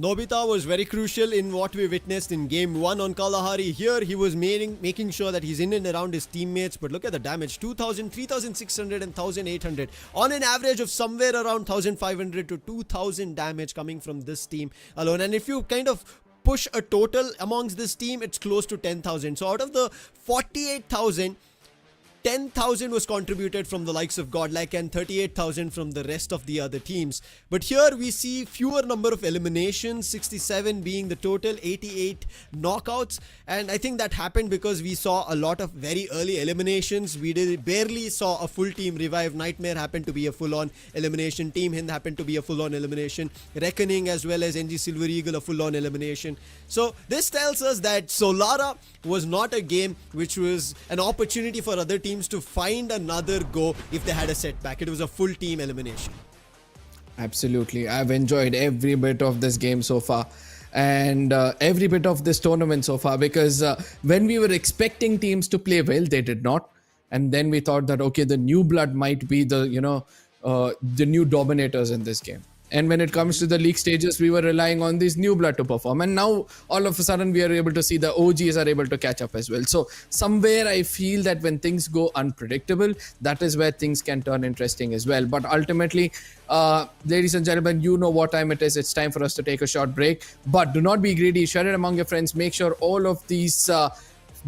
Nobita was very crucial in what we witnessed in game 1 on Kalahari. Here he was making sure that he's in and around his teammates. But look at the damage, 2000, 3600 and 1800 on an average of somewhere around 1500 to 2000 damage coming from this team alone. And if you kind of push a total amongst this team, it's close to 10,000. So out of the 48,000, 10,000 was contributed from the likes of Godlike and 38,000 from the rest of the other teams. But here we see fewer number of eliminations, 67 being the total, 88 knockouts. And I think that happened because we saw a lot of very early eliminations. We barely saw a full team revive. Nightmare happened to be a full-on elimination. Team Hind happened to be a full-on elimination. Reckoning as well as NG Silver Eagle a full-on elimination. So this tells us that Solara was not a game which was an opportunity for other teams to find another go if they had a setback. It was a full team elimination. Absolutely. I've enjoyed every bit of this game so far and every bit of this tournament so far, because when we were expecting teams to play well, they did not. And then we thought that, okay, the new blood might be the new dominators in this game. And when it comes to the league stages, we were relying on these new blood to perform. And now all of a sudden we are able to see the OGs are able to catch up as well. So somewhere I feel that when things go unpredictable, that is where things can turn interesting as well. But ultimately, ladies and gentlemen, you know what time it is. It's time for us to take a short break. But do not be greedy. Share it among your friends. Make sure all of these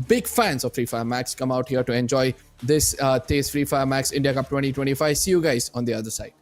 big fans of Free Fire Max come out here to enjoy this TEZ Free Fire Max India Cup 2025. See you guys on the other side.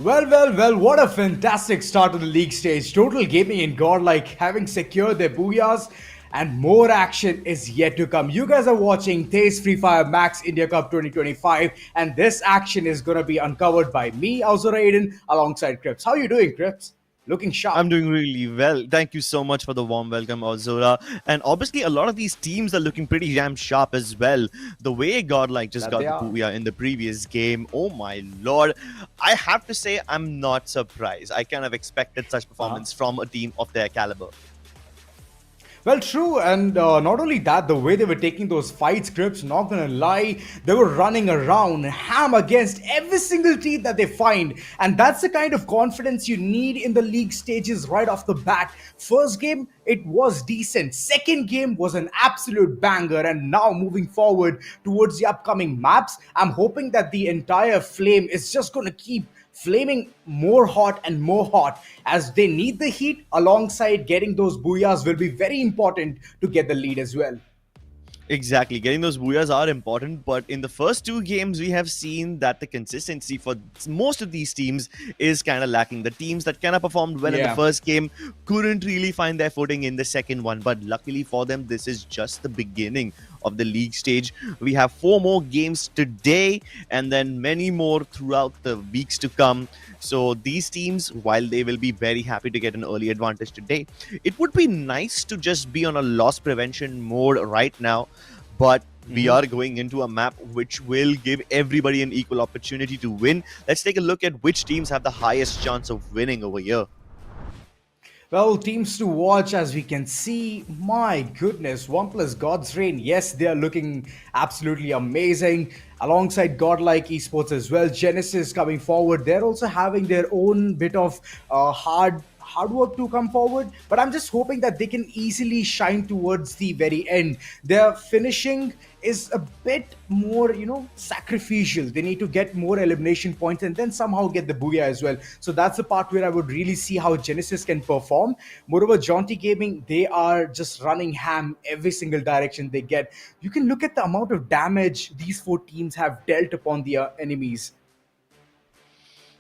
Well, what a fantastic start to the league stage. Total Gaming and Godlike having secured their booyahs, and more action is yet to come. You guys are watching TEZ FFMIC India Cup 2025, and this action is going to be uncovered by me, Azura Aiden, alongside Crips. How are you doing, Crips? Looking sharp. I'm doing really well. Thank you so much for the warm welcome, Ozora. And obviously, a lot of these teams are looking pretty damn sharp as well. The way Godlike just got the booyah in the previous game, oh my lord. I have to say, I'm not surprised. I kind of expected such performance from a team of their caliber. Well, true, and not only that, the way they were taking those fights, Crips, not gonna lie, they were running around ham against every single team that they find, and that's the kind of confidence you need in the league stages right off the bat. First game, it was decent. Second game was an absolute banger, and now moving forward towards the upcoming maps, I'm hoping that the entire flame is just gonna keep flaming more hot and more hot, as they need the heat. Alongside getting those booyahs will be very important to get the lead as well. Exactly, getting those booyahs are important, but in the first two games, we have seen that the consistency for most of these teams is kind of lacking. The teams that kind of performed well in the first game couldn't really find their footing in the second one, but luckily for them, this is just the beginning of the league stage. We have 4 more games today and then many more throughout the weeks to come. So these teams, while they will be very happy to get an early advantage today, it would be nice to just be on a loss prevention mode right now. But we are going into a map which will give everybody an equal opportunity to win. Let's take a look at which teams have the highest chance of winning over here. Well, teams to watch, as we can see, my goodness, OnePlus God's Reign, yes, they are looking absolutely amazing. Alongside Godlike Esports as well, Genesis coming forward, they're also having their own bit of hard work to come forward, but I'm just hoping that they can easily shine towards the very end. Their finishing is a bit more, sacrificial. They need to get more elimination points and then somehow get the booyah as well. So that's the part where I would really see how Genesis can perform. Moreover, Jaunty Gaming, they are just running ham every single direction they get. You can look at the amount of damage these 4 teams have dealt upon the enemies.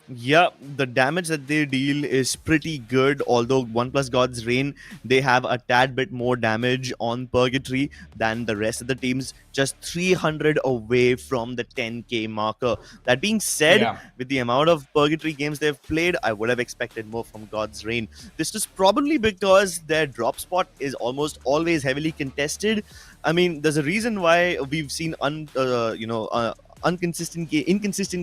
Yeah, the damage that they deal is pretty good, although OnePlus God's Reign, they have a tad bit more damage on Purgatory than the rest of the teams, just 300 away from the 10k marker. That being said, with the amount of Purgatory games they've played, I would have expected more from God's Reign. This is probably because their drop spot is almost always heavily contested. I mean, there's a reason why we've seen inconsistent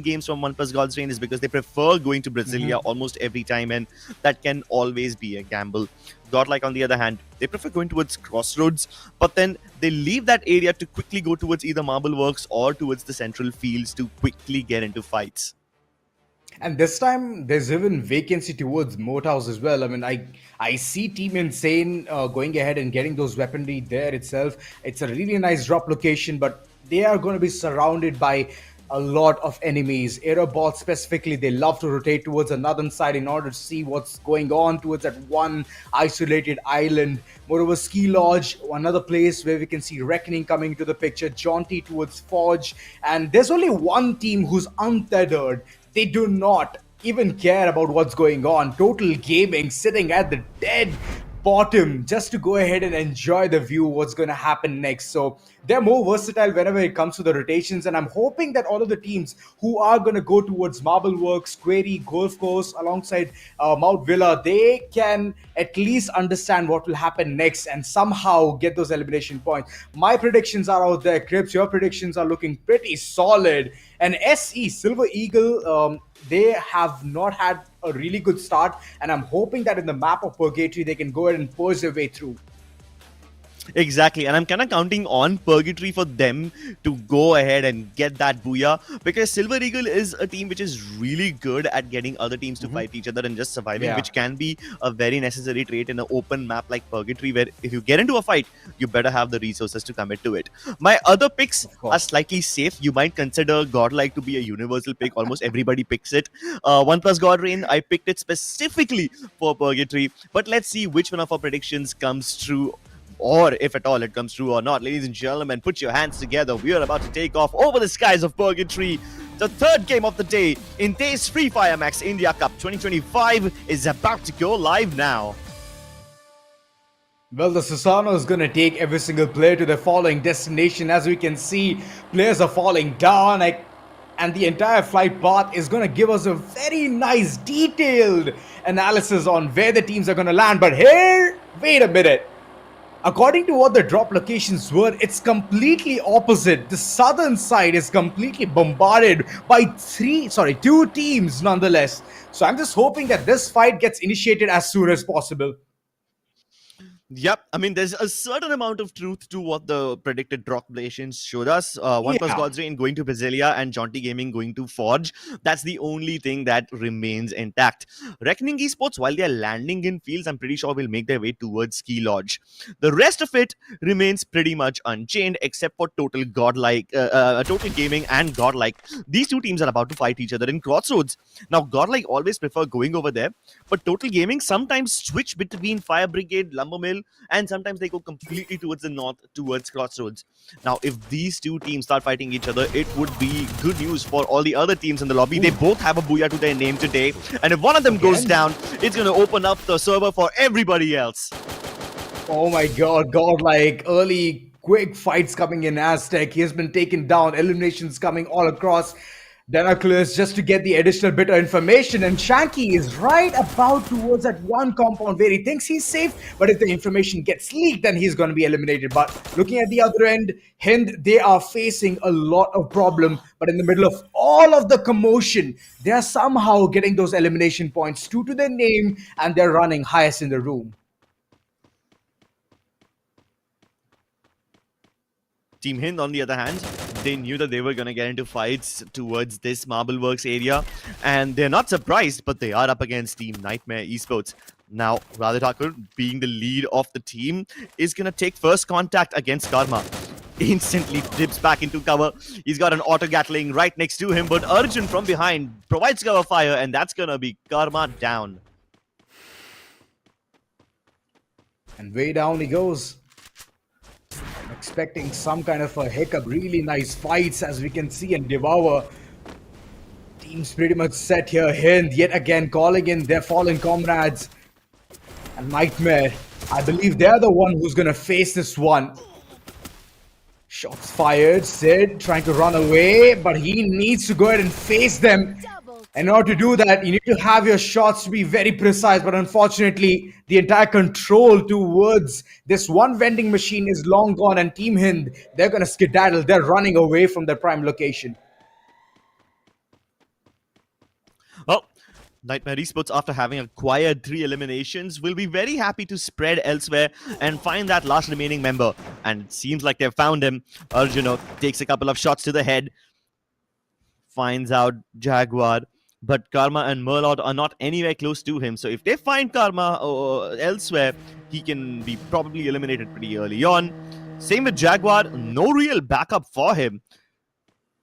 games from OnePlus God's Reign is because they prefer going to Brasilia almost every time, and that can always be a gamble. Godlike, on the other hand, they prefer going towards Crossroads, but then they leave that area to quickly go towards either Marble Works or towards the central fields to quickly get into fights. And this time, there's even vacancy towards Moat House as well. I mean, I see Team Insane going ahead and getting those weaponry there itself. It's a really nice drop location, but they are going to be surrounded by a lot of enemies. Aerobots specifically, they love to rotate towards another side in order to see what's going on towards that one isolated island. Moreover, Ski Lodge, another place where we can see Reckoning coming into the picture. Jaunty towards Forge. And there's only one team who's untethered. They do not even care about what's going on. Total Gaming sitting at the dead bottom just to go ahead and enjoy the view what's going to happen next. So they're more versatile whenever it comes to the rotations, and I'm hoping that all of the teams who are going to go towards Marble Works, Query, Golf Course alongside Mount Villa, they can at least understand what will happen next and somehow get those elimination points. My predictions are out there, Crips. Your predictions are looking pretty solid. And SE, Silver Eagle, they have not had a really good start, and I'm hoping that in the map of Purgatory they can go ahead and push their way through. Exactly, and I'm kind of counting on Purgatory for them to go ahead and get that booyah, because Silver Eagle is a team which is really good at getting other teams to fight each other and just surviving, which can be a very necessary trait in an open map like Purgatory, where if you get into a fight, you better have the resources to commit to it. My other picks are slightly safe. You might consider Godlike to be a universal pick. Almost everybody picks it. OnePlus God Reign, I picked it specifically for Purgatory, but let's see which one of our predictions comes true, or if at all it comes true or not. Ladies and gentlemen, put your hands together. We are about to take off over the skies of Purgatory. The third game of the day in TEZ FFMIC India Cup 2025 is about to go live now. Well, the Susano is going to take every single player to their following destination. As we can see, players are falling down, and the entire flight path is going to give us a very nice detailed analysis on where the teams are going to land. But here, wait a minute. According to what the drop locations were, it's completely opposite. The southern side is completely bombarded by two teams nonetheless. So I'm just hoping that this fight gets initiated as soon as possible. Yep, I mean, there's a certain amount of truth to what the predicted drop locations showed us. OnePlus God's Reign going to Brasilia and Jaunty Gaming going to Forge. That's the only thing that remains intact. Reckoning Esports, while they're landing in fields, I'm pretty sure will make their way towards Ski Lodge. The rest of it remains pretty much unchanged, except for Total Gaming and Godlike. These two teams are about to fight each other in Crossroads. Now, Godlike always prefer going over there, but Total Gaming sometimes switch between Fire Brigade, Lumber Mill, and sometimes they go completely towards the north, towards Crossroads. Now, if these two teams start fighting each other, it would be good news for all the other teams in the lobby. They both have a booyah to their name today, and if one of them goes down, it's going to open up the server for everybody else. Oh my god, like early quick fights coming in Aztec. He has been taken down, eliminations coming all across. Denaclus just to get the additional bit of information, and Shanky is right about towards that one compound where he thinks he's safe, but if the information gets leaked, then he's going to be eliminated. But looking at the other end, Hind, they are facing a lot of problem, but in the middle of all of the commotion, they are somehow getting those elimination points, 2 to their name, and they're running highest in the room. Team Hind, on the other hand, they knew that they were going to get into fights towards this Marbleworks area, and they're not surprised, but they are up against Team Nightmare Esports. Now, Radha Thakur, being the lead of the team, is going to take first contact against Karma. Instantly dips back into cover. He's got an auto Gatling right next to him, but Arjun from behind provides cover fire, and that's going to be Karma down. And way down he goes. Expecting some kind of a hiccup. Really nice fights as we can see, and Devour. Team's pretty much set here. Hind yet again calling in their fallen comrades. And Nightmare, I believe they're the one who's gonna face this one. Shots fired. Sid trying to run away, but he needs to go ahead and face them. In order to do that, you need to have your shots to be very precise, but unfortunately, the entire control towards this one vending machine is long gone, and Team Hind, they're going to skedaddle. They're running away from their prime location. Well, Nightmare Esports, after having acquired 3 eliminations, will be very happy to spread elsewhere and find that last remaining member. And it seems like they've found him. Arjuna takes a couple of shots to the head, finds out Jaguar. But Karma and Merlot are not anywhere close to him. So if they find Karma elsewhere, he can be probably eliminated pretty early on. Same with Jaguar, no real backup for him.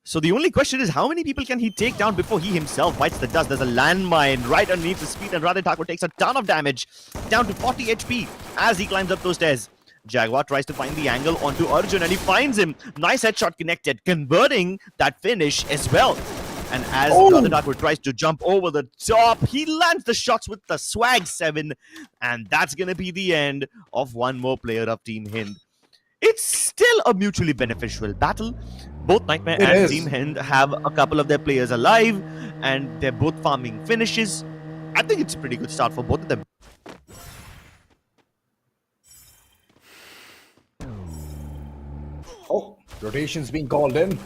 So the only question is, how many people can he take down before he himself bites the dust? There's a landmine right underneath his feet, and Radha Thakur takes a ton of damage, down to 40 HP as he climbs up those stairs. Jaguar tries to find the angle onto Arjun, and he finds him. Nice headshot connected, converting that finish as well. And as Radha Thakur tries to jump over the top, he lands the shots with the Swag 7. And that's going to be the end of one more player of Team Hind. It's still a mutually beneficial battle. Both Nightmare and Team Hind have a couple of their players alive, and they're both farming finishes. I think it's a pretty good start for both of them. Oh, rotation's being called in.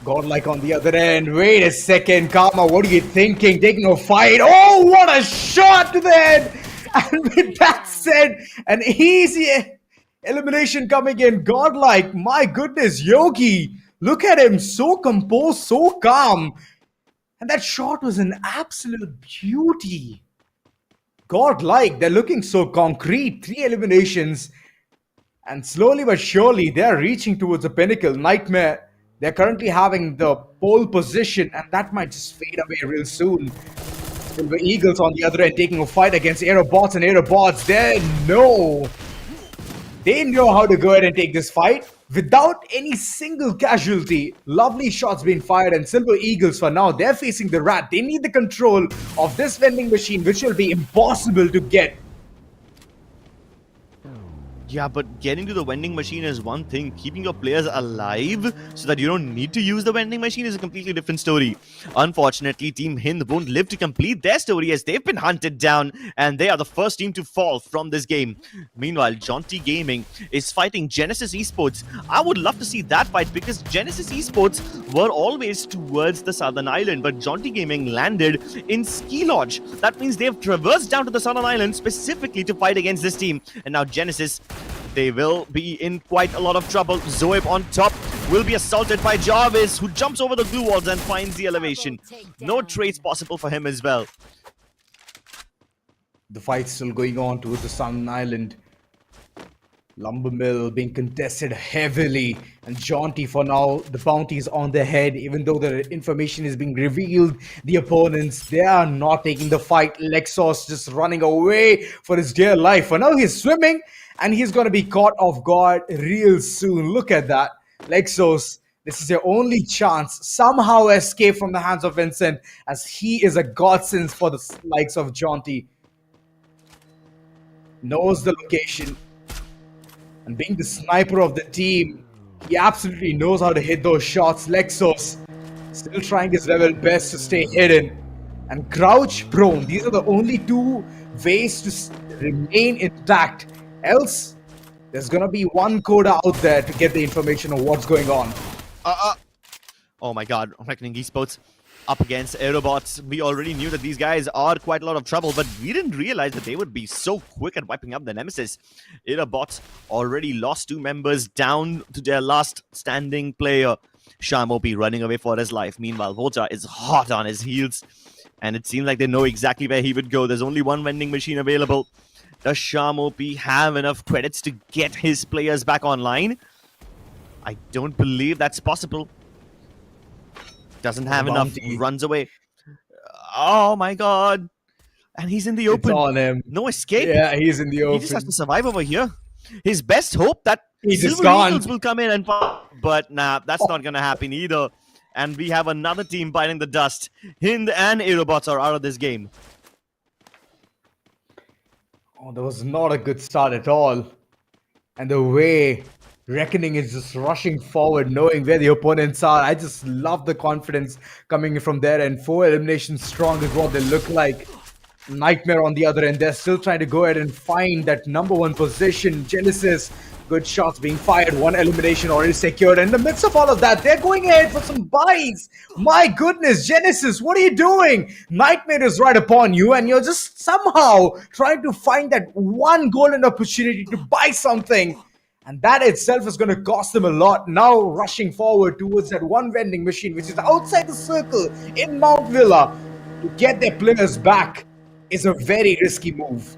Godlike on the other end. Wait a second, Karma, what are you thinking? Taking a fight. Oh, what a shot to the head! And with that said, an easy elimination coming in. Godlike, my goodness, Yogi. Look at him, so composed, so calm. And that shot was an absolute beauty. Godlike, they're looking so concrete. 3 eliminations. And slowly but surely, they're reaching towards the pinnacle. Nightmare, they're currently having the pole position, and that might just fade away real soon. Silver Eagles on the other end taking a fight against Aerobots, and Aerobots, they know how to go ahead and take this fight. without any single casualty. Lovely shots being fired, and Silver Eagles for now, they're facing the Rat. They need the control of this vending machine, which will be impossible to get. Yeah, but getting to the vending machine is one thing. Keeping your players alive so that you don't need to use the vending machine is a completely different story. Unfortunately, Team Hind won't live to complete their story as they've been hunted down and they are the first team to fall from this game. Meanwhile, Jaunty Gaming is fighting Genesis Esports. I would love to see that fight because Genesis Esports were always towards the southern island, but Jaunty Gaming landed in Ski Lodge. That means they've traversed down to the southern island specifically to fight against this team. And now Genesis, they will be in quite a lot of trouble. Zoeb on top will be assaulted by Jarvis, who jumps over the glue walls and finds the elevation. No trades possible for him as well. The fight's still going on towards the Southern Island. Lumber Mill being contested heavily, and Jaunty for now, the bounty is on their head. Even though the information is being revealed, the opponents, they are not taking the fight. Lexos just running away for his dear life. For now, he's swimming, and he's going to be caught off guard real soon. Look at that. Lexos, this is your only chance. Somehow escape from the hands of Vincent, as he is a godsend for the likes of Jaunty. Knows the location. And being the sniper of the team, he absolutely knows how to hit those shots. Lexos still trying his level best to stay hidden. And crouch prone. These are the only two ways to remain intact. Else, there's going to be one coder out there to get the information of what's going on. Oh my god, Reckoning Esports up against Aerobots. We already knew that these guys are quite a lot of trouble, but we didn't realize that they would be so quick at wiping up the nemesis. Aerobots already lost 2 members down to their last standing player. Shamopi running away for his life. Meanwhile, Volta is hot on his heels, and it seems like they know exactly where he would go. There's only one vending machine available. Does Shamopi have enough credits to get his players back online? I don't believe that's possible. Doesn't have enough, runs away. Oh my god. And he's in the open. It's on him. No escape. Yeah, he's in the open. He just has to survive over here. His best hope that He's Silver gone. Eagles will come in and fight. But nah, that's not going to happen either. And we have another team biting the dust. Hind and Aerobots are out of this game. Oh, that was not a good start at all. And the way Reckoning is just rushing forward, knowing where the opponents are. I just love the confidence coming from there. And 4 eliminations strong is what they look like. Nightmare on the other end. They're still trying to go ahead and find that #1 position. Genesis, good shots being fired. 1 elimination already secured. And in the midst of all of that, they're going ahead for some buys. My goodness, Genesis, what are you doing? Nightmare is right upon you, and you're just somehow trying to find that one golden opportunity to buy something. And that itself is going to cost them a lot. Now rushing forward towards that one vending machine, which is outside the circle in Mount Villa, to get their players back is a very risky move.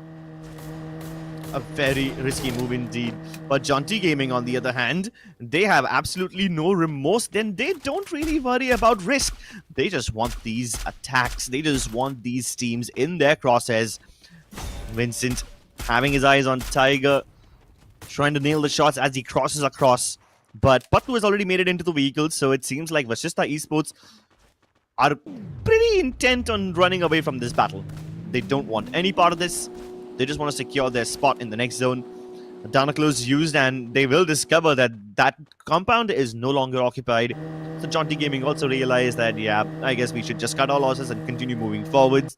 A very risky move indeed. But Jaunty Gaming, on the other hand, they have absolutely no remorse. Then they don't really worry about risk. They just want these attacks. They just want these teams in their crosshairs. Vincent having his eyes on Tiger, trying to nail the shots as he crosses across. But Patu has already made it into the vehicle, so it seems like Vashishta Esports are pretty intent on running away from this battle. They don't want any part of this. They just want to secure their spot in the next zone. Danaklos used, and they will discover that that compound is no longer occupied. So Jaunty Gaming also realized that, yeah, I guess we should just cut our losses and continue moving forwards.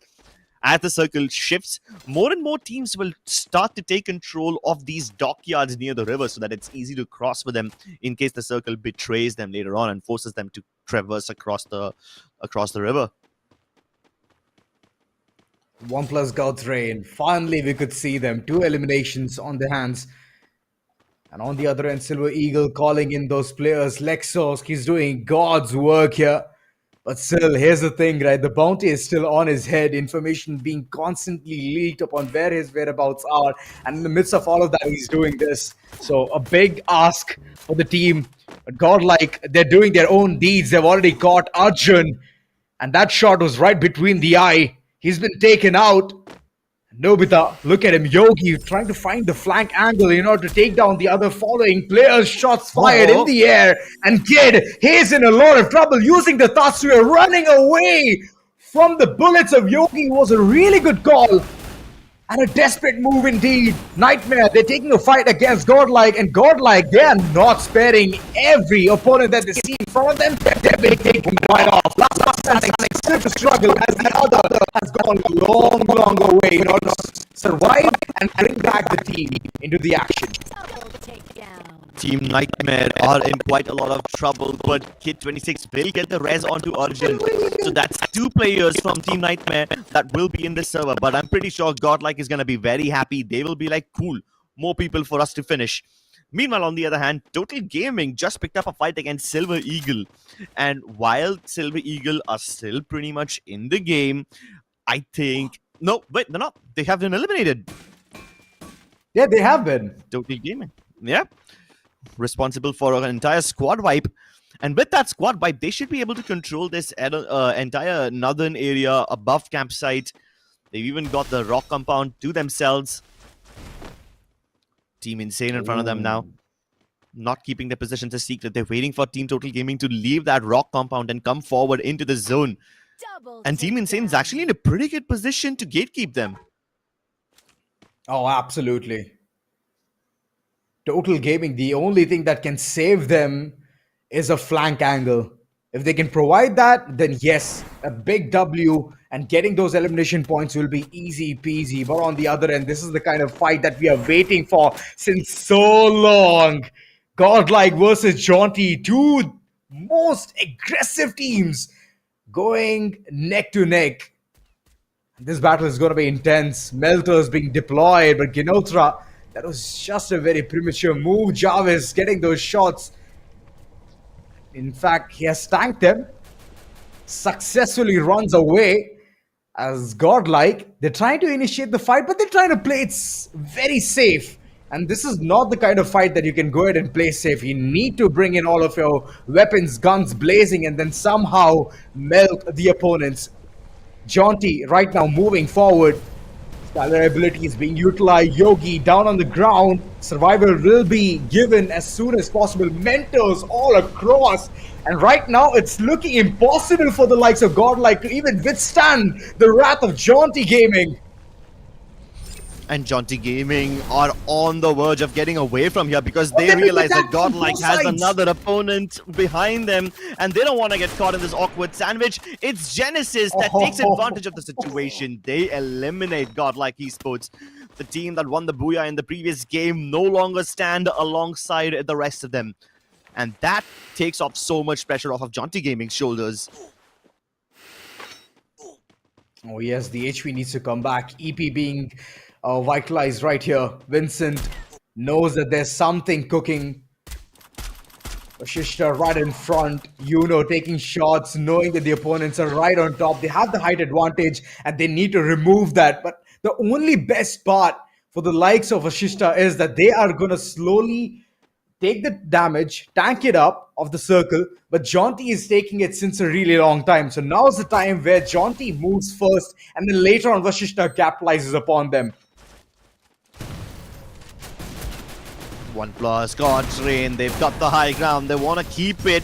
As the circle shifts, more and more teams will start to take control of these dockyards near the river so that it's easy to cross for them in case the circle betrays them later on and forces them to traverse across the river. 1+ God's Reign. Finally, we could see them. 2 eliminations on their hands. And on the other end, Silver Eagle calling in those players. Lexos, he's doing God's work here. But still, here's the thing, right? The bounty is still on his head. Information being constantly leaked upon where his whereabouts are. And in the midst of all of that, he's doing this. So a big ask for the team. But godlike, they're doing their own deeds. They've already caught Arjun. And that shot was right between the eye. He's been taken out. Nobita, look at him. Yogi trying to find the flank angle in order to take down the other following players. Shots fired in the air. And Kid, he's in a lot of trouble using the Tatsuya, running away from the bullets of Yogi was a really good call. And a desperate move indeed. Nightmare, they're taking a fight against Godlike, and Godlike, they are not sparing every opponent that they see in front of them. They're being taken right off. Last standing, still to struggle as the other has gone a long way in order to survive and bring back the team into the action. Team Nightmare are in quite a lot of trouble, but Kid 26 will get the res onto Arjun. So that's 2 players from Team Nightmare that will be in this server. But I'm pretty sure Godlike is going to be very happy. They will be like, cool, more people for us to finish. Meanwhile, on the other hand, Total Gaming just picked up a fight against Silver Eagle. And while Silver Eagle are still pretty much in the game, I think... No, wait, they're not. They have been eliminated. Yeah, they have been. Total Gaming. Yeah. Responsible for an entire squad wipe, and with that squad wipe they should be able to control this entire northern area above campsite. They've even got the rock compound to themselves. Team Insane in front of them now, not keeping their positions a secret. They're waiting for Team Total Gaming to leave that rock compound and come forward into the zone. And Team Insane is actually in a pretty good position to gatekeep them. Oh, absolutely. Total Gaming, the only thing that can save them is a flank angle. If they can provide that, then yes, a big W and getting those elimination points will be easy peasy. But on the other end, this is the kind of fight that we are waiting for since so long. Godlike versus Jaunty, 2 most aggressive teams going neck to neck. This battle is going to be intense. Melter's being deployed, but Ginotra, that was just a very premature move. Jarvis getting those shots. In fact, he has tanked them. Successfully runs away as Godlike. They're trying to initiate the fight, but they're trying to play it very safe. And this is not the kind of fight that you can go ahead and play safe. You need to bring in all of your weapons, guns blazing, and then somehow melt the opponents. Jaunty right now moving forward. Skylar ability is being utilized. Yogi down on the ground. Survival will be given as soon as possible. Mentors all across. And right now it's looking impossible for the likes of Godlike to even withstand the wrath of Jaunty Gaming. And Jaunty Gaming are on the verge of getting away from here because they realize that Godlike has another opponent behind them and they don't want to get caught in this awkward sandwich. It's Genesis that takes advantage of the situation. They eliminate Godlike Esports. The team that won the Booyah in the previous game no longer stand alongside the rest of them. And that takes off so much pressure off of Jaunty Gaming's shoulders. Oh yes, the HP needs to come back. EP being vitalized right here. Vincent knows that there's something cooking. Vashishta right in front. Yuno taking shots, knowing that the opponents are right on top. They have the height advantage and they need to remove that. But the only best part for the likes of Vashishta is that they are going to slowly take the damage, tank it up of the circle, but Jaunty is taking it since a really long time. So now's the time where Jaunty moves first and then later on Vashishta capitalizes upon them. 1+ God's Reign, they've got the high ground, they want to keep it.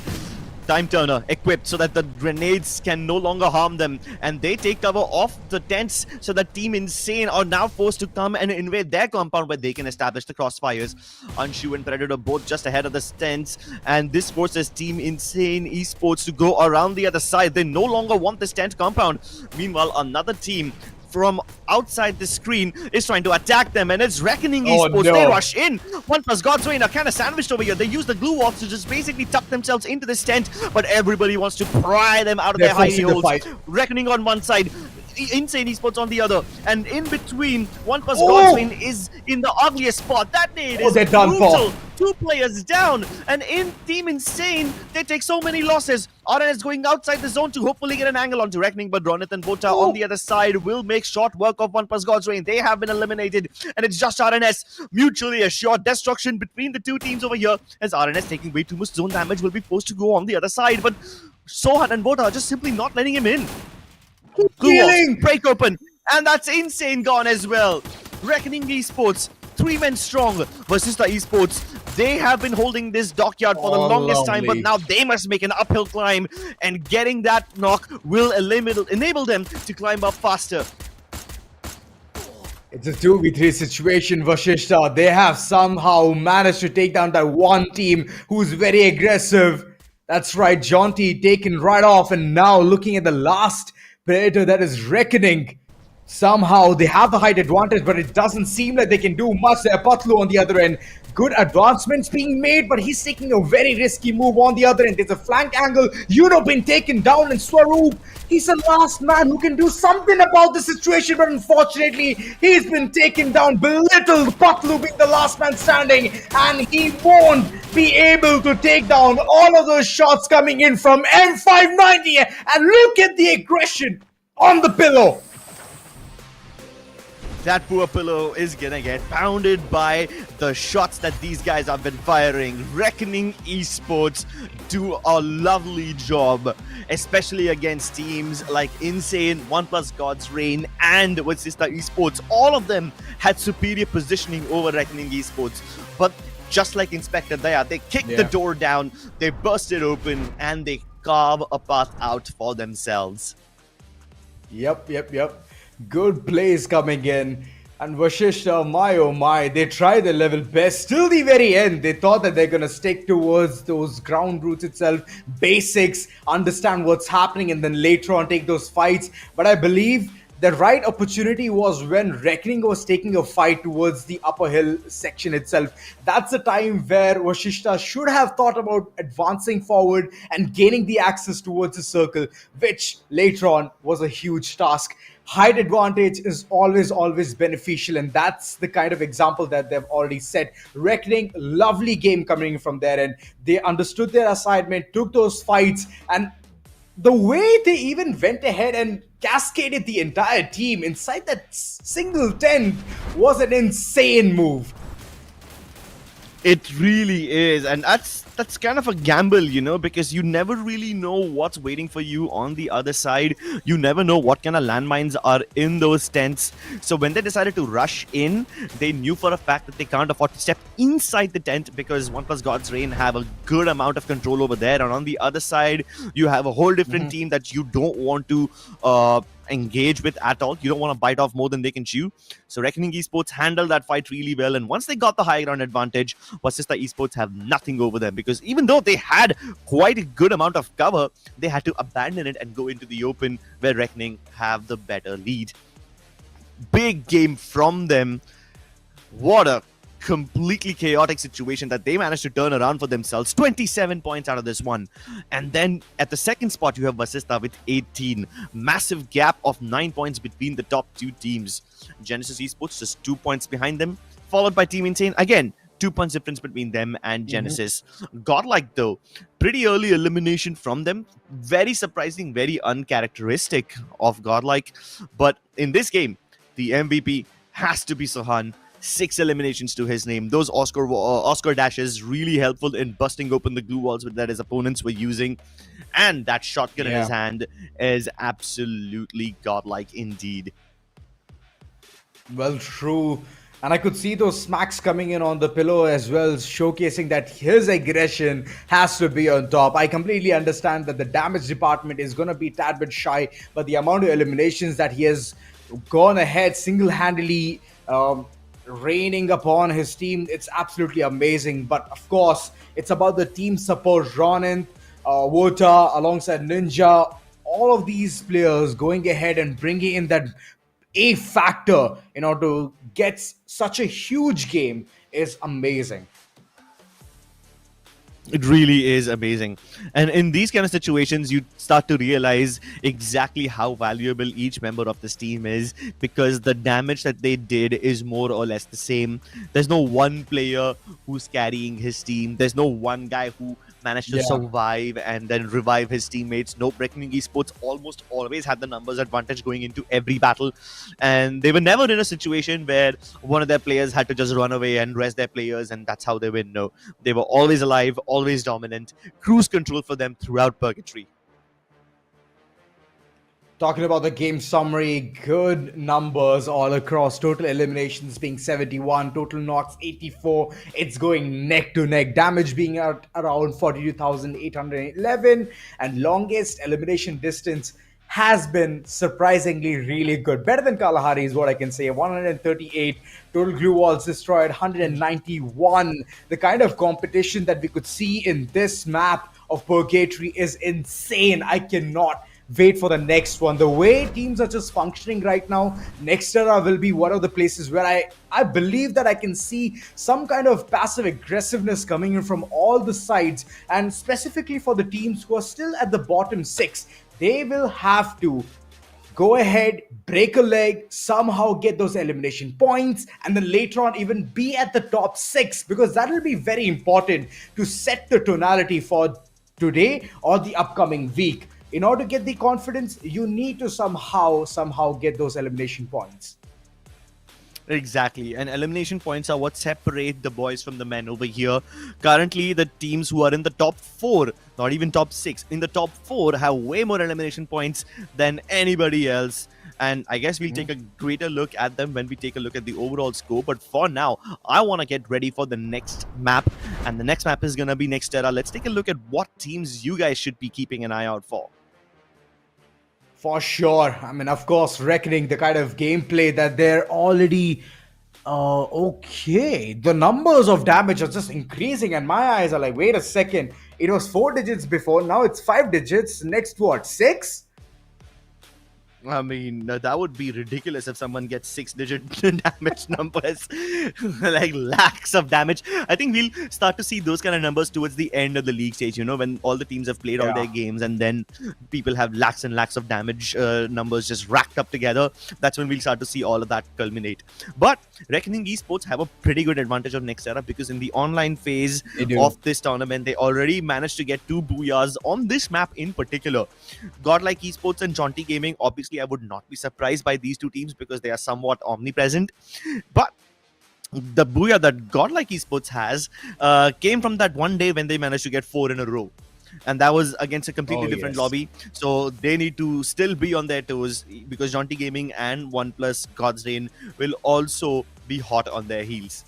Time Turner equipped so that the grenades can no longer harm them, and they take cover off the tents so that Team Insane are now forced to come and invade their compound where they can establish the crossfires. Anshu and Predator both just ahead of the tents, and this forces Team Insane Esports to go around the other side. They no longer want this tent compound. Meanwhile, another team from outside the screen is trying to attack them, and it's Reckoning Esports. No. They rush in. 1+ God's Reign are kind of sandwiched over here. They use the glue walls to just basically tuck themselves into this tent, but everybody wants to pry them out of their hidey holes. Reckoning on one side, Insane Esports on the other, and in between, 1+ God's Reign is in the ugliest spot. That nade is brutal. 2 players down, and in Team Insane, they take so many losses. RNS going outside the zone to hopefully get an angle onto Reckoning, but Ronith and Bota on the other side will make short work of 1+ God's Reign. They have been eliminated, and it's just RNS. Mutually assured destruction between the 2 teams over here, as RNS taking way too much zone damage will be forced to go on the other side, but Sohan and Bota are just simply not letting him in. Glue walls break open, And that's Insane gone as well. Reckoning Esports, 3 men strong versus the Esports. They have been holding this dockyard for the longest time, but now they must make an uphill climb, and getting that knock will enable them to climb up faster. It's a 2v3 situation, Vashishta. They have somehow managed to take down that one team who's very aggressive. That's right, Jaunty taken right off, and now looking at the last Predator, that is Reckoning. Somehow they have the height advantage, but it doesn't seem like they can do much there. Patlu on the other end. Good advancements being made, but he's taking a very risky move on the other end. There's a flank angle. Yuno been taken down, and Swaroop, he's the last man who can do something about the situation, but unfortunately, he's been taken down, belittled. Patlu being the last man standing, and he won't be able to take down all of those shots coming in from M590. And look at the aggression on the pillow. That poor pillow is gonna get pounded by the shots that these guys have been firing. Reckoning Esports do a lovely job, especially against teams like Insane, OnePlus God's Reign, and Vatsista Esports. All of them had superior positioning over Reckoning Esports. But just like Inspector Daya, they kicked the door down, they burst it open, and they carve a path out for themselves. Yep. Good plays coming in. And Vashishta, my oh my, they tried their level best till the very end. They thought that they're going to stick towards those ground routes itself, basics, understand what's happening, and then later on take those fights. But I believe the right opportunity was when Reckoning was taking a fight towards the upper hill section itself. That's the time where Vashishta should have thought about advancing forward and gaining the access towards the circle, which later on was a huge task. Height advantage is always beneficial, and that's the kind of example that they've already set. Reckoning, lovely game coming from there, and they understood their assignment, took those fights, and the way they even went ahead and cascaded the entire team inside that single tent was an insane move. It really is, and that's kind of a gamble, you know, because you never really know what's waiting for you on the other side. You never know what kind of landmines are in those tents. So when they decided to rush in, they knew for a fact that they can't afford to step inside the tent because OnePlus God's Reign have a good amount of control over there. And on the other side, you have a whole different team that you don't want to engage with at all. You don't want to bite off more than they can chew. So Reckoning Esports handled that fight really well, and once they got the high ground advantage, Vatsista Esports have nothing over them, because even though they had quite a good amount of cover, they had to abandon it and go into the open where Reckoning have the better lead. Big game from them. What a completely chaotic situation that they managed to turn around for themselves. 27 points out of this one. And then at the second spot, you have Vatsista with 18. Massive gap of 9 points between the top two teams. Genesis Esports just 2 points behind them, followed by Team Insane. Again, 2 points difference between them and Genesis. Godlike, though, pretty early elimination from them. Very surprising, very uncharacteristic of Godlike. But in this game, the MVP has to be Sohan. 6 eliminations to his name. Those Oscar dashes really helpful in busting open the glue walls that his opponents were using. And that shotgun in his hand is absolutely godlike indeed. Well, true. And I could see those smacks coming in on the pillow as well, showcasing that his aggression has to be on top. I completely understand that the damage department is going to be a tad bit shy, but the amount of eliminations that he has gone ahead single-handedly raining upon his team, it's absolutely amazing. But of course, it's about the team support. Ronin, Wota, alongside Ninja, all of these players going ahead and bringing in that A factor in order to get such a huge game is amazing. It really is amazing. And in these kind of situations, you start to realize exactly how valuable each member of this team is, because the damage that they did is more or less the same. There's no one player who's carrying his team. There's no one guy who managed to survive and then revive his teammates. Nope, Reckoning Esports almost always had the numbers advantage going into every battle, and they were never in a situation where one of their players had to just run away and rest their players and that's how they win. No, they were always alive, always dominant. Cruise control for them throughout Purgatory. Talking about the game summary, good numbers all across. Total eliminations being 71, total knocks 84. It's going neck to neck. Damage being at around 42,811. And longest elimination distance has been surprisingly really good. Better than Kalahari is what I can say. 138 total glue walls destroyed, 191. The kind of competition that we could see in this map of Purgatory is insane. I cannot wait for the next one. The way teams are just functioning right now, Nexterra will be one of the places where I believe that I can see some kind of passive aggressiveness coming in from all the sides, and specifically for the teams who are still at the bottom 6. They will have to go ahead, break a leg, somehow get those elimination points, and then later on even be at the top 6, because that will be very important to set the tonality for today or the upcoming week. In order to get the confidence, you need to somehow get those elimination points. Exactly, and elimination points are what separate the boys from the men over here. Currently, the teams who are in the top 4, not even top 6, in the top 4 have way more elimination points than anybody else. And I guess we'll take a greater look at them when we take a look at the overall score. But for now, I want to get ready for the next map. And the next map is going to be Nexterra. Let's take a look at what teams you guys should be keeping an eye out for. For sure. I mean, of course, reckoning the kind of gameplay that they're already... okay. The numbers of damage are just increasing and my eyes are like, wait a second. It was 4 digits before, now it's 5 digits. Next what, 6? I mean, that would be ridiculous if someone gets 6-digit damage numbers, like lakhs of damage. I think we'll start to see those kind of numbers towards the end of the league stage, you know, when all the teams have played all their games and then people have lakhs and lakhs of damage numbers just racked up together. That's when we'll start to see all of that culminate. But Reckoning Esports have a pretty good advantage of Nexterra because in the online phase of this tournament, they already managed to get 2 booyahs on this map in particular. Godlike Esports and Jaunty Gaming, obviously I would not be surprised by these two teams because they are somewhat omnipresent. But the booyah that Godlike Esports has came from that one day when they managed to get 4 in a row. And that was against a completely different lobby. So they need to still be on their toes because Jaunty Gaming and OnePlus God's Reign will also be hot on their heels.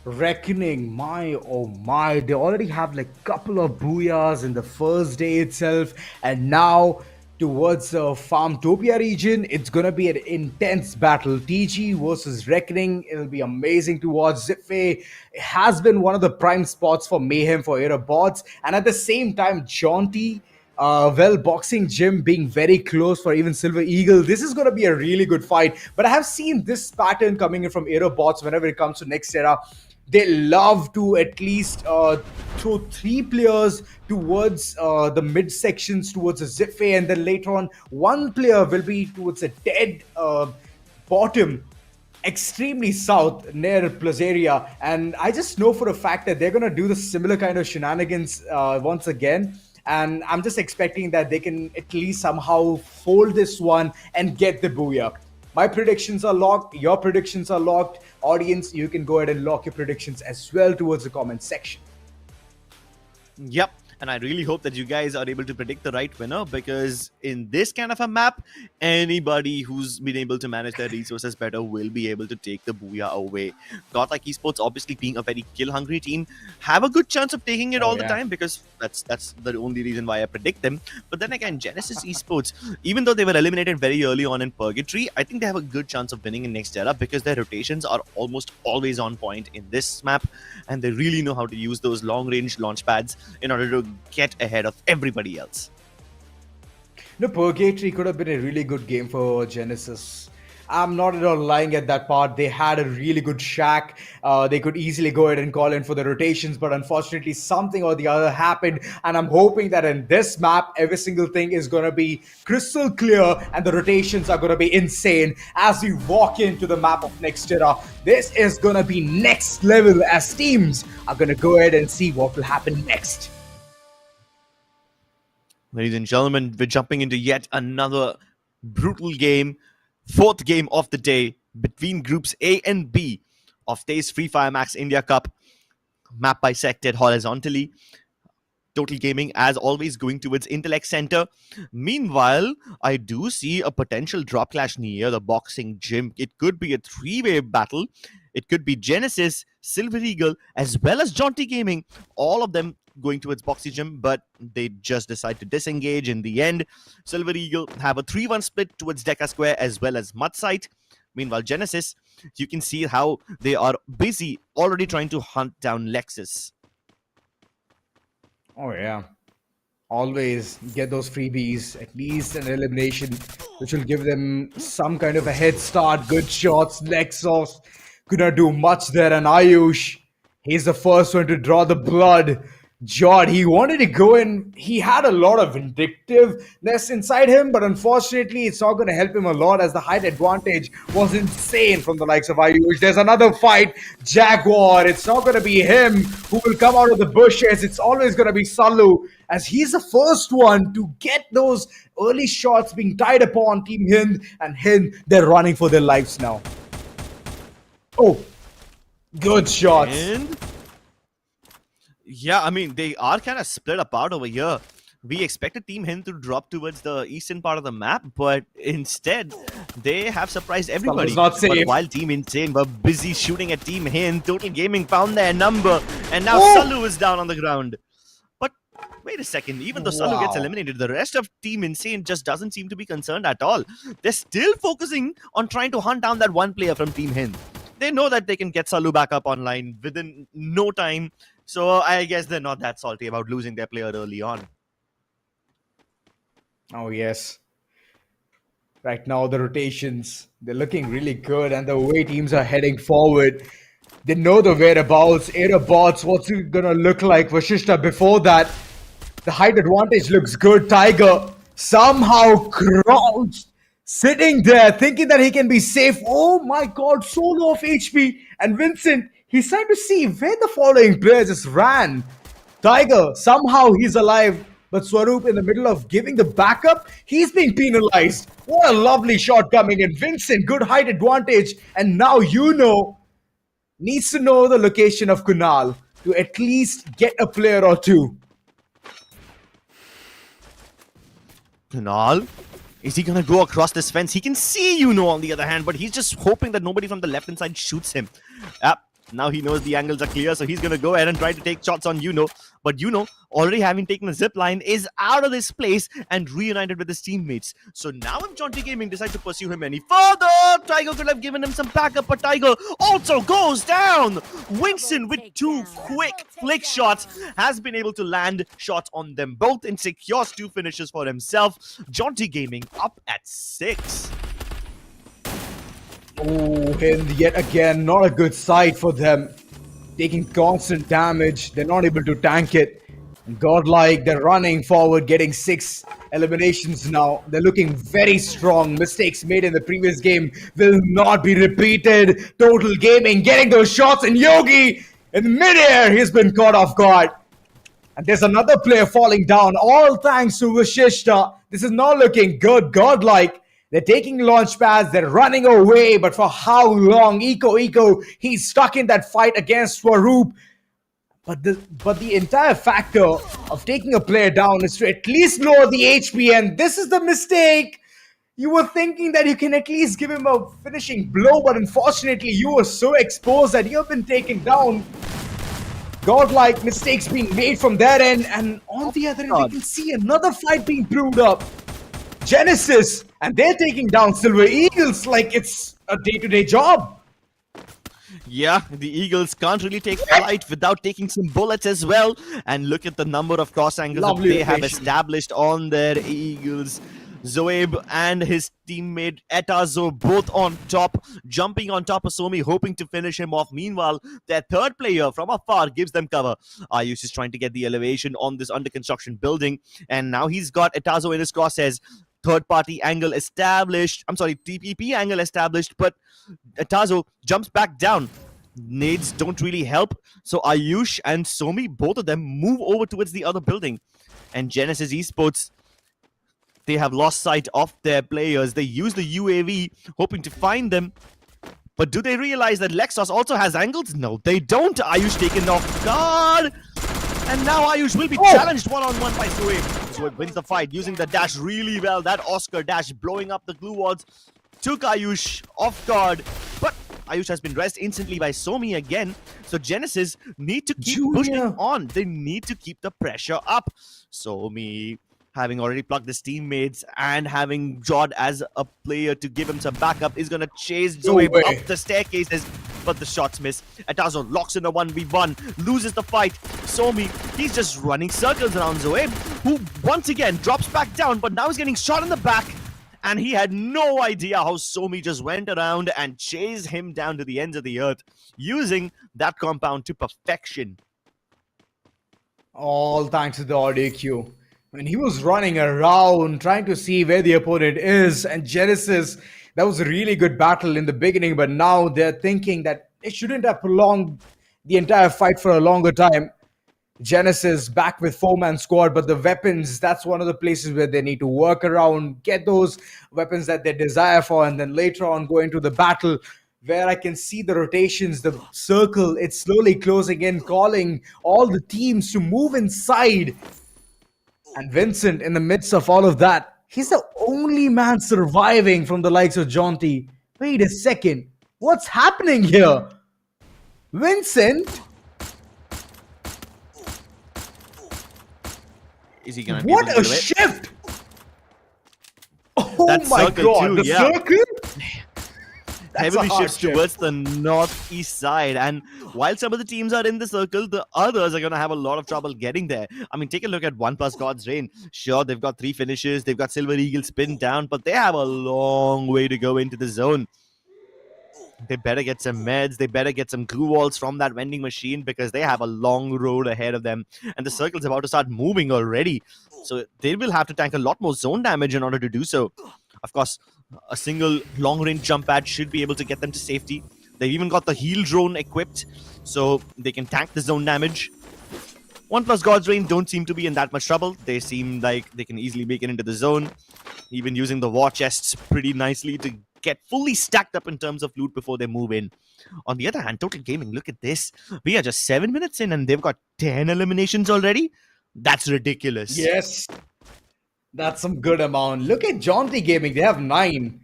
Reckoning, my oh my, they already have like a couple of booyahs in the first day itself, and now towards Farmtopia region, it's gonna be an intense battle. TG versus Reckoning, it'll be amazing to watch. Zipfei has been one of the prime spots for Mayhem for Era bots, and at the same time, Jaunty, Boxing Gym being very close for even Silver Eagle. This is gonna be a really good fight, but I have seen this pattern coming in from Era bots whenever it comes to Nexterra. They love to at least throw 3 players towards the mid sections, towards the Zipfei, and then later on, 1 player will be towards the dead bottom, extremely south near Plazaria. And I just know for a fact that they're going to do the similar kind of shenanigans once again. And I'm just expecting that they can at least somehow fold this one and get the booyah. My predictions are locked. Your predictions are locked. Audience, you can go ahead and lock your predictions as well towards the comment section. Yep. And I really hope that you guys are able to predict the right winner, because in this kind of a map, anybody who's been able to manage their resources better will be able to take the booyah away. Godlike Esports, obviously being a very kill-hungry team, have a good chance of taking it all the time, because that's the only reason why I predict them. But then again, Genesis Esports, even though they were eliminated very early on in Purgatory, I think they have a good chance of winning in Nexterra because their rotations are almost always on point in this map, and they really know how to use those long-range launch pads in order to get ahead of everybody else. No, Purgatory could have been a really good game for Genesis. I'm not at all lying at that part. They had a really good shack. They could easily go ahead and call in for the rotations, but unfortunately something or the other happened, and I'm hoping that in this map every single thing is going to be crystal clear and the rotations are going to be insane as we walk into the map of Nexterra. This is going to be next level as teams are going to go ahead and see what will happen next. Ladies and gentlemen, we're jumping into yet another brutal game, 4th game of the day between groups A and B of TEZ FFMIC India Cup, map bisected horizontally. Total Gaming, as always, going towards Intellect Center. Meanwhile, I do see a potential drop clash near the boxing gym. It could be a three-way battle. It could be Genesis, Silver Eagle, as well as Jaunty Gaming. All of them going towards boxing gym, but they just decide to disengage in the end. Silver Eagle have a 3-1 split towards Deca Square as well as Mud Site. Meanwhile, Genesis, you can see how they are busy already trying to hunt down Lexus. Oh, yeah. Always get those freebies, at least an elimination, which will give them some kind of a head start. Good shots. Lexus couldn't do much there. And Ayush, he's the first one to draw the blood. Jod, he wanted to go in. He had a lot of vindictiveness inside him, but unfortunately, it's not going to help him a lot as the height advantage was insane from the likes of Ayush. There's another fight. Jaguar. It's not going to be him who will come out of the bushes. It's always going to be Salu, as he's the first one to get those early shots being tied upon Team Hind. And Hind, they're running for their lives now. Oh, good shots. And yeah, I mean, they are kind of split apart over here. We expected Team Hind to drop towards the eastern part of the map, but instead, they have surprised everybody. Not safe. But while Team Insane were busy shooting at Team Hind, Total Gaming found their number, and now Salu is down on the ground. But wait a second, even though Salu gets eliminated, the rest of Team Insane just doesn't seem to be concerned at all. They're still focusing on trying to hunt down that one player from Team Hind. They know that they can get Salu back up online within no time. So I guess they're not that salty about losing their player early on. Oh, yes. Right now, the rotations, they're looking really good. And the way teams are heading forward, they know the whereabouts, aerobots, what's it going to look like. Vashishta, before that, the height advantage looks good. Tiger somehow crouched, sitting there, thinking that he can be safe. Oh my God, so low of HP. And Vincent, he's trying to see where the following player just ran. Tiger, somehow he's alive. But Swaroop, in the middle of giving the backup, he's being penalized. What a lovely shot coming in. Vincent, good height advantage. And now needs to know the location of Kunal to at least get a player or two. Kunal? Is he going to go across this fence? He can see on the other hand, but he's just hoping that nobody from the left-hand side shoots him. Now he knows the angles are clear, so he's going to go ahead and try to take shots on But already having taken a zip line, is out of this place and reunited with his teammates. So now if Jaunty Gaming decide to pursue him any further, Tiger could have given him some backup, but Tiger also goes down. Winston with 2 quick flick shots has been able to land shots on them both and secures 2 finishes for himself. Jaunty Gaming up at 6. Oh, and yet again, not a good sight for them. Taking constant damage, they're not able to tank it. And Godlike, they're running forward, getting 6 eliminations now. They're looking very strong. Mistakes made in the previous game will not be repeated. Total Gaming getting those shots, and Yogi in midair, he's been caught off guard. And there's another player falling down, all thanks to Vashishta. This is not looking good. Godlike, they're taking launch pads, they're running away, but for how long? Eco, he's stuck in that fight against Swaroop. But the entire factor of taking a player down is to at least lower the HP, and this is the mistake. You were thinking that you can at least give him a finishing blow, but unfortunately you were so exposed that you've been taken down. Godlike, mistakes being made from their end, and on the other end we can see another fight being brewed up. Genesis, and they're taking down Silver Eagles like it's a day-to-day job. Yeah, the Eagles can't really take flight without taking some bullets as well. And look at the number of cross angles that they have established on their Eagles. Zoeb and his teammate Etazo both on top, jumping on top of Somi, hoping to finish him off. Meanwhile, their third player from afar gives them cover. Ayush is trying to get the elevation on this under construction building, and now he's got Etazo in his crosshairs. Third party angle established. TPP angle established, but Etazo jumps back down. Nades don't really help, so Ayush and Somi, both of them, move over towards the other building. And Genesis Esports, they have lost sight of their players. They use the UAV, hoping to find them. But do they realize that Lexus also has angles? No, they don't. Ayush taken off guard. And now Ayush will be challenged one-on-one by Zoeb. Zoeb wins the fight using the dash really well. That Oscar dash blowing up the glue walls took Ayush off guard. But Ayush has been dressed instantly by Somi again. So Genesis need to keep pushing on. They need to keep the pressure up. Somi, having already plucked his teammates and having Jod as a player to give him some backup, is going to chase Zoe up the staircases, but the shots miss. Atazo locks in a 1v1, loses the fight. Somi, he's just running circles around Zoe, who once again drops back down, but now he's getting shot in the back. And he had no idea how Somi just went around and chased him down to the ends of the earth, using that compound to perfection. All thanks to the audio cue. When he was running around trying to see where the opponent is, and Genesis, that was a really good battle in the beginning, but now they're thinking that it shouldn't have prolonged the entire fight for a longer time. Genesis back with 4-man squad, but the weapons, that's one of the places where they need to work around, get those weapons that they desire for, and then later on go into the battle where I can see the rotations, the circle, it's slowly closing in, calling all the teams to move inside. And Vincent, in the midst of all of that, he's the only man surviving from the likes of Jonty. Wait a second. What's happening here? Vincent? Is he gonna What a shift! Oh that my god, too, the circle? Heavily shifts towards the northeast side, and while some of the teams are in the circle, the others are going to have a lot of trouble getting there. I mean, take a look at OnePlus God's Reign. Sure, they've got 3 finishes, they've got Silver Eagle spin down, but they have a long way to go into the zone. They better get some meds, they better get some glue walls from that vending machine, because they have a long road ahead of them, and the circle's about to start moving already. So they will have to tank a lot more zone damage in order to do so. Of course, a single long-range jump pad should be able to get them to safety. They've even got the heal drone equipped, so they can tank the zone damage. OnePlus God's Reign don't seem to be in that much trouble. They seem like they can easily make it into the zone, even using the war chests pretty nicely to get fully stacked up in terms of loot before they move in. On the other hand, Total Gaming, look at this. We are just 7 minutes in and they've got 10 eliminations already. That's ridiculous. Yes. That's some good amount. Look at Jonty Gaming. They have 9.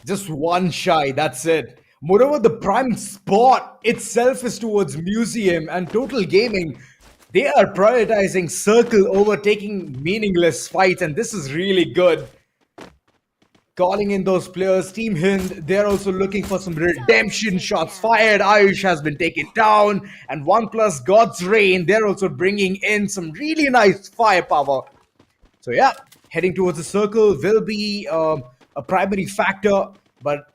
Just 1 shy. That's it. Moreover, the prime spot itself is towards Museum, and Total Gaming, they are prioritizing circle over taking meaningless fights, and this is really good. Calling in those players. Team Hind, they're also looking for some redemption shots fired. Ayush has been taken down, and OnePlus God's Reign, they're also bringing in some really nice firepower. So yeah, heading towards the circle will be a primary factor, but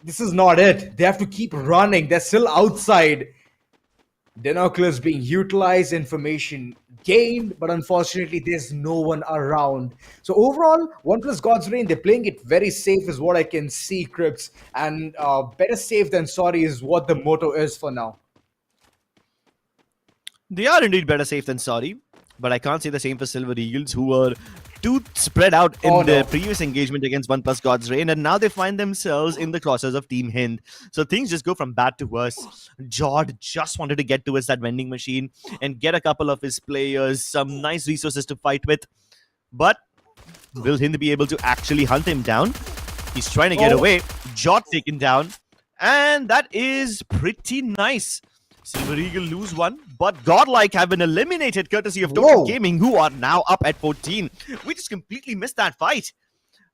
this is not it. They have to keep running. They're still outside. Binoculars being utilized, information gained, but unfortunately there's no one around. So overall, OnePlus God's Reign, they're playing it very safe is what I can see, Crips, and better safe than sorry is what the motto is for now. They are indeed better safe than sorry, but I can't say the same for Silver Eagles, who were too spread out in their previous engagement against OnePlus God's Reign, and now they find themselves in the crosshairs of Team Hind. So things just go from bad to worse. Jod just wanted to get towards that vending machine and get a couple of his players some nice resources to fight with, but will Hind be able to actually hunt him down? He's trying to get away. Jod taken down, and that is pretty nice. Silver Eagle lose 1, but Godlike have been eliminated courtesy of Total Gaming, who are now up at 14. We just completely missed that fight.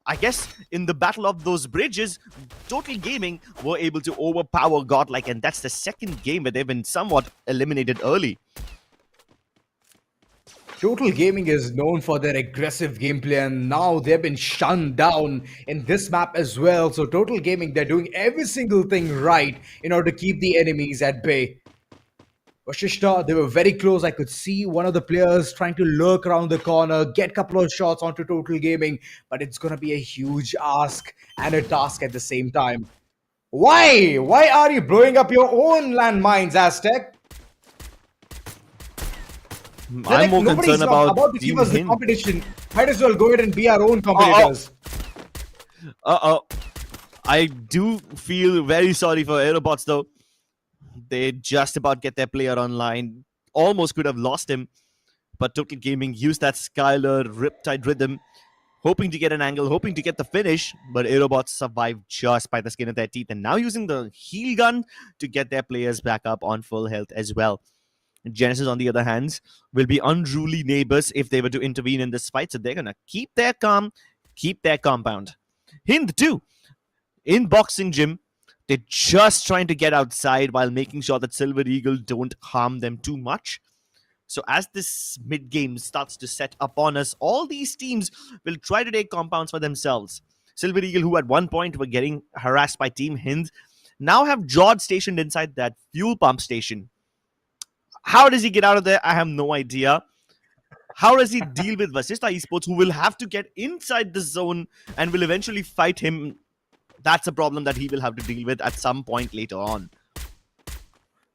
I guess in the battle of those bridges, Total Gaming were able to overpower Godlike, and that's the second game where they've been somewhat eliminated early. Total Gaming is known for their aggressive gameplay, and now they've been shunned down in this map as well. So Total Gaming, they're doing every single thing right in order to keep the enemies at bay. Vashishta, they were very close. I could see one of the players trying to lurk around the corner, get a couple of shots onto Total Gaming, but it's going to be a huge ask and a task at the same time. Why? Why are you blowing up your own landmines, Aztec? I'm more concerned about to give us the competition. Might as well go ahead and be our own competitors. I do feel very sorry for Aerobots though. They just about get their player online. Almost could have lost him. But Total Gaming used that Skylar Riptide rhythm, hoping to get an angle, hoping to get the finish, but Aerobots survived just by the skin of their teeth, and now using the heal gun to get their players back up on full health as well. Genesis, on the other hand, will be unruly neighbors if they were to intervene in this fight, so they're going to keep their calm, keep their compound. Hind too, in boxing gym, they're just trying to get outside while making sure that Silver Eagle don't harm them too much. So as this mid-game starts to set upon us, all these teams will try to take compounds for themselves. Silver Eagle, who at one point were getting harassed by Team Hind, now have Jod stationed inside that fuel pump station. How does he get out of there? I have no idea. How does he deal with Vasista Esports, who will have to get inside the zone and will eventually fight him? That's a problem that he will have to deal with at some point later on.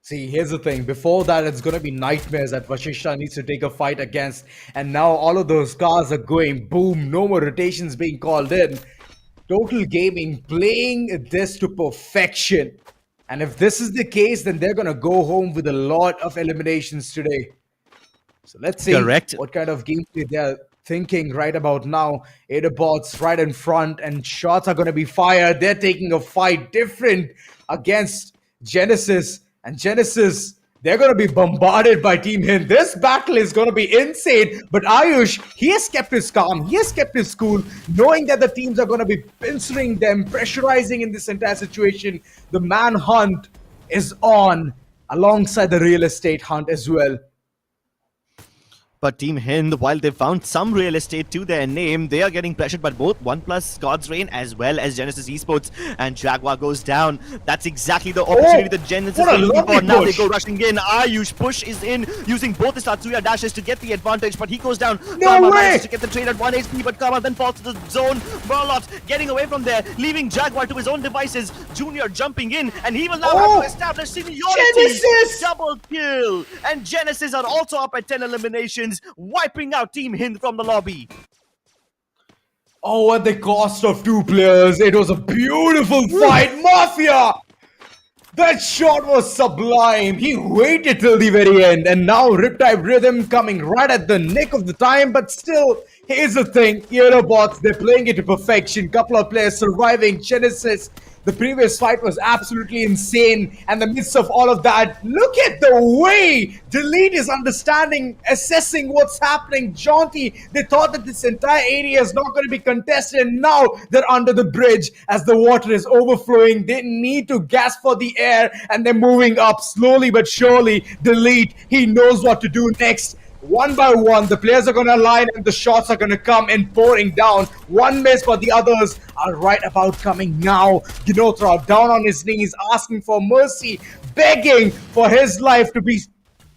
See, here's the thing. Before that, it's going to be nightmares that Vasishta needs to take a fight against. And now all of those cars are going boom. No more rotations being called in. Total Gaming playing this to perfection. And if this is the case, then they're going to go home with a lot of eliminations today. So let's see what kind of gameplay they're thinking right about now. Aerobots right in front and shots are going to be fired. They're taking a fight different against Genesis. And Genesis, they're going to be bombarded by Team Hind. This battle is going to be insane. But Ayush, he has kept his calm. He has kept his cool, knowing that the teams are going to be pinching them, pressurizing in this entire situation. The manhunt is on alongside the real estate hunt as well. But Team Hind, while they found some real estate to their name, they are getting pressured by both OnePlus, God's Reign, as well as Genesis Esports. And Jaguar goes down. That's exactly the opportunity that Genesis is looking for. Now they go rushing in. Ayush push is in, using both his Tatsuya dashes to get the advantage, but he goes down. No way! To get the trade at 1 HP, but Kama then falls to the zone. Burlot getting away from there, leaving Jaguar to his own devices. Junior jumping in, and he will now have to establish seniority. Genesis! Double kill! And Genesis are also up at 10 eliminations, wiping out Team Hind from the lobby. Oh, at the cost of 2 players. It was a beautiful fight. Mafia! That shot was sublime. He waited till the very end. And now Riptide Rhythm coming right at the nick of the time. But still, here's the thing. Aerobots, they're playing it to perfection. Couple of players surviving. Genesis, the previous fight was absolutely insane. And in the midst of all of that, look at the way Delete is understanding, assessing what's happening. Jaunty, they thought that this entire area is not going to be contested. And now they're under the bridge as the water is overflowing. They need to gasp for the air. And they're moving up slowly but surely. Delete, he knows what to do next. One by one, the players are going to align and the shots are going to come in pouring down. One miss, but the others are right about coming now. Ginotra down on his knees, asking for mercy, begging for his life to be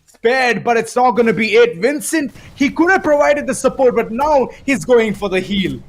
spared, but it's not going to be it. Vincent, he could have provided the support, but now he's going for the heal.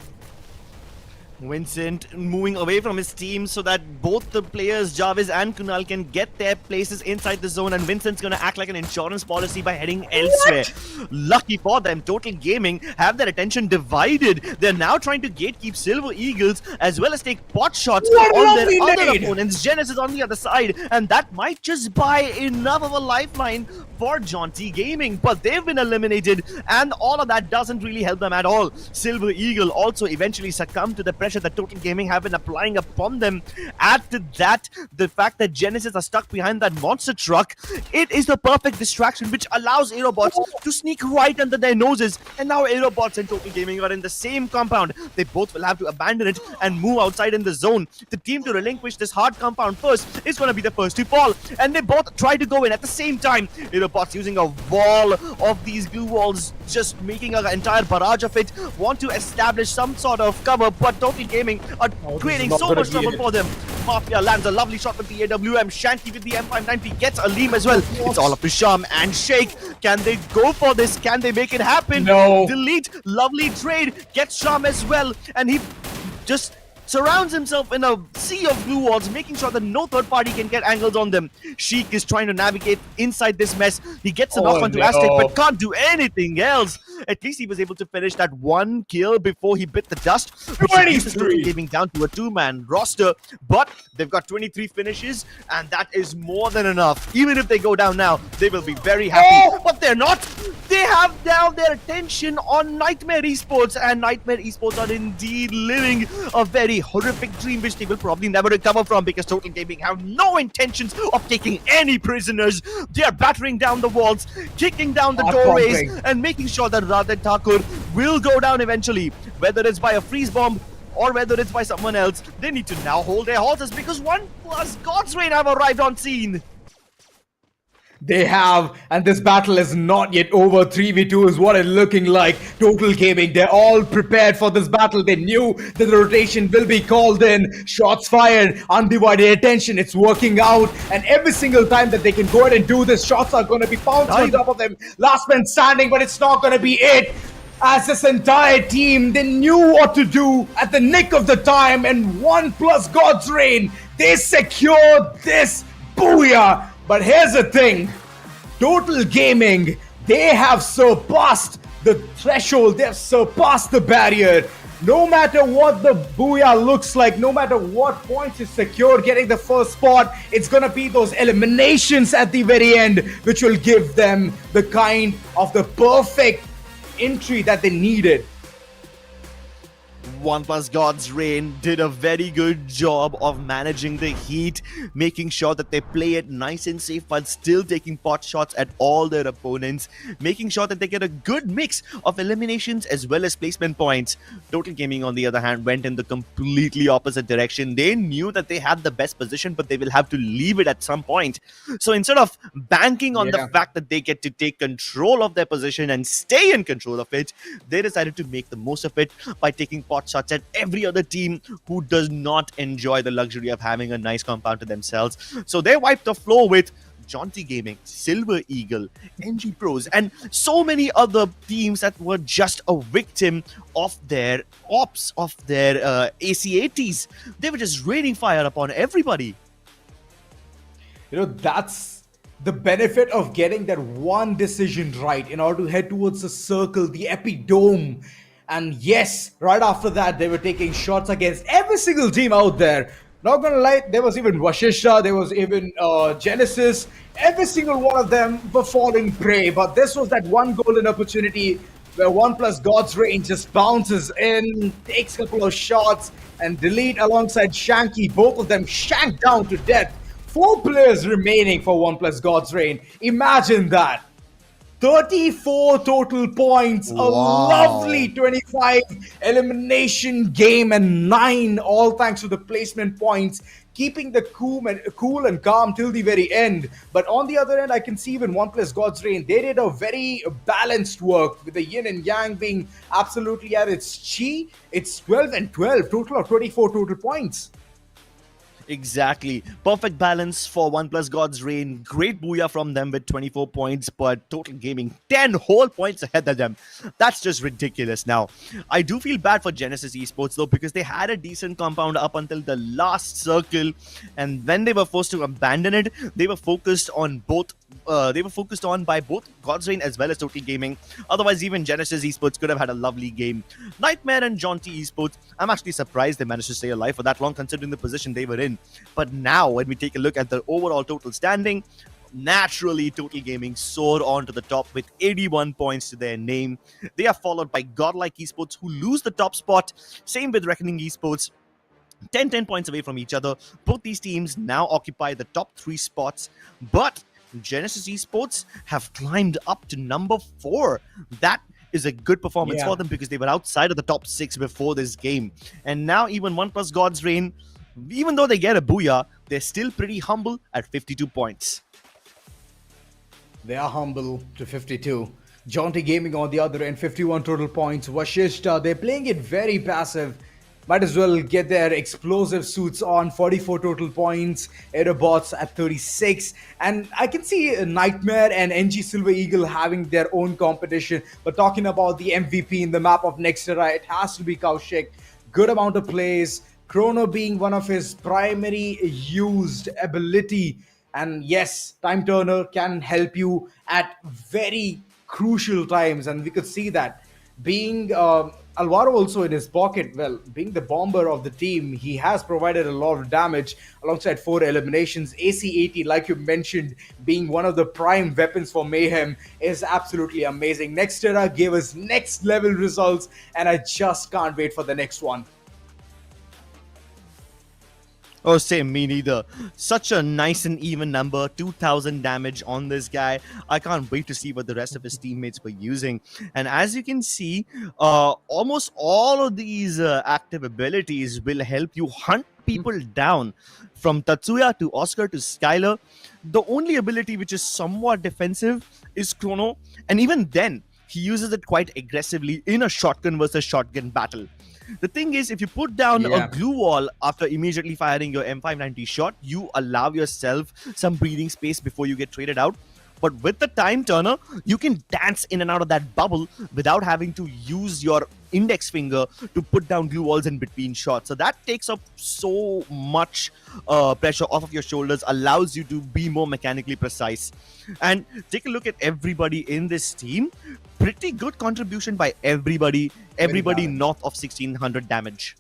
Vincent moving away from his team so that both the players, Jarvis and Kunal, can get their places inside the zone, and Vincent's going to act like an insurance policy by heading elsewhere. Lucky for them, Total Gaming have their attention divided. They're now trying to gatekeep Silver Eagles as well as take pot shots on their other opponents. Genesis on the other side, and that might just buy enough of a lifeline for Jaunty Gaming, but they've been eliminated, and all of that doesn't really help them at all. Silver Eagle also eventually succumbed to the pressure that Total Gaming have been applying upon them. Add to that the fact that Genesis are stuck behind that monster truck. It is the perfect distraction which allows Aerobots to sneak right under their noses, and now Aerobots and Total Gaming are in the same compound. They both will have to abandon it and move outside in the zone. The team to relinquish this hard compound first is going to be the first to fall, and they both try to go in at the same time. Aerobots using a wall of these glue walls, just making an entire barrage of it, want to establish some sort of cover, but Total Gaming are creating so much trouble for them. Mafia lands a lovely shot with the AWM. Shanky with the M590 gets a Leam as well. It's all up to Sham and Shake. Can they go for this? Can they make it happen? No. Delete, lovely trade, gets Sham as well, and he just surrounds himself in a sea of glue walls, making sure that no third party can get angles on them. Sheik is trying to navigate inside this mess. He gets a knock onto Aztec, but can't do anything else. At least he was able to finish that one kill before he bit the dust. 23 Gaming down to a 2-man roster, but they've got 23 finishes, and that is more than enough. Even if they go down now, they will be very happy. But they're not. They they have now their attention on Nightmare Esports, and Nightmare Esports are indeed living a very horrific dream which they will probably never recover from, because Total Gaming have no intentions of taking any prisoners. They are battering down the walls, kicking down the doorways, and making sure that Radha Thakur will go down eventually, whether it's by a freeze bomb or whether it's by someone else. They need to now hold their horses, because OnePlus God's Reign have arrived on scene. They have, and this battle is not yet over. 3v2 is what it's looking like. Total Gaming, they're all prepared for this battle. They knew that the rotation will be called in. Shots fired, undivided attention, it's working out. And every single time that they can go ahead and do this, shots are going to be bounced on top of them. Last man standing, but it's not going to be it. As this entire team, they knew what to do at the nick of the time, and OnePlus God's Reign, they secured this booyah. But here's the thing, Total Gaming, they have surpassed the threshold, they have surpassed the barrier. No matter what the booyah looks like, no matter what points is secured getting the first spot, it's gonna be those eliminations at the very end which will give them the kind of the perfect entry that they needed. OnePlus God's Reign did a very good job of managing the heat, making sure that they play it nice and safe while still taking pot shots at all their opponents, making sure that they get a good mix of eliminations as well as placement points. Total Gaming, on the other hand, went in the completely opposite direction. They knew that they had the best position, but they will have to leave it at some point. So instead of banking on the fact that they get to take control of their position and stay in control of it, they decided to make the most of it by taking pot shots at every other team who does not enjoy the luxury of having a nice compound to themselves. So they wiped the floor with Jaunty Gaming, Silver Eagle, NG Pros, and so many other teams that were just a victim of their ops, of their ACATs. They were just raining fire upon everybody. You know, that's the benefit of getting that one decision right in order to head towards the circle, the Epidome. And yes, right after that, they were taking shots against every single team out there. Not gonna lie, there was even Vashishtha, there was even Genesis. Every single one of them were falling prey. But this was that one golden opportunity where OnePlus God's Reign just bounces in, takes a couple of shots, and Delete alongside Shanky, both of them shanked down to death. 4 players remaining for OnePlus God's Reign. Imagine that. 34 total points, a lovely 25 elimination game, and 9 all thanks to the placement points, keeping the cool and calm till the very end. But on the other end, I can see even OnePlus God's Reign, they did a very balanced work with the yin and yang being absolutely at its chi. It's 12 and 12, total of 24 total points. Exactly. Perfect balance for OnePlus God's Reign. Great booyah from them with 24 points, but Total Gaming 10 whole points ahead of them. That's just ridiculous. Now, I do feel bad for Genesis Esports though, because they had a decent compound up until the last circle, and when they were forced to abandon it, they were focused on both. By both God's Reign as well as Total Gaming. Otherwise, even Genesis Esports could have had a lovely game. Nightmare and Jaunty Esports, I'm actually surprised they managed to stay alive for that long considering the position they were in. But now, when we take a look at the overall total standing, naturally, Total Gaming soar on to the top with 81 points to their name. They are followed by Godlike Esports, who lose the top spot. Same with Reckoning Esports. 10 points away from each other. Both these teams now occupy the top 3 spots. But Genesis Esports have climbed up to number 4. That is a good performance for them, because they were outside of the top 6 before this game. And now even OnePlus God's Reign, even though they get a booyah, they're still pretty humble at 52 points. They are humble to 52. Jaunty Gaming on the other end, 51 total points. Vashishtha, they're playing it very passive. Might as well get their explosive suits on, 44 total points. Aerobots at 36. And I can see Nightmare and NG Silver Eagle having their own competition. But talking about the MVP in the map of Nexterra, it has to be Kaushik. Good amount of plays. Chrono being one of his primary used ability. And yes, Time Turner can help you at very crucial times. And we could see that. Being Alvaro also in his pocket, well, being the bomber of the team, he has provided a lot of damage alongside 4 eliminations. AC-80, like you mentioned, being one of the prime weapons for Mayhem is absolutely amazing. Nexterra gave us next level results, and I just can't wait for the next one. Oh, same, me neither. Such a nice and even number, 2000 damage on this guy. I can't wait to see what the rest of his teammates were using. And as you can see, almost all of these active abilities will help you hunt people down. From Tatsuya to Oscar to Skylar, the only ability which is somewhat defensive is Chrono. And even then, he uses it quite aggressively in a shotgun versus shotgun battle. The thing is, if you put down a glue wall after immediately firing your M590 shot, you allow yourself some breathing space before you get traded out. But with the time turner, you can dance in and out of that bubble without having to use your index finger to put down glue walls in between shots. So that takes up so much pressure off of your shoulders, allows you to be more mechanically precise. And take a look at everybody in this team. Pretty good contribution by everybody north of 1600 damage.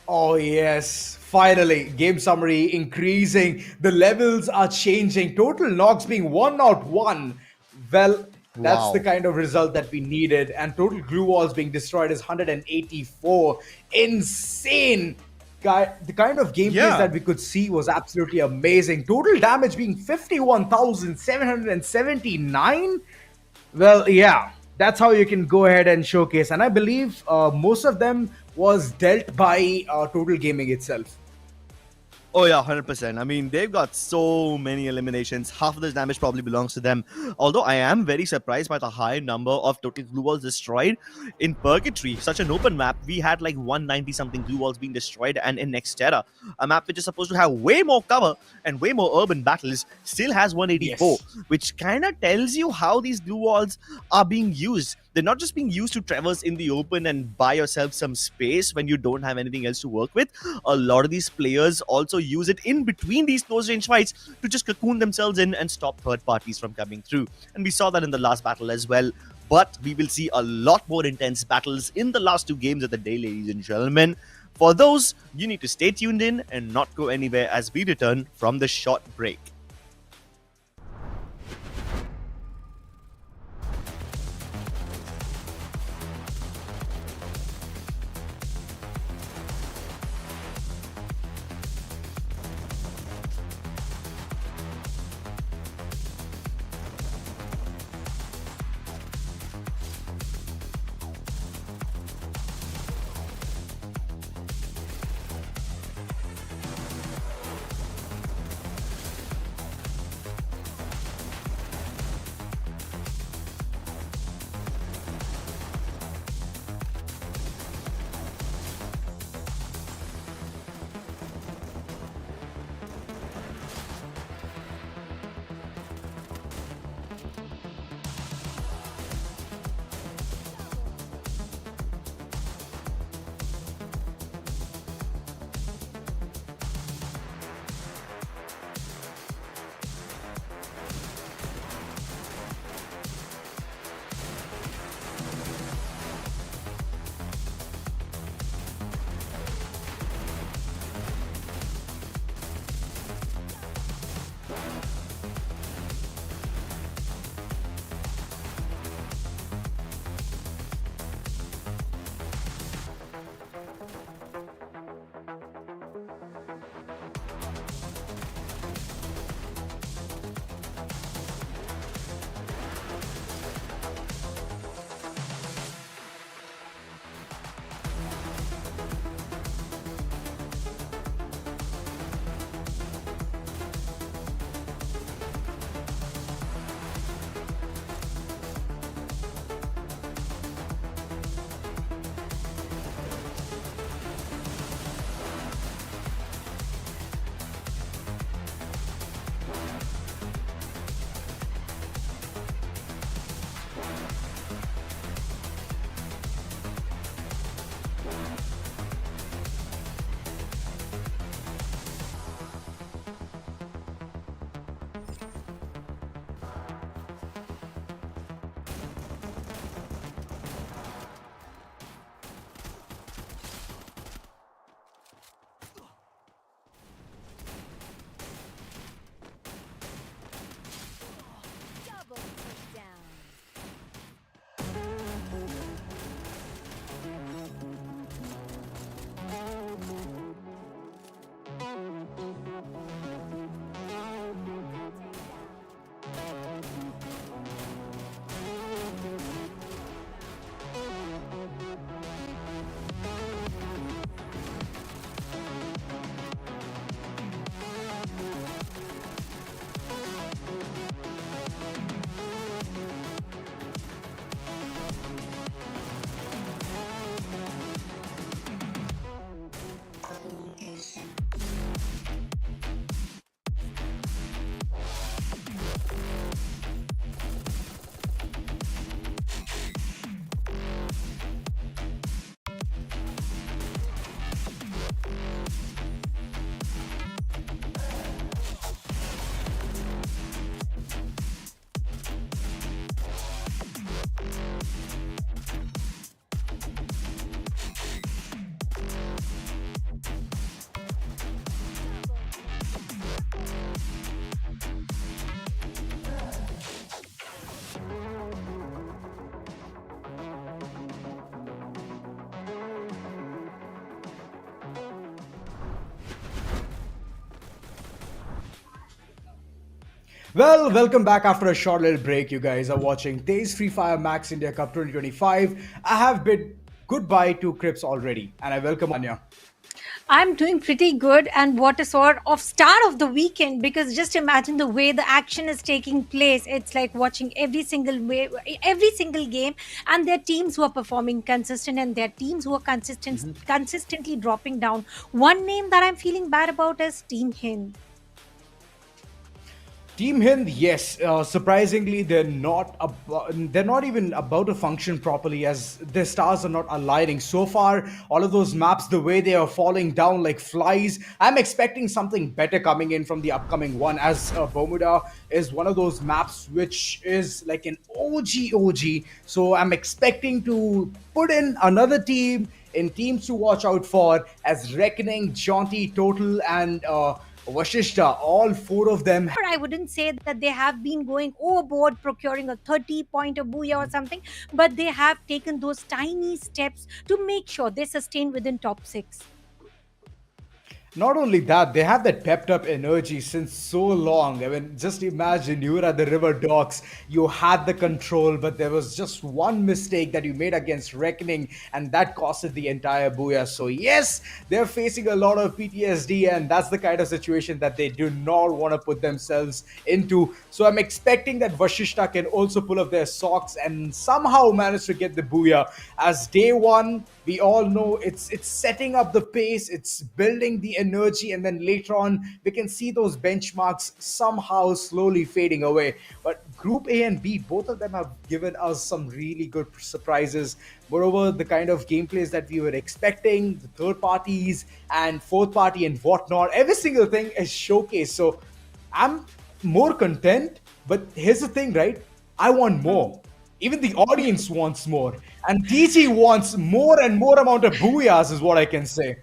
Oh yes, finally, game summary increasing, the levels are changing, total knocks being 101. Well, that's the kind of result that we needed, and total glue walls being destroyed is 184. Insane! The kind of gameplays that we could see was absolutely amazing. Total damage being 51,779. Well, yeah, that's how you can go ahead and showcase. And I believe most of them was dealt by Total Gaming itself. Oh yeah, 100%. I mean, they've got so many eliminations. Half of this damage probably belongs to them. Although I am very surprised by the high number of total glue walls destroyed. In Purgatory, such an open map, we had like 190 something glue walls being destroyed, and in Nexterra, a map which is supposed to have way more cover and way more urban battles, still has 184, which kind of tells you how these glue walls are being used. They're not just being used to traverse in the open and buy yourself some space when you don't have anything else to work with. A lot of these players also use it in between these close range fights to just cocoon themselves in and stop third parties from coming through. And we saw that in the last battle as well. But we will see a lot more intense battles in the last 2 games of the day, ladies and gentlemen. For those, you need to stay tuned in and not go anywhere as we return from the short break. Well, welcome back after a short little break. You guys are watching TEZ FFMIC India Cup 2025. I have bid goodbye to Crips already, and I welcome Anya. I'm doing pretty good, and what a sort of start of the weekend, because just imagine the way the action is taking place. It's like watching every single game, and there are teams who are performing consistent, and there are teams who are consistently dropping down. One name that I'm feeling bad about is Team Hind. Team Hind, yes. Surprisingly, they're not even about to function properly, as their stars are not aligning. So far, all of those maps, the way they are falling down like flies, I'm expecting something better coming in from the upcoming one, as Bermuda is one of those maps which is like an OG. So I'm expecting to put in another team in teams to watch out for, as Reckoning, Jaunty, Total, and Vashishta, all four of them. I wouldn't say that they have been going overboard procuring a 30-pointer booyah or something, but they have taken those tiny steps to make sure they sustain within top 6. Not only that, they have that pepped up energy since so long. I mean, just imagine you were at the river docks, you had the control, but there was just one mistake that you made against Reckoning, and that costed the entire booyah. So yes, they're facing a lot of PTSD, and that's the kind of situation that they do not want to put themselves into. So I'm expecting that Vashishta can also pull up their socks and somehow manage to get the booyah. As day one, we all know it's setting up the pace, it's building the energy, and then later on we can see those benchmarks somehow slowly fading away. But Group A and B, both of them have given us some really good surprises. Moreover, the kind of gameplays that we were expecting, the third parties and fourth party and whatnot, every single thing is showcased. So I'm more content, but here's the thing, right? I want more. Even the audience wants more. And TG wants more and more amount of booyahs, is what I can say.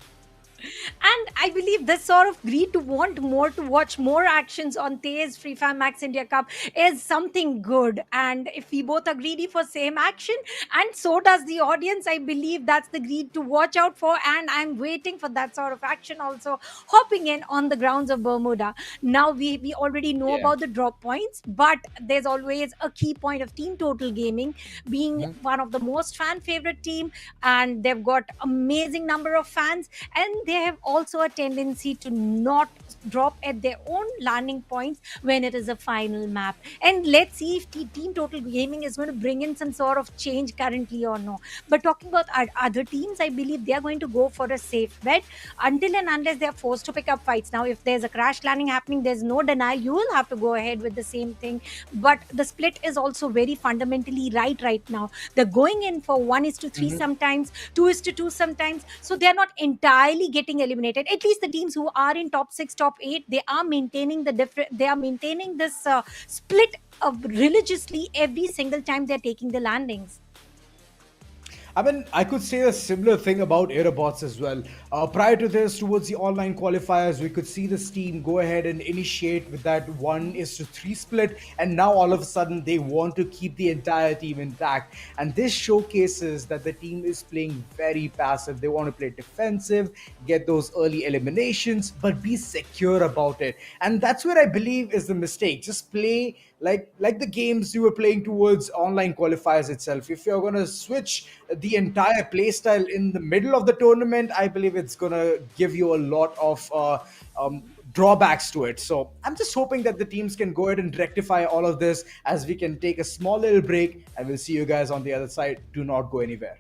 And I believe this sort of greed to want more, to watch more actions on TEZ FFMIC India Cup is something good. And if we both are greedy for same action, and so does the audience, I believe that's the greed to watch out for. And I'm waiting for that sort of action also hopping in on the grounds of Bermuda. Now we already know about the drop points, but there's always a key point of Team Total Gaming being one of the most fan favorite team, and they've got amazing number of fans, and they have also a tendency to not drop at their own landing points when it is a final map. And let's see if Team Total Gaming is going to bring in some sort of change currently or no. But talking about other teams, I believe they are going to go for a safe bet until and unless they are forced to pick up fights. Now, if there's a crash landing happening, there's no denial, you will have to go ahead with the same thing. But the split is also very fundamentally right now. They're going in for 1:3 sometimes, 2:2 sometimes. So they're not entirely getting eliminated. At least the teams who are in top 6, top 8, they are maintaining this split religiously every single time they're taking the landings. I mean, I could say a similar thing about Aerobots as well. Prior to this, towards the online qualifiers, we could see this team go ahead and initiate with that 1:3 split, and now all of a sudden they want to keep the entire team intact. And this showcases that the team is playing very passive. They want to play defensive, get those early eliminations, but be secure about it. And that's where I believe is the mistake. Just play like the games you were playing towards online qualifiers itself. If you're going to switch the entire playstyle in the middle of the tournament, I believe it's going to give you a lot of drawbacks to it. So I'm just hoping that the teams can go ahead and rectify all of this, as we can take a small little break, and we'll see you guys on the other side. Do not go anywhere.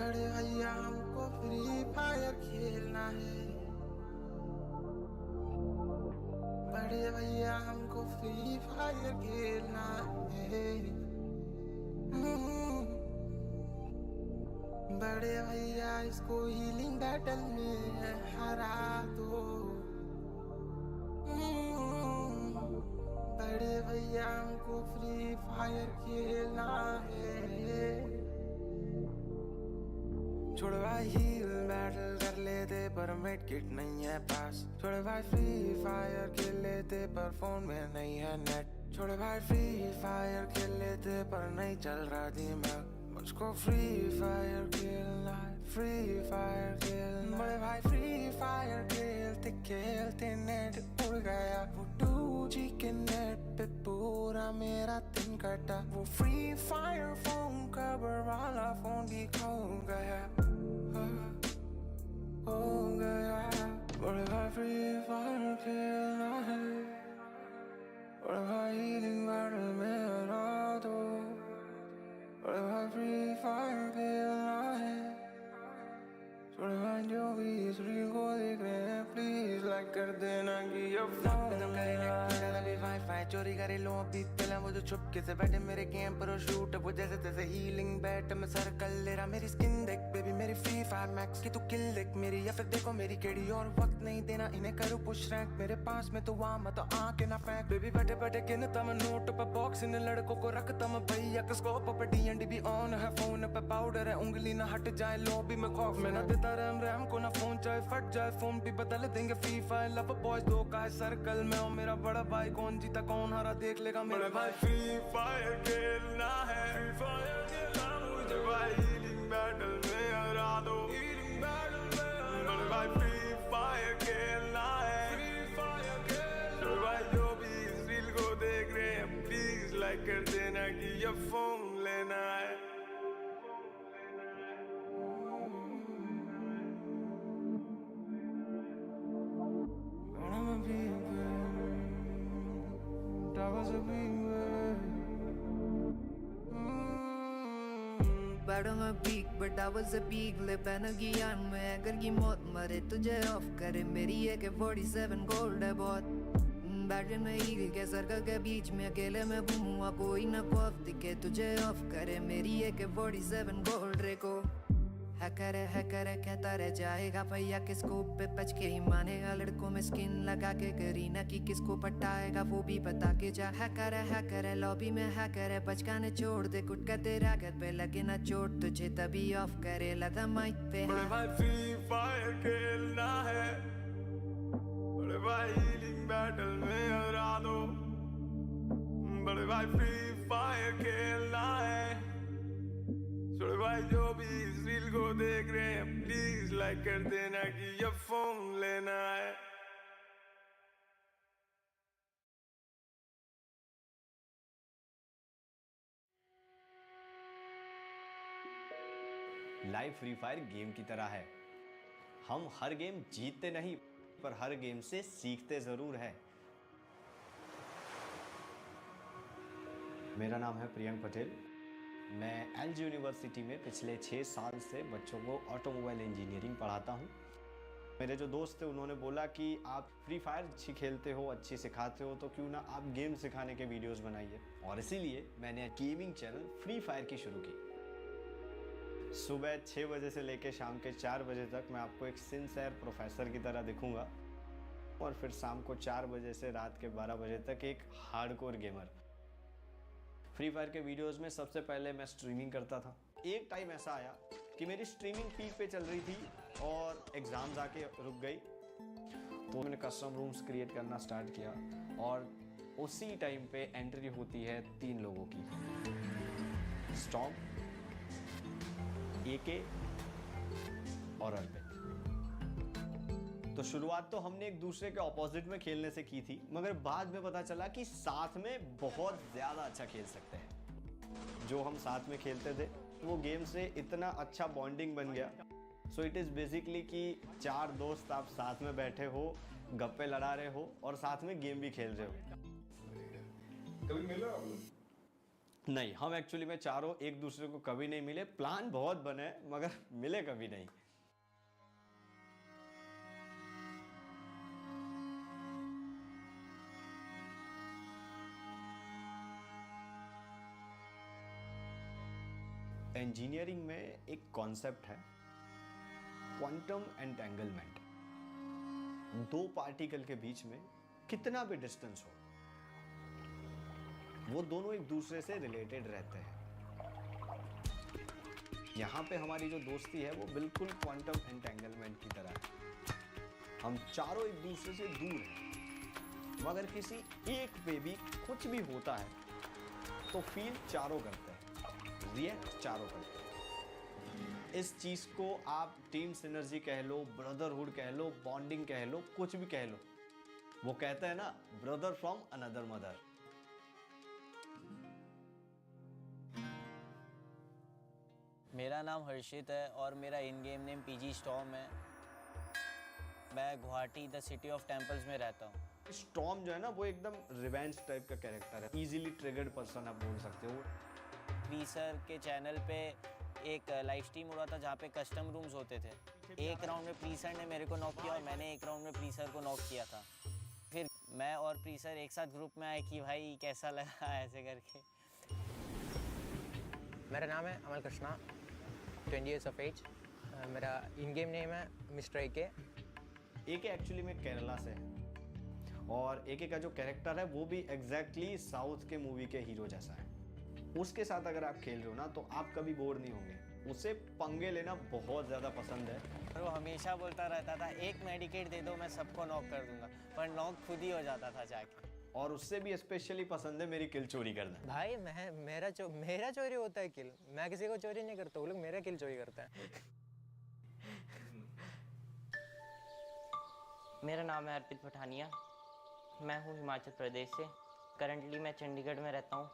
बड़े भैया हमको free fire खेलना है, बड़े भैया हमको free fire खेलना है। बड़े भैया इसको हीलिंग बैटल में हरा दो। बड़े भैया हमको फ्री फायर खेलना है। छोड़ भाई हील बैटल कर लेते पर मेड किट नहीं है पास। छोड़ भाई फ्री फायर खेल लेते पर फोन में नहीं है नेट। छोड़ भाई फ्री फायर खेल लेते पर नहीं चल रहा दिमाग। मुझको फ्री फायर खेलना है, फ्री फायर खेलना। बड़े भाई फ्री फायर खेलते खेलते नेट उड़ गया। वो 2G के नेट पे पूरा मेरा दिन कटा। वो फ्री फायर फोन कवर वाला फोन भी खो गया, हो गया। बड़े भाई फ्री फायर खेलना है, बड़े भाई हीलिंग बैटल में हरा दो। बड़े भाई फ्री फायर खेलना है। बड़े भाई जो भी इस रील को देख रहे हैं प्लीज लाइक कर देना कि ये वाईफाई चोरी करे लो अभी पहले। वो जो छुपके से बैठे मेरे गेम पर शूट, वो जैसे तैसे हीलिंग बैट में सर्कल ले रहा। मेरी स्किन देख बेबी मेरी फ्री फायर मैक्स की तू किल देख मेरी, या फिर देखो मेरी केड़ी। और वक्त नहीं देना इन्हें करूँ पुश रैंक, मेरे पास में तो वहाँ मैं तो आके ना फेंक। बेबी बैठे बैठे गिनता मैं नोट पे बॉक्स, इन लड़कों को रखता मैं भैया के स्कोप पे। D&D भी ऑन है, फोन पे पाउडर है, उंगली ना हट जाए लॉबी में खौफ में ना देता रैम को ना फोन चाहे फट जाए। फोन भी बदल देंगे फ्री फायर लव बॉयज दो का है सर्कल में। और मेरा बड़ा भाई कौन जीता कौन हारा देख लेगा मेरे भाई। फ्री फायर खेलना है, फ्री फायर खेलना मुझे भाई। हीलिंग बैटल में हरा दो, हीलिंग बैटल में बड़े भाई। फ्री फायर खेलना है, फ्री फायर खेलना भाई। जो भी इस रील को देख रहे हैं प्लीज लाइक कर देना कि ये फोन लेना है। Bad on my peak, but I was a peak. ले पैनगियान में अगर की मौत मरे तुझे ऑफ करे। मेरी AK-47 गोल्ड है बहुत। बैटन में ईगल के सर्कल के बीच में अकेले में घूमूंगा, कोई ना खौफ दिखे तुझे ऑफ करे। मेरी AK-47 गोल्ड रेको है करे कहता रह जाएगा भैया के स्कोप पे बच के ही मानेगा। लड़कों में स्किन लगा के करीना की किसको पटाएगा वो भी बता के जा। है करे लॉबी में है करे बचकाने छोड़ दे कुट का तेरा घर पे लगे ना चोट तुझे तभी ऑफ करे लगा माइक पे। बड़े भाई फ्री फायर खेलना है, बड़े भाई हीलिंग बैटल में हरा दो। बड़े भाई फ्री फायर खेलना है। छोड़े भाई जो भी इस रील को देख रहे हैं प्लीज लाइक कर देना कि ये फोन लेना है। लाइव फ्री फायर गेम की तरह है। हम हर गेम जीतते नहीं पर हर गेम से सीखते जरूर हैं। मेरा नाम है प्रियंक पटेल। मैं एलजी यूनिवर्सिटी में पिछले 6 साल से बच्चों को ऑटोमोबाइल इंजीनियरिंग पढ़ाता हूँ। मेरे जो दोस्त थे उन्होंने बोला कि आप फ्री फायर अच्छी खेलते हो, अच्छी सिखाते हो, तो क्यों ना आप गेम सिखाने के वीडियोस बनाइए। और इसीलिए मैंने गेमिंग चैनल फ्री फायर की शुरू की। सुबह 6 बजे से लेकर शाम के 4 बजे तक मैं आपको एक सिंसियर प्रोफेसर की तरह दिखूंगा और फिर शाम को 4 बजे से रात के 12 बजे तक एक हार्डकोर गेमर। फ्री फायर के वीडियोस में सबसे पहले मैं स्ट्रीमिंग करता था। एक टाइम ऐसा आया कि मेरी स्ट्रीमिंग पीक पे चल रही थी और एग्ज़ाम्स आके रुक गई, तो मैंने कस्टम रूम्स क्रिएट करना स्टार्ट किया और उसी टाइम पे एंट्री होती है 3 लोगों की, स्टॉर्म, AK और अर्पित। तो शुरुआत तो हमने एक दूसरे के ऑपोजिट में खेलने से की थी, मगर बाद में पता चला कि साथ में बहुत ज़्यादा अच्छा खेल सकते हैं। जो हम साथ में खेलते थे वो गेम से इतना अच्छा बॉन्डिंग बन गया। सो इट इज़ बेसिकली कि 4 दोस्त आप साथ में बैठे हो, गप्पे लड़ा रहे हो और साथ में गेम भी खेल रहे हो। कभी मिला आप लोग? नहीं, हम एक्चुअली में चारों एक दूसरे को कभी नहीं मिले। प्लान बहुत बने मगर मिले कभी नहीं। इंजीनियरिंग में एक कॉन्सेप्ट है क्वांटम एंटेंगलमेंट। दो पार्टिकल के बीच में कितना भी डिस्टेंस हो, वो दोनों एक दूसरे से रिलेटेड रहते हैं। यहाँ पे हमारी जो दोस्ती है वो बिल्कुल क्वांटम एंटेंगलमेंट की तरह है। हम चारों एक दूसरे से दूर हैं, मगर किसी एक पे भी कुछ भी होता है तो फील चारों करते हैं, रिएक्ट चारों करते हैं। इस चीज को आप टीम सिनर्जी कह लो, ब्रदरहुड कह लो, बॉन्डिंग कह लो, कुछ भी कह लो। वो कहते हैं ना, ब्रदर फ्रॉम अनदर मदर। मेरा नाम हर्षित है और मेरा इन गेम नेम पीजी स्टॉर्म है। मैं Guwahati the city of temples में रहता हूँ। स्टॉर्म जो है ना वो एकदम रिवेंज टाइप का कैरेक्टर है, इजीली ट्रिगर्ड पर्सन आप बोल सकते हो। प्रीसर के चैनल पे एक लाइव स्ट्रीम हो रहा था जहाँ पे कस्टम रूम्स होते थे। एक राउंड में प्रीसर ने मेरे को नॉक किया और मैंने एक राउंड में प्रीसर को नॉक किया था। फिर मैं और प्रीसर एक साथ ग्रुप में आए कि भाई कैसा लगा ऐसे करके। मेरा नाम है अमल कृष्णा, 20 years of age। मेरा इन गेम नेम है मिस्टर एके। एके एक्चुअली में केरला से है और एके का जो कैरेक्टर है वो भी एग्जैक्टली साउथ के मूवी के हीरो जैसा है। उसके साथ अगर आप खेल रहे हो ना तो आप कभी बोर नहीं होंगे। उसे पंगे लेना बहुत ज़्यादा पसंद है और वो हमेशा बोलता रहता था एक मेडिकेट दे दो मैं सबको नॉक कर दूंगा, पर नॉक खुद ही हो जाता था जाके। और उससे भी स्पेशली पसंद है मेरी किल चोरी करना। भाई मेरा चोरी होता है किल। मैं किसी को चोरी नहीं करता, वो लोग मेरा किल चोरी करते हैं। मेरा नाम है अर्पित पठानिया, मैं हूँ हिमाचल प्रदेश से। करंटली मैं चंडीगढ़ में रहता हूँ।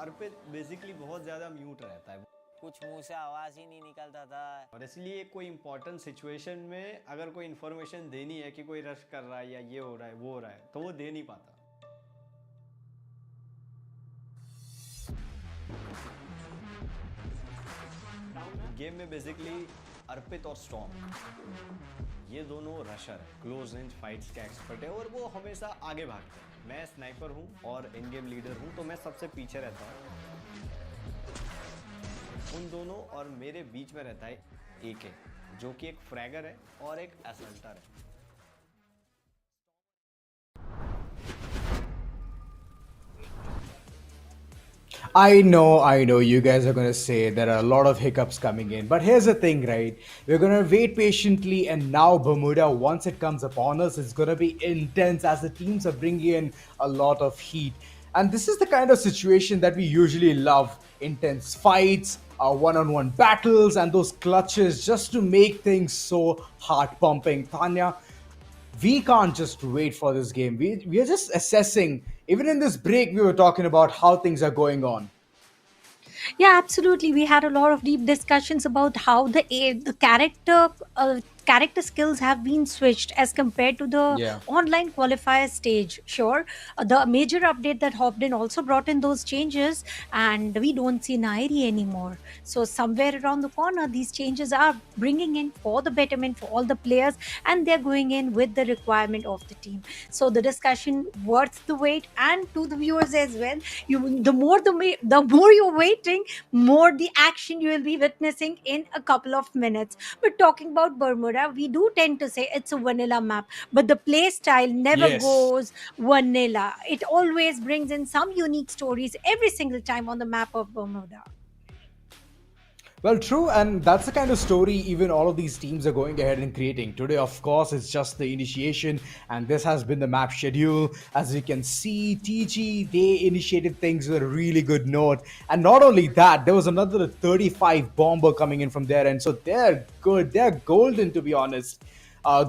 अर्पित बेसिकली बहुत ज़्यादा म्यूट रहता है, कुछ मुंह से आवाज़ ही नहीं निकलता था। और इसलिए कोई इंपॉर्टेंट सिचुएशन में अगर कोई इन्फॉर्मेशन देनी है कि कोई रश कर रहा है या ये हो रहा है वो हो रहा है तो वो दे नहीं पाता। गेम में बेसिकली अर्पित और स्टॉर्म ये दोनों रशर है, क्लोज रेंज फाइट्स के एक्सपर्ट है और वो हमेशा आगे भागते हैं। मैं स्नाइपर हूँ और इन गेम लीडर हूँ तो मैं सबसे पीछे रहता हूँ। उन दोनों और मेरे बीच में रहता है एके, जो कि एक फ्रैगर है और एक असल्टर है। I know, you guys are gonna say there are a lot of hiccups coming in, but here's the thing, right? We're gonna wait patiently, and now Bermuda, once it comes upon us, it's gonna be intense as the teams are bringing in a lot of heat. And this is the kind of situation that we usually love: intense fights, one-on-one battles, and those clutches just to make things so heart-pumping. Tanya, we can't just wait for this game. We are just assessing. Even in this break, we were talking about how things are going on. Yeah, absolutely. We had a lot of deep discussions about how the character skills have been switched as compared to the online qualifier stage. Sure, the major update that hopped in also brought in those changes, and we don't see Nairi anymore. So somewhere around the corner, these changes are bringing in for the betterment for all the players, and they're going in with the requirement of the team. So the discussion worth the wait, and to the viewers as well. The more you're waiting, more the action you will be witnessing in a couple of minutes. But talking about Bermuda, we do tend to say it's a vanilla map, but the play style never goes vanilla. It always brings in some unique stories every single time on the map of Bermuda. Well, true, and that's the kind of story even all of these teams are going ahead and creating. Today, of course, it's just the initiation, and this has been the map schedule. As you can see, TG, they initiated things with a really good note. And not only that, there was another 35 bomber coming in from there, and so they're good. They're golden, to be honest.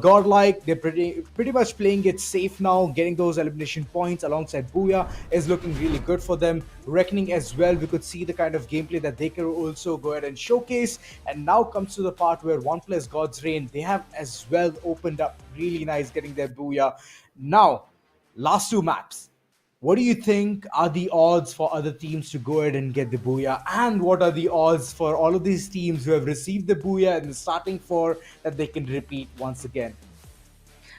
Godlike, they're pretty much playing it safe now, getting those elimination points alongside Booyah is looking really good for them. Reckoning as well, we could see the kind of gameplay that they can also go ahead and showcase. And now comes to the part where one plays God's Reign. They have as well opened up really nice, getting their Booyah. Now, last two maps. What do you think are the odds for other teams to go ahead and get the booyah? And what are the odds for all of these teams who have received the booyah in the starting four that they can repeat once again?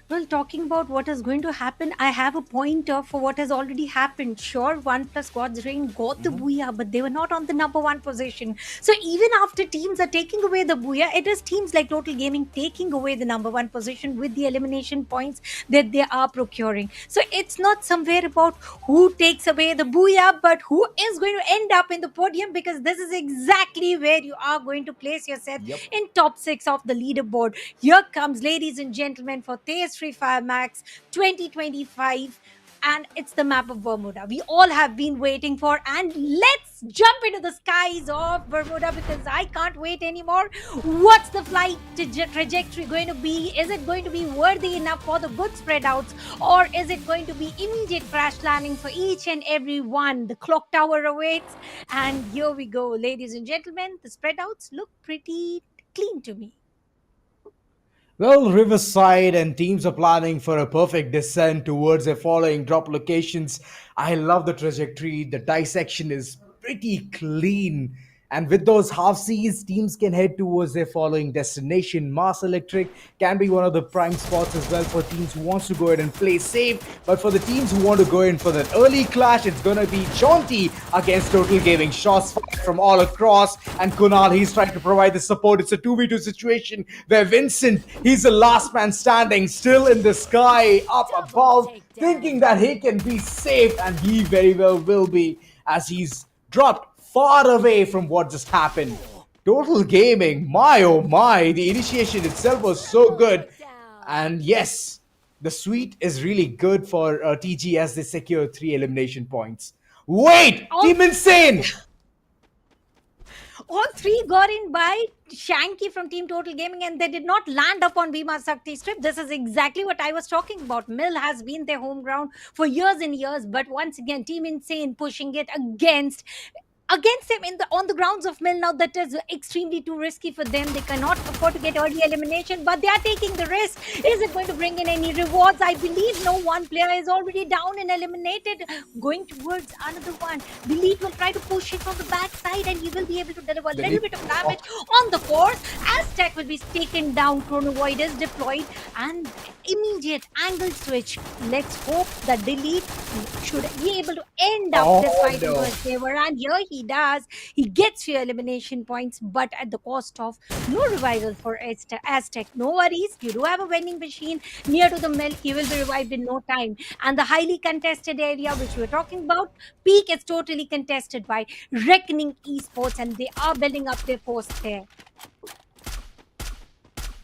Well, talking about what is going to happen, I have a pointer for what has already happened. Sure, One Plus God's Reign got the booyah, but they were not on the number one position. So even after teams are taking away the booyah, it is teams like Total Gaming taking away the number one position with the elimination points that they are procuring. So it's not somewhere about who takes away the booyah, but who is going to end up in the podium, because this is exactly where you are going to place yourself in top 6 of the leaderboard. Here comes, ladies and gentlemen, for TEZ Free Fire Max 2025, and it's the map of Bermuda. We all have been waiting for, and let's jump into the skies of Bermuda, because I can't wait anymore. What's the flight trajectory going to be? Is it going to be worthy enough for the good spread outs, or is it going to be immediate crash landing for each and every one? The clock tower awaits, and here we go, ladies and gentlemen. The spread outs look pretty clean to me. Well, Riverside and teams are planning for a perfect descent towards their following drop locations. I love the trajectory. The dissection is pretty clean. And with those half Cs, teams can head towards their following destination. Mars Electric can be one of the prime spots as well for teams who wants to go ahead and play safe. But for the teams who want to go in for that early clash, it's going to be Jaunty against Total Gaming. Shots fired from all across. And Kunal, he's trying to provide the support. It's a 2v2 situation where Vincent, he's the last man standing, still in the sky, up above, thinking that he can be safe. And he very well will be, as he's dropped far away from what just happened. Total Gaming, my oh my, the initiation itself was so good. And yes, the sweep is really good for TG as they secure 3 elimination points. Wait, Team Insane! All 3 got in by Shanky from Team Total Gaming, and they did not land upon Bhima Sakti strip. This is exactly what I was talking about. Mill has been their home ground for years and years, but once again, Team Insane pushing it against him on the grounds of Mill. Now that is extremely too risky for them. They cannot afford to get early elimination, but they are taking the risk. Is it going to bring in any rewards? I believe no. One player is already down and eliminated, going towards another one. Delete will try to push it from the backside, and he will be able to deliver a little bit of damage on the force. Aztec will be taken down. Chrono Void is deployed, and immediate angle switch. Let's hope that Delete should be able to end up this fight into his favor, and here he does. He gets few elimination points, but at the cost of no revival for Aztec. No worries, you do have a vending machine near to the mill. He will be revived in no time. And the highly contested area which we're talking about, Peak, is totally contested by Reckoning Esports, and they are building up their post there.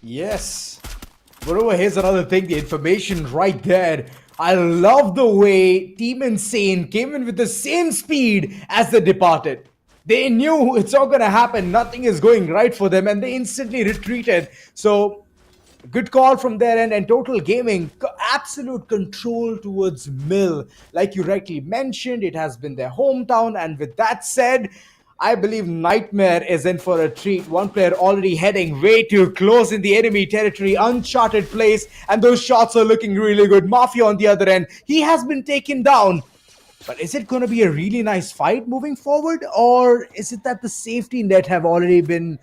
Yes. Moreover, here's another thing, the information right there. I love the way Team Insane came in with the same speed as the departed. They knew it's not going to happen. Nothing is going right for them, and they instantly retreated. So, good call from their end. And Total Gaming, absolute control towards Mill. Like you rightly mentioned, it has been their hometown. And with that said, I believe Nightmare is in for a treat. One player already heading way too close in the enemy territory, uncharted place, and those shots are looking really good. Mafia on the other end, he has been taken down. But is it going to be a really nice fight moving forward, or is it that the safety net have already been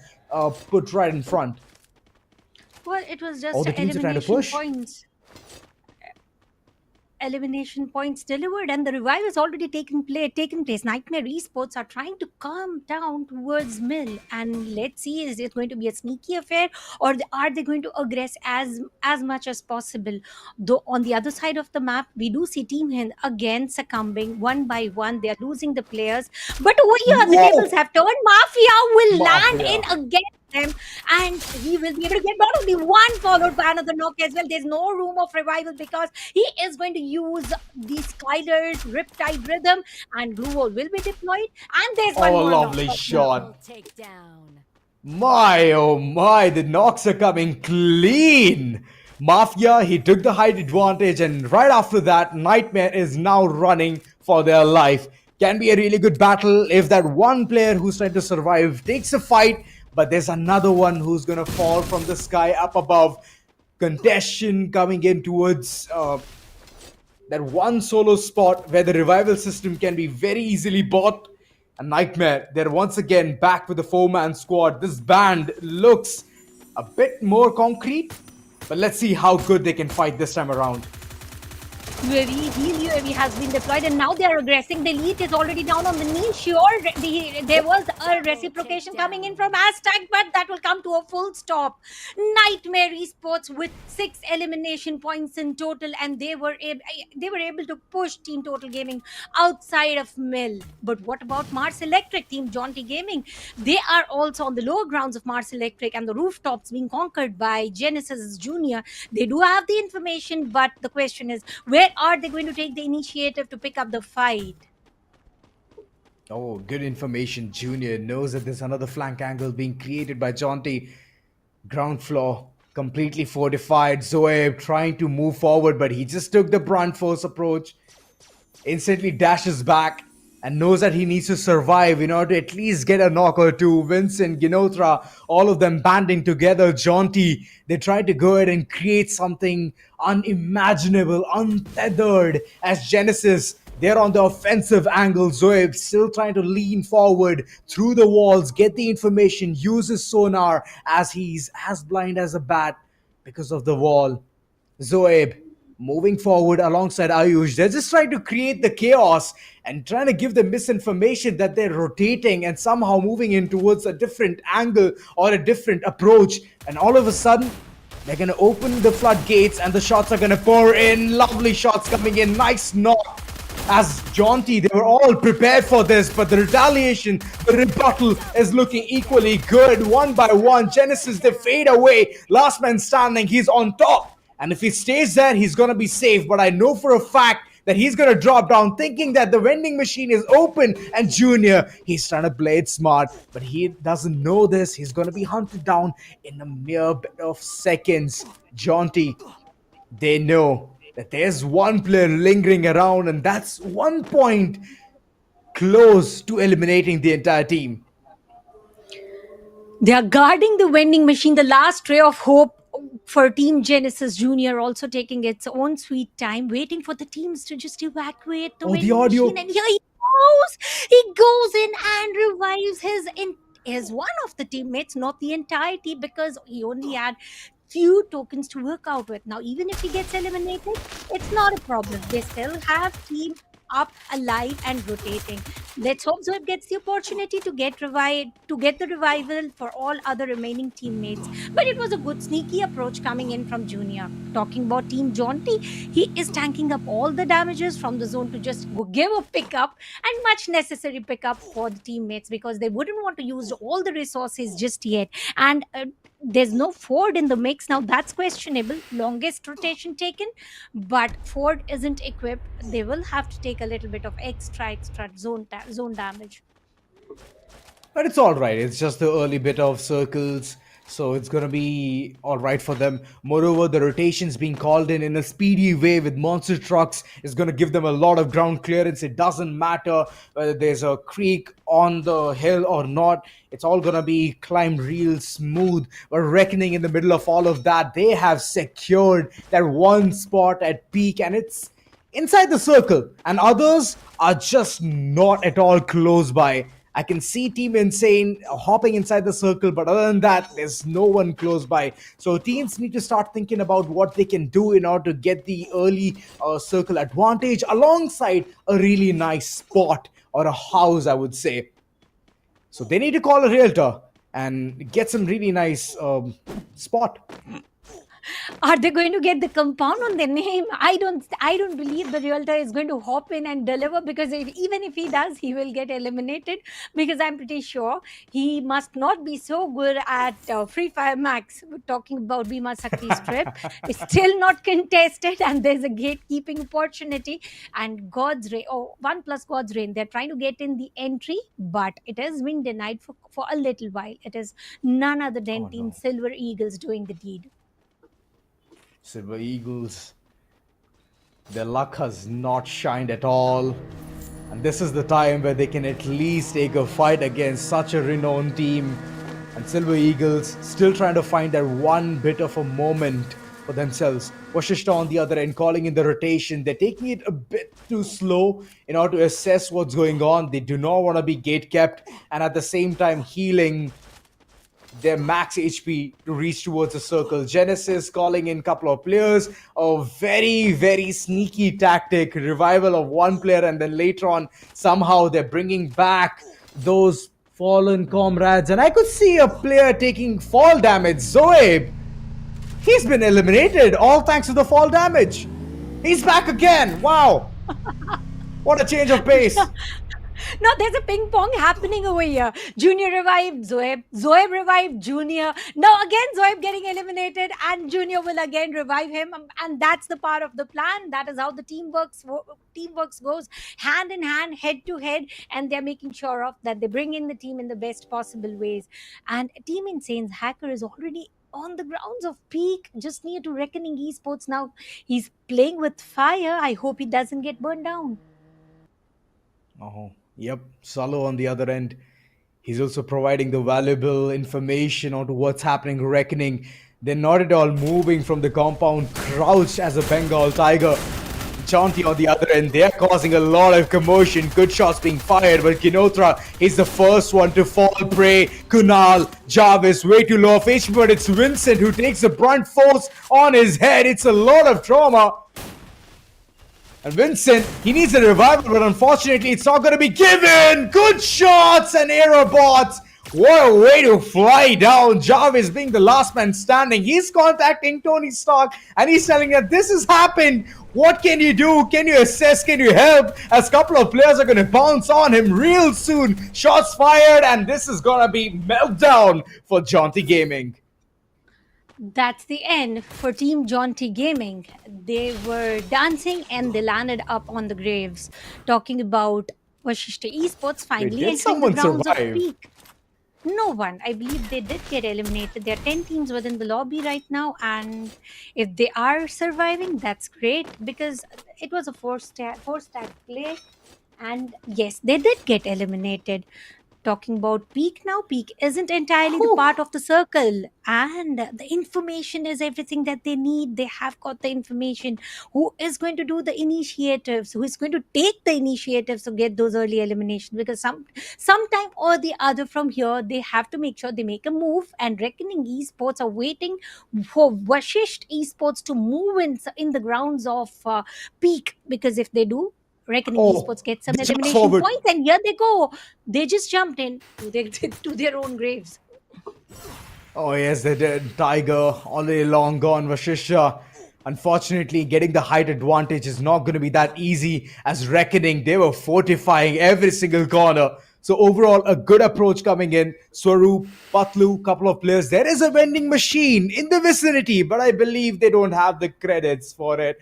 put right in front? Well, it was just All the teams are trying to elimination push. points. Elimination points delivered, and the revive has already taken place. Nightmare Esports are trying to come down towards Mill, and let's see, is it going to be a sneaky affair, or are they going to aggress as much as possible? Though on the other side of the map, we do see Team Hind again succumbing one by one. They are losing the players, but over here the tables have turned. Mafia will land in again them, and he will be able to get not only one followed by another knock as well. There's no room of revival because he is going to use the Skylar's Riptide Rhythm, and Glue Wall will be deployed, and there's one more lovely knock. shot. My oh my, the knocks are coming clean. Mafia, he took the height advantage, and right after that, Nightmare is now running for their life. Can be a really good battle if that one player who's trying to survive takes a fight, but there's another one who's gonna fall from the sky up above. Contention coming in towards That one solo spot where the revival system can be very easily bought. A nightmare. They're once again back with the 4-man squad. This band looks a bit more concrete, but let's see how good they can fight this time around. Heal UAV has been deployed and now they are aggressing. The elite is already down on the knee. Sure, there was a reciprocation coming in from Aztec, but that will come to a full stop. Nightmare Esports with 6 elimination points in total, and they were able to push Team Total Gaming outside of Mill. But what about Mars Electric, Team Jaunty Gaming? They are also on the lower grounds of Mars Electric and the rooftops being conquered by Genesis Junior. They do have the information, but the question is, where are they going to take the initiative to pick up the fight? Oh, good information. Junior knows that there's another flank angle being created by Jaunty. Ground floor completely fortified. Zoeb trying to move forward, but he just took the brunt force approach. Instantly dashes back and knows that he needs to survive in order to at least get a knock or two. Vincent, Ginotra, all of them banding together. Jaunty, they tried to go ahead and create something unimaginable, untethered as Genesis. They're on the offensive angle. Zoeb still trying to lean forward through the walls, get the information, use his sonar as he's as blind as a bat because of the wall. Zoeb moving forward alongside Ayush. They're just trying to create the chaos and trying to give them misinformation that they're rotating and somehow moving in towards a different angle or a different approach. And all of a sudden, they're going to open the floodgates and the shots are going to pour in. Lovely shots coming in. Nice knock. As Jaunty, they were all prepared for this, but the retaliation, the rebuttal is looking equally good. One by one, Genesis, they fade away. Last man standing, he's on top. And if he stays there, he's going to be safe. But I know for a fact that he's going to drop down thinking that the vending machine is open. And Junior, he's trying to play it smart. But he doesn't know this. He's going to be hunted down in a mere bit of seconds. Jaunty, they know that there's one player lingering around. And that's 1 point close to eliminating the entire team. They are guarding the vending machine, the last ray of hope for Team Genesis Junior, also taking its own sweet time, waiting for the teams to just evacuate the vending machine. And here he goes. He goes in and revives his one of the teammates, not the entire team, because he only had few tokens to work out with. Now, even if he gets eliminated, it's not a problem. They still have team up, alive, and rotating. Let's hope Zoeb gets the opportunity to get the revival for all other remaining teammates. But it was a good sneaky approach coming in from Junior. Talking about Team Jaunty, he is tanking up all the damages from the zone to just give a pickup, and much necessary pickup for the teammates, because they wouldn't want to use all the resources just yet. And there's no Ford in the mix now. That's questionable. Longest rotation taken, but Ford isn't equipped. They will have to take a little bit of extra zone damage. But it's all right. It's just the early bit of circles, so it's going to be all right for them. Moreover, the rotations being called in a speedy way with monster trucks is going to give them a lot of ground clearance. It doesn't matter whether there's a creek on the hill or not. It's all going to be climbed real smooth. But reckoning in the middle of all of that, they have secured that one spot at peak, and it's inside the circle. And others are just not at all close by. I can see Team Insane hopping inside the circle, but other than that, there's no one close by. So teams need to start thinking about what they can do in order to get the early circle advantage alongside a really nice spot or a house, I would say. So they need to call a realtor and get some really nice spot. Are they going to get the compound on their name? I don't believe the realtor is going to hop in and deliver, because even if he does, he will get eliminated, because I'm pretty sure he must not be so good at Free Fire Max. We're talking about Bhima Sakti strip. It's still not contested, and there's a gatekeeping opportunity. And God's Rain, 1+ God's Rain, they're trying to get in the entry, but it has been denied for a little while. It is none other than Team Silver Eagles doing the deed. Silver Eagles, their luck has not shined at all. And this is the time where they can at least take a fight against such a renowned team. And Silver Eagles still trying to find that one bit of a moment for themselves. Vashishta on the other end calling in the rotation. They're taking it a bit too slow in order to assess what's going on. They do not want to be gate kept and at the same time healing their max HP to reach towards the circle. Genesis calling in a couple of players. A very, very sneaky tactic. Revival of one player and then later on somehow they're bringing back those fallen comrades. And I could see a player taking fall damage. Zoeb, he's been eliminated all thanks to the fall damage. He's back again. Wow. What a change of pace. No, there's a ping pong happening over here. Junior revived Zoeb. Zoeb revived Junior. Now again, Zoeb getting eliminated, and Junior will again revive him. And that's the part of the plan. That is how the teamwork goes hand in hand, head to head, and they're making sure of that they bring in the team in the best possible ways. And Team Insane's hacker is already on the grounds of Peak, just near to Reckoning Esports now. He's playing with fire. I hope he doesn't get burned down. Oh, yep. Salo on the other end. He's also providing the valuable information onto what's happening. Reckoning. They're not at all moving from the compound, crouched as a Bengal tiger. Chanti on the other end. They're causing a lot of commotion. Good shots being fired, but Kinotra is the first one to fall prey. Kunal, Jarvis, way too low of HP, but it's Vincent who takes the brunt force on his head. It's a lot of trauma. And Vincent, he needs a revival, but unfortunately it's not going to be given. Good shots and arrow bots. What a way to fly down. Jarvis being the last man standing. He's contacting Tony Stark and he's telling that this has happened. What can you do? Can you assess? Can you help? As a couple of players are going to bounce on him real soon. Shots fired and this is going to be meltdown for Jaunty Gaming. That's the end for Team Jaunty Gaming. They were dancing and they landed up on the graves. Talking about Vashishta Esports finally entering the grounds of Peak. No one. I believe they did get eliminated. There are 10 teams within the lobby right now, and if they are surviving, that's great because it was a four-stack play. And yes, they did get eliminated. Talking about Peak now, Peak isn't entirely the part of the circle, and the information is everything that they need. They have got the information. Who is going to do the initiatives? Who is going to take the initiatives to get those early eliminations? Because sometime or the other from here, they have to make sure they make a move. And Reckoning Esports are waiting for Vashisht Esports to move in the grounds of Peak, because if they do, Reckoning Esports get some elimination points, and here they go. They just jumped in to their own graves. Oh yes, they did. Tiger already long gone. Vashisha, unfortunately, getting the height advantage is not going to be that easy. As Reckoning, they were fortifying every single corner. So overall, a good approach coming in. Swaroop, Patlu, couple of players. There is a vending machine in the vicinity, but I believe they don't have the credits for it.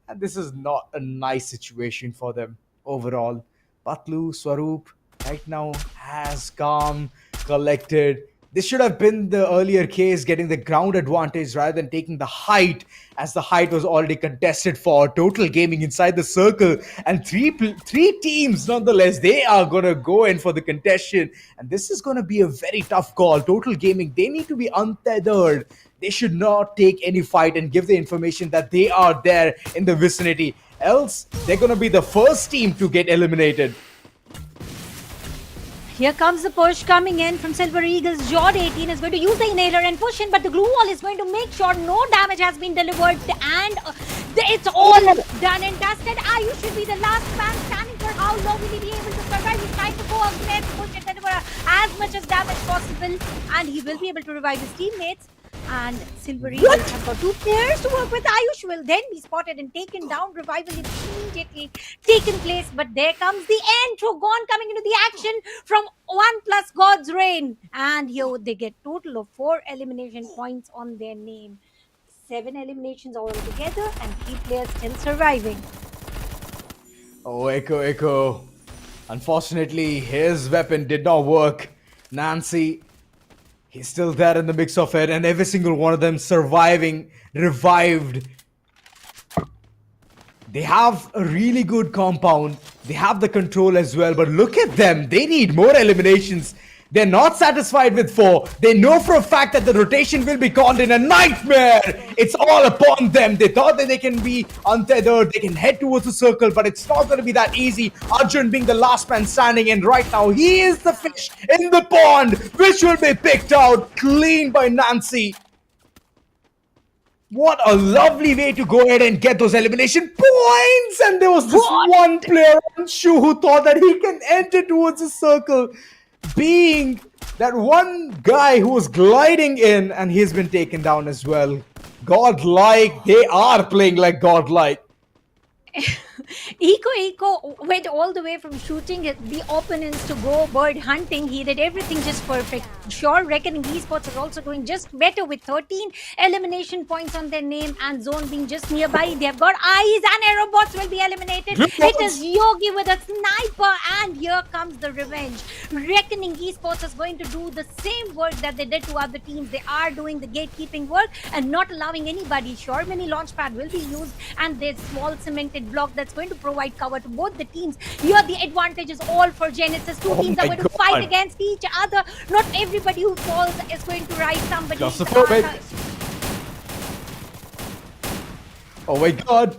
And this is not a nice situation for them overall. Patlu, Swaroop, right now has calm, collected. This should have been the earlier case, getting the ground advantage rather than taking the height, as the height was already contested for. Total Gaming inside the circle, and three teams nonetheless, they are going to go in for the contestation, and this is going to be a very tough call. Total Gaming, they need to be untethered. They should not take any fight and give the information that they are there in the vicinity. Else, they're going to be the first team to get eliminated. Here comes the push coming in from Silver Eagles. Jod 18 is going to use the inhaler and push in, but the glue wall is going to make sure no damage has been delivered, and it's all done and dusted. Ayush should be the last man standing. For how long will he be able to survive? He's trying to go up there, push and deliver as much as damage possible, and he will be able to revive his teammates. And Silver Eagles have got 2 players to work with. Ayush will then be spotted and taken down. Revival is immediately taken place. But there comes the end. Trogon coming into the action from 1+ God's Reign. And here they get total of 4 elimination points on their name. 7 eliminations all together and 3 players still surviving. Oh, Echo. Unfortunately, his weapon did not work. Nancy, he's still there in the mix of it, and every single one of them surviving, revived. They have a really good compound. They have the control as well, but look at them. They need more eliminations. They're not satisfied with 4. They know for a fact that the rotation will be called in a nightmare. It's all upon them. They thought that they can be untethered, they can head towards the circle, but it's not going to be that easy. Arjun being the last man standing, and right now he is the fish in the pond, which will be picked out clean by Nancy. What a lovely way to go ahead and get those elimination points. And there was this one player on Shu who thought that he can enter towards the circle, being that one guy who was gliding in, and he's been taken down as well. Godlike. They are playing like godlike. Eco went all the way from shooting the opponents to go bird hunting. He did everything just perfect. Sure, Reckoning Esports is also doing just better with 13 elimination points on their name, and Zone being just nearby. They've got eyes, and Aerobots will be eliminated. It is Yogi with a sniper, and here comes the revenge. Reckoning Esports is going to do the same work that they did to other teams. They are doing the gatekeeping work and not allowing anybody. Sure, mini launchpad will be used, and there's small cemented block that's going to provide cover to both the teams. Here the advantage is all for Genesis. Two teams are going to fight against each other. Not everybody who falls is going to rise somebody. Oh my god.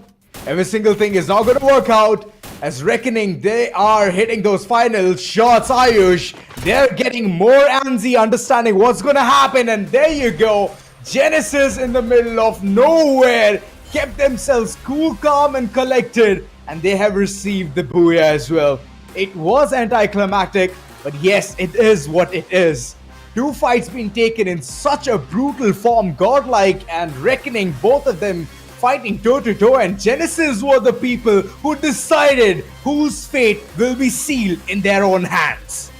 Every single thing is not going to work out. As Reckoning, they are hitting those final shots. Ayush, they're getting more antsy, understanding what's going to happen. And there you go. Genesis in the middle of nowhere kept themselves cool, calm, and collected, and they have received the booyah as well. It was anticlimactic, but yes, it is what it is. 2 fights being taken in such a brutal form. Godlike and Reckoning, both of them fighting toe-to-toe, and Genesis were the people who decided whose fate will be sealed in their own hands.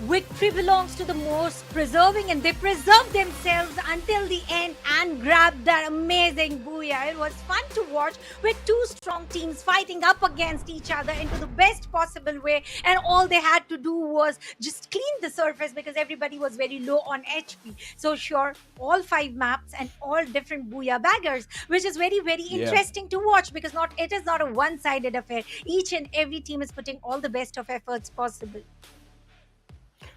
Victory belongs to the most preserving, and they preserved themselves until the end and grabbed that amazing booyah. It was fun to watch with 2 strong teams fighting up against each other into the best possible way, and all they had to do was just clean the surface because everybody was very low on HP. So sure, all 5 maps and all different booyah baggers, which is very, very interesting to watch because it is not a one-sided affair. Each and every team is putting all the best of efforts possible.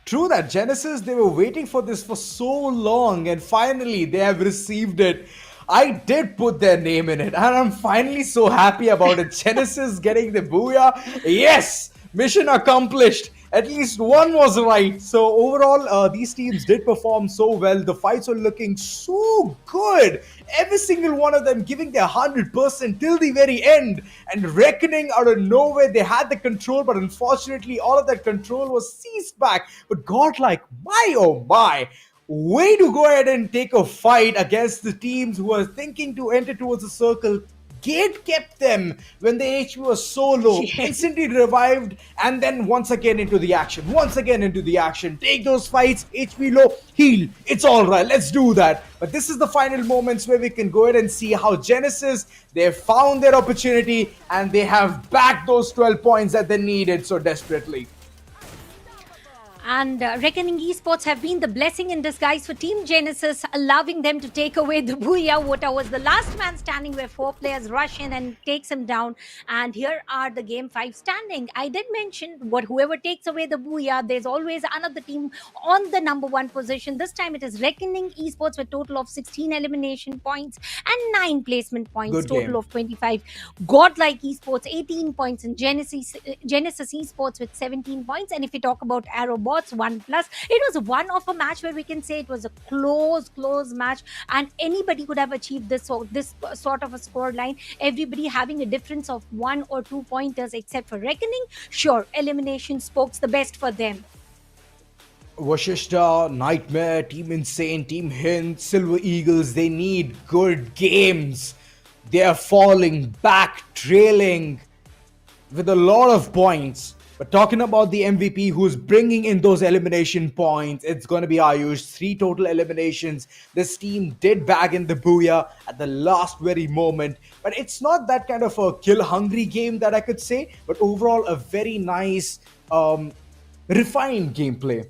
True that. Genesis, they were waiting for this for so long, and finally they have received it. I did put their name in it, and I'm finally so happy about it. Genesis getting the booyah. Yes! Mission accomplished. At least one was right. So overall, these teams did perform so well. The fights were looking so good. Every single one of them giving their 100% till the very end. And Reckoning out of nowhere, they had the control, but unfortunately, all of that control was seized back. But Godlike, my oh my. Way to go ahead and take a fight against the teams who are thinking to enter towards the circle. Gate kept them when the HP was so low, instantly revived, and then once again into the action. Take those fights, HP low, heal. It's alright, let's do that. But this is the final moments where we can go ahead and see how Genesis, they found their opportunity and they have backed those 12 points that they needed so desperately. And Reckoning Esports have been the blessing in disguise for Team Genesis, allowing them to take away the booyah. Wota was the last man standing where 4 players rush in and takes him down. And here are the game 5 standing. I did mention whoever takes away the booyah, there's always another team on the number 1 position. This time it is Reckoning Esports with total of 16 elimination points and 9 placement points, total of 25. Godlike Esports 18 points, and Genesis Esports with 17 points. And if we talk about Aerobots, 1+. It was one of a match where we can say it was a close match, and anybody could have achieved this sort of a score line. Everybody having a difference of 1 or 2 pointers except for Reckoning. Sure, elimination spoke the best for them. Vashishta, Nightmare, Team Insane, Team Hint, Silver Eagles, they need good games. They are falling back, trailing with a lot of points. But talking about the MVP who's bringing in those elimination points, it's going to be Ayush. 3 total eliminations. This team did bag in the booyah at the last very moment. But it's not that kind of a kill-hungry game that I could say. But overall, a very nice, refined gameplay.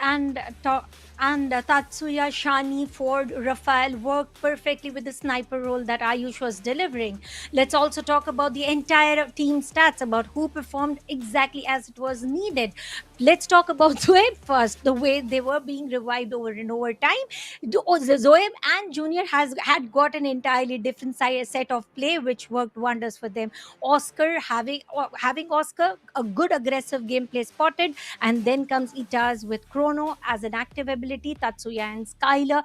And Tatsuya, Shani, Ford, Rafael worked perfectly with the sniper role that Ayush was delivering. Let's also talk about the entire team stats, about who performed exactly as it was needed. let's talk about Zoeb first. The way they were being revived over and over time. Zoeb and Junior had got an entirely different set of play, which worked wonders for them. Oscar having Oscar a good aggressive gameplay spotted, and then comes Itaz with Chrono as an active ability, Tatsuya and Skylar.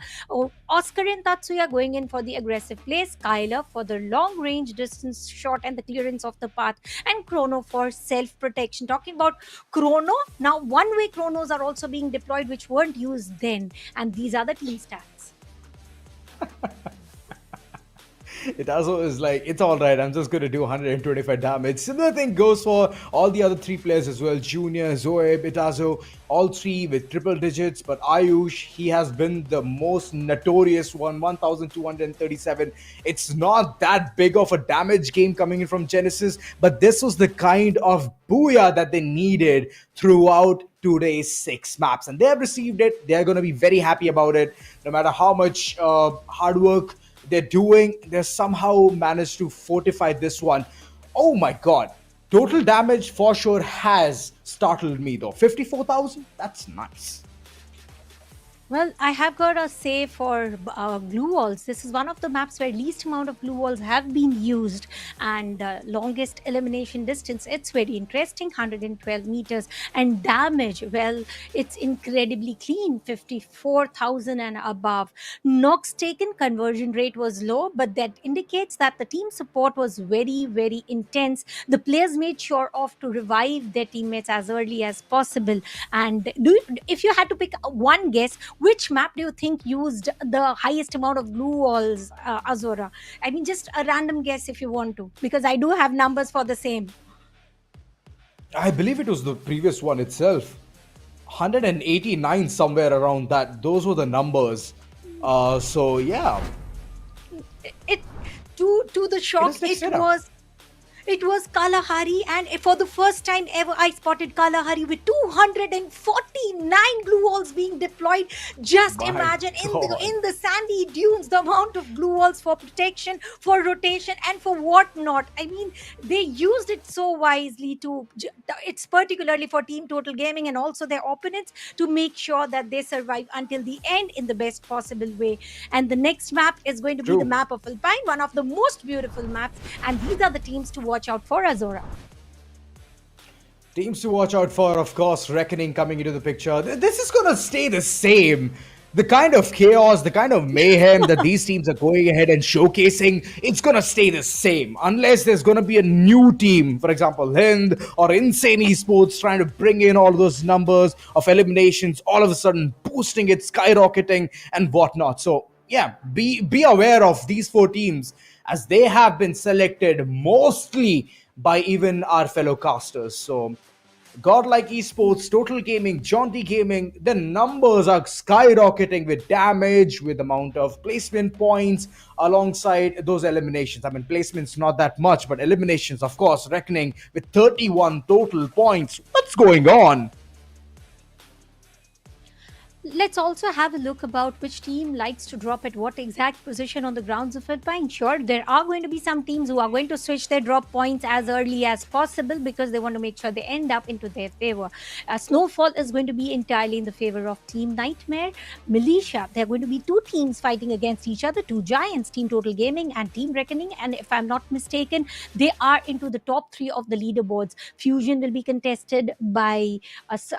Oscar and Tatsuya going in for the aggressive play, Skylar for the long range distance shot and the clearance of the path, and Chrono for self protection. Talking about Chrono, now one way Chronos are also being deployed, which weren't used then, and these are the team stats. It also is like, it's all right, I'm just going to do 125 damage. Similar thing goes for all the other three players as well. Junior, Zoeb, Itazo, all three with triple digits. But Ayush, he has been the most notorious one, 1237. It's not that big of a damage game coming in from Genesis, but this was the kind of booyah that they needed throughout today's 6 maps. And they have received it. They're going to be very happy about it. No matter how much hard work they're doing, they somehow managed to fortify this one. Oh my god, total damage for sure has startled me though. 54,000, that's nice. Well, I have got a say for glue walls. This is one of the maps where least amount of glue walls have been used, and longest elimination distance. It's very interesting, 112 meters, and damage. Well, it's incredibly clean, 54,000 and above. Knocks taken conversion rate was low, but that indicates that the team support was very, very intense. The players made sure of to revive their teammates as early as possible. And if you had to pick one guess, which map do you think used the highest amount of glue walls, Azora? I mean, just a random guess if you want to, because I do have numbers for the same. I believe it was the previous one itself. 189, somewhere around that. Those were the numbers. So yeah. To the shock, it was Kalahari, and for the first time ever, I spotted Kalahari with 249 glue walls being deployed. Just imagine in the sandy dunes, the amount of glue walls for protection, for rotation, and for whatnot. I mean, they used it so wisely it's particularly for Team Total Gaming and also their opponents to make sure that they survive until the end in the best possible way. And the next map is going to be the map of Alpine, one of the most beautiful maps, and these are the teams to watch out for, Azora. Teams to watch out for, of course, Reckoning coming into the picture. This is going to stay the same. The kind of chaos, the kind of mayhem that these teams are going ahead and showcasing, it's going to stay the same. Unless there's going to be a new team, for example, Hind or Insane Esports trying to bring in all those numbers of eliminations, all of a sudden boosting it, skyrocketing and whatnot. So yeah, be aware of these 4 teams, as they have been selected mostly by even our fellow casters. So Godlike Esports, Total Gaming, Jaunty Gaming, the numbers are skyrocketing with damage, with amount of placement points alongside those eliminations. I mean, placements not that much, but eliminations, of course, Reckoning with 31 total points. What's going on? Let's also have a look about which team likes to drop at what exact position on the grounds of Alpine. Sure, there are going to be some teams who are going to switch their drop points as early as possible because they want to make sure they end up into their favor. Snowfall is going to be entirely in the favor of Team Nightmare. Militia, there are going to be 2 teams fighting against each other, 2 giants, Team Total Gaming and Team Reckoning. And if I'm not mistaken, they are into the top 3 of the leaderboards. Fusion will be contested by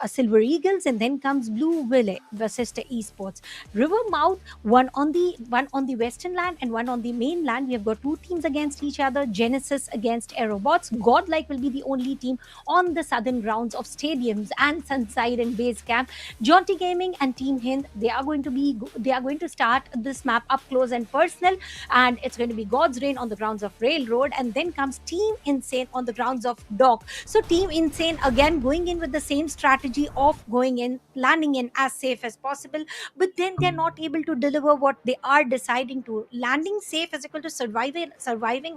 Silver Eagles, and then comes Blue Willy versus the Esports. Rivermouth, one on the western land and one on the mainland. We have got 2 teams against each other. Genesis against Aerobots. Godlike will be the only team on the southern grounds of stadiums and Sunside and Base Camp. Jaunty Gaming and Team Hind, they are going to start this map up close and personal, and it's going to be God's Reign on the grounds of Railroad, and then comes Team Insane on the grounds of Dock. So Team Insane again going in with the same strategy of going in, landing in as safe as possible, but then they're not able to deliver what they are deciding to. Landing safe is equal to surviving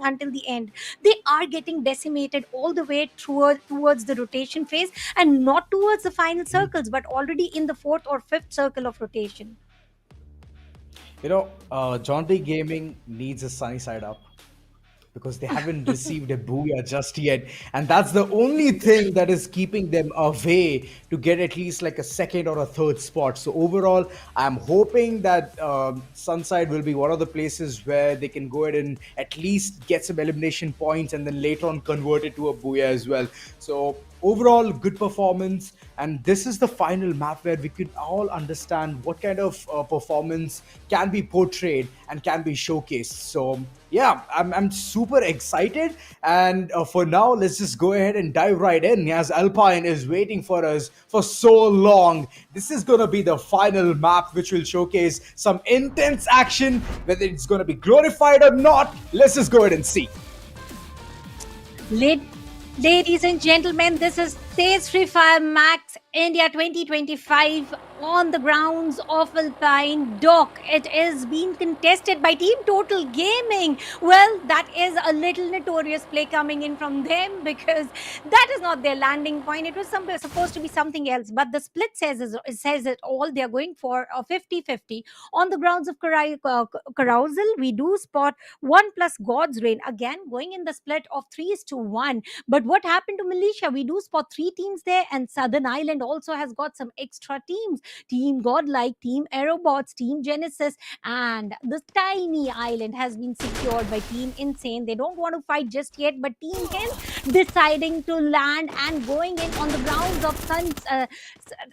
until the end. They are getting decimated all the way towards the rotation phase, and not towards the final circles, but already in the 4th or 5th circle of rotation. You know, Jaunty Gaming needs a sunny side up, because they haven't received a booyah just yet. And that's the only thing that is keeping them away to get at least like a second or a third spot. So overall, I'm hoping that Sunside will be one of the places where they can go ahead and at least get some elimination points and then later on convert it to a booyah as well. So overall, good performance. And this is the final map where we could all understand what kind of performance can be portrayed and can be showcased. So yeah, I'm super excited. And for now, let's just go ahead and dive right in, as Alpine is waiting for us for so long. This is going to be the final map which will showcase some intense action. Whether it's going to be glorified or not, let's just go ahead and see. Ladies and gentlemen, this is TEZ FFMIC India 2025 on the grounds of Alpine Dock. It is being contested by Team Total Gaming. Well, that is a little notorious play coming in from them, because that is not their landing point. It was supposed to be something else, but the split says it all. They are going for a 50-50 on the grounds of carousel. We do spot 1 plus God's Reign again going in the split of 3:1. But what happened to Malaysia? We do spot 3 teams there, and Southern Island also has got some extra teams. Team Godlike, Team Aerobots, Team Genesis, and the tiny island has been secured by Team Insane. They don't want to fight just yet, but Team Hill deciding to land and going in on the grounds of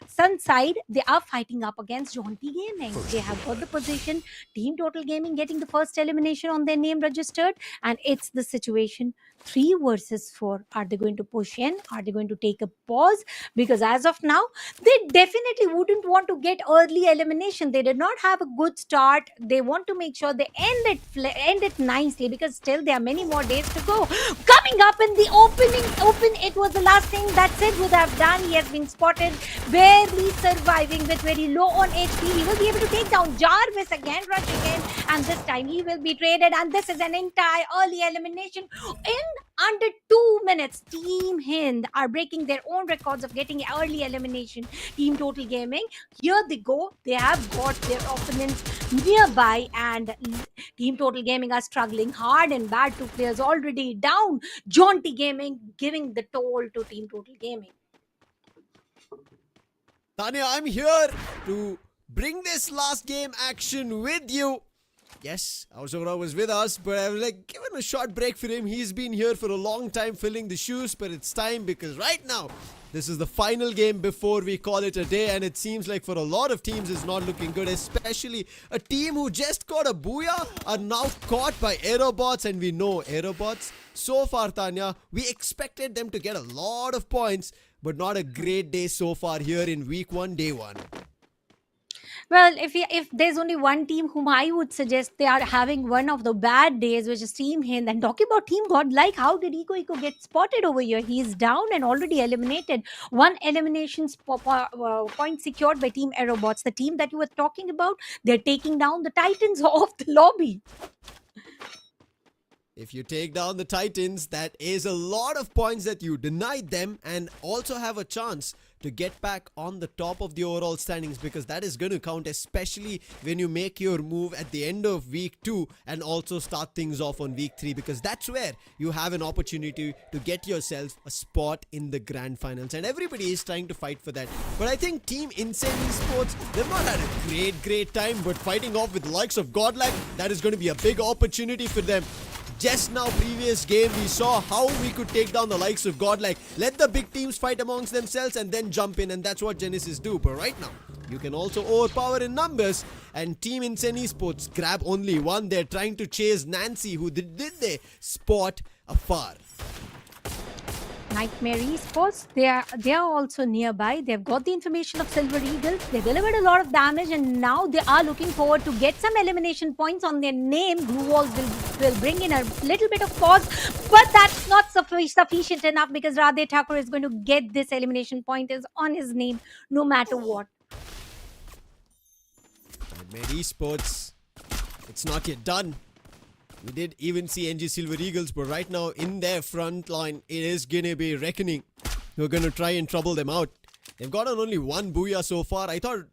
Sunside. They are fighting up against Jaunty Gaming. They have got the position. Team Total Gaming getting the first elimination on their name registered, and it's the situation 3 versus 4. Are they going to push in? Are they going to take a pause? Because as of now, they definitely wouldn't want to get early elimination. They did not have a good start. They want to make sure they end it nicely, because still there are many more days to go. Coming up in the open, it was the last thing that Sid would have done. He has been spotted barely surviving with very low on HP. He will be able to take down Jarvis again, rushing in, and this time he will be traded. And this is an entire early elimination in under 2 minutes. Team Hind are breaking their own records of getting early elimination. Team Total Gaming, here they go. They have got their opponents nearby, and Team Total Gaming are struggling hard and bad. 2 players already down. Jaunty Gaming giving the toll to Team Total Gaming. Tanya, I'm here to bring this last game action with you. Yes, Solara was with us, but I was like, given a short break for him. He's been here for a long time filling the shoes, but it's time, because right now, this is the final game before we call it a day, and it seems like for a lot of teams it's not looking good, especially a team who just got a booyah are now caught by Aerobots, and we know Aerobots, so far, Tanya, we expected them to get a lot of points, but not a great day so far here in week 1, day 1. Well, if there's only one team whom I would suggest they are having one of the bad days, which is Team Hind. And talking about Team Godlike, how did Iko get spotted over here? He's down and already eliminated. 1 elimination point secured by Team Aerobots. The team that you were talking about, they're taking down the Titans of the lobby. If you take down the Titans, that is a lot of points that you denied them, and also have a chance to get back on the top of the overall standings, because that is going to count, especially when you make your move at the end of week 2 and also start things off on week 3, because that's where you have an opportunity to get yourself a spot in the grand finals, and everybody is trying to fight for that. But I think Team Insane Esports, they've not had a great time, but fighting off with the likes of Godlike, that is going to be a big opportunity for them. Just now, previous game, we saw how we could take down the likes of Godlike. Let the big teams fight amongst themselves and then jump in, and that's what Genesis do. But right now, you can also overpower in numbers, and Team Insane Esports grab only 1. They're trying to chase Nancy, who did they spot afar. Nightmare Esports, they are also nearby. They've got the information of Silver Eagles. They delivered a lot of damage, and now they are looking forward to get some elimination points on their name. Blue Walls will bring in a little bit of pause, but that's not sufficient enough, because Radhe Thakur is going to get this elimination point is on his name no matter what. Nightmare Esports, it's not yet done. We did even see NG Silver Eagles, but right now in their front line, it is going to be Reckoning. We're going to try and trouble them out. They've gotten only 1 booyah so far. I thought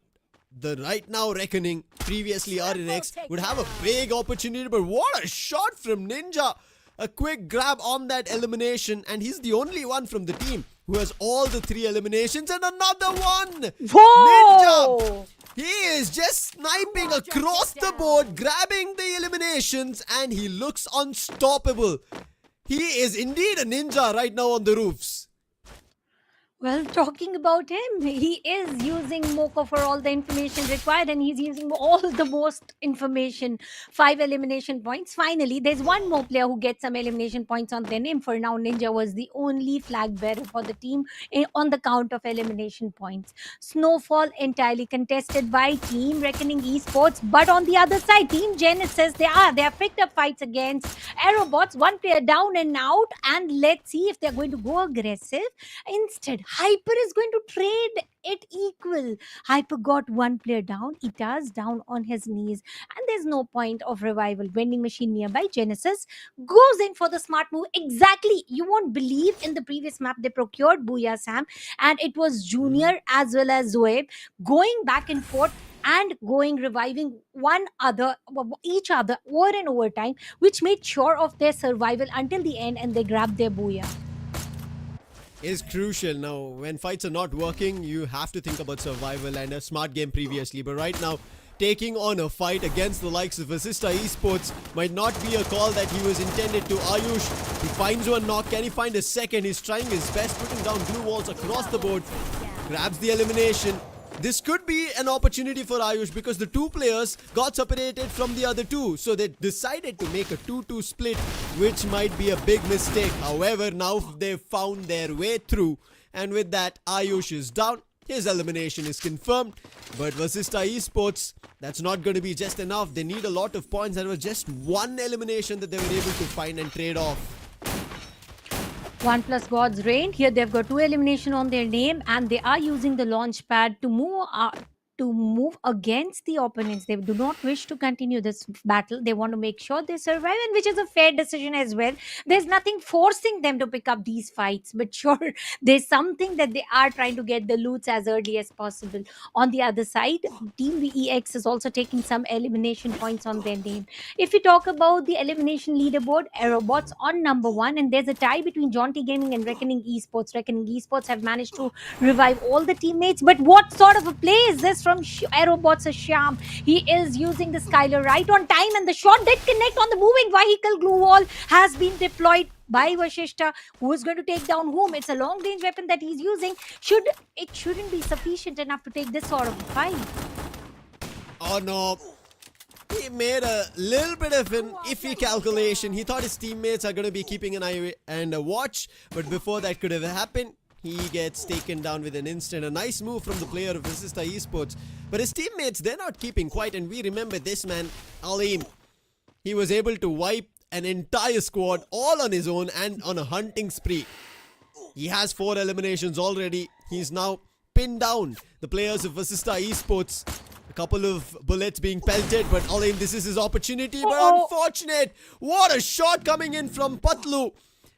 the right now Reckoning, previously RNX, would have a big opportunity, but what a shot from Ninja. a quick grab on that elimination, and he's the only one from the team who has all the 3 eliminations, and another one! Whoa! Ninja! He is just sniping across the board, grabbing the eliminations, and he looks unstoppable. He is indeed a ninja right now on the roofs. Well, talking about him, he is using Moko for all the information required, and he's using all the most information. 5 elimination points. Finally, there's one more player who gets some elimination points on their name. For now, Ninja was the only flag bearer for the team on the count of elimination points. Snowfall entirely contested by Team Reckoning Esports, but on the other side, Team Genesis, they have picked up fights against Aerobots. 1 player down and out, and let's see if they're going to go aggressive. Instead, Hyper is going to trade it equal. Hyper got 1 player down. Ita's down on his knees, and there's no point of revival. Vending machine nearby. Genesis goes in for the smart move. Exactly. You won't believe, in the previous map they procured Booyah Sam, and it was Junior as well as Zoeb going back and forth and reviving each other over and over time, which made sure of their survival until the end, and they grabbed their Booyah. Is crucial now. When fights are not working, you have to think about survival and a smart game previously. But right now, taking on a fight against the likes of Assista Esports might not be a call that he was intended to. Ayush, he finds one knock. Can he find a second? He's trying his best, putting down blue walls across the board. Grabs the elimination. This could be an opportunity for Ayush because the 2 players got separated from the other 2. So they decided to make a 2-2 split, which might be a big mistake. However, now they've found their way through. And with that, Ayush is down. His elimination is confirmed. But Vasista Esports, that's not going to be just enough. They need a lot of points. There was just 1 elimination that they were able to find and trade off. 1 plus God's Reign. Here they've got 2 elimination on their name, and they are using the launch pad to move against the opponents. They do not wish to continue this battle. They want to make sure they survive, and which is a fair decision as well. There's nothing forcing them to pick up these fights, but sure, there's something that they are trying to get the loots as early as possible. On the other side, Team VEX is also taking some elimination points on their name. If we talk about the elimination leaderboard, Aerobots on number 1, and there's a tie between Jaunty Gaming and Reckoning Esports. Reckoning Esports have managed to revive all the teammates, but what sort of a play is this from Aerobots? A sham. He is using the Skylar right on time, and the shot did connect on the moving vehicle. Glue wall has been deployed by Vashishta, who is going to take down whom? It's a long range weapon that he's using. It shouldn't be sufficient enough to take this sort of a fight. Oh no. He made a little bit of an iffy calculation. He thought his teammates are going to be keeping an eye and a watch, but before that could have happened, he gets taken down with an instant. A nice move from the player of Assista Esports. But his teammates, they're not keeping quiet. And we remember this man, Alim. He was able to wipe an entire squad all on his own and on a hunting spree. He has 4 eliminations already. He's now pinned down the players of Assista Esports. A couple of bullets being pelted, but Alim, this is his opportunity. But unfortunate. What a shot coming in from Patlu.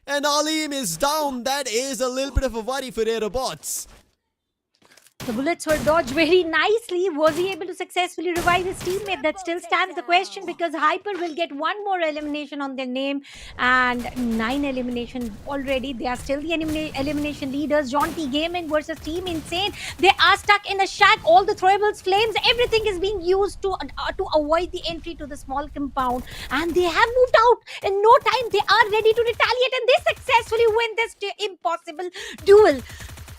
And Alim is down. That is a little bit of a worry for Aerobots. The bullets were dodged very nicely. Was he able to successfully revive his teammate? That still stands the question, because Hyper will get 1 more elimination on their name, and 9 elimination already. They are still the elimination leaders. Jaunty Gaming versus Team Insane. They are stuck in a shack. All the throwables, flames, everything is being used to avoid the entry to the small compound, and they have moved out in no time. They are ready to retaliate, and they successfully win this impossible duel.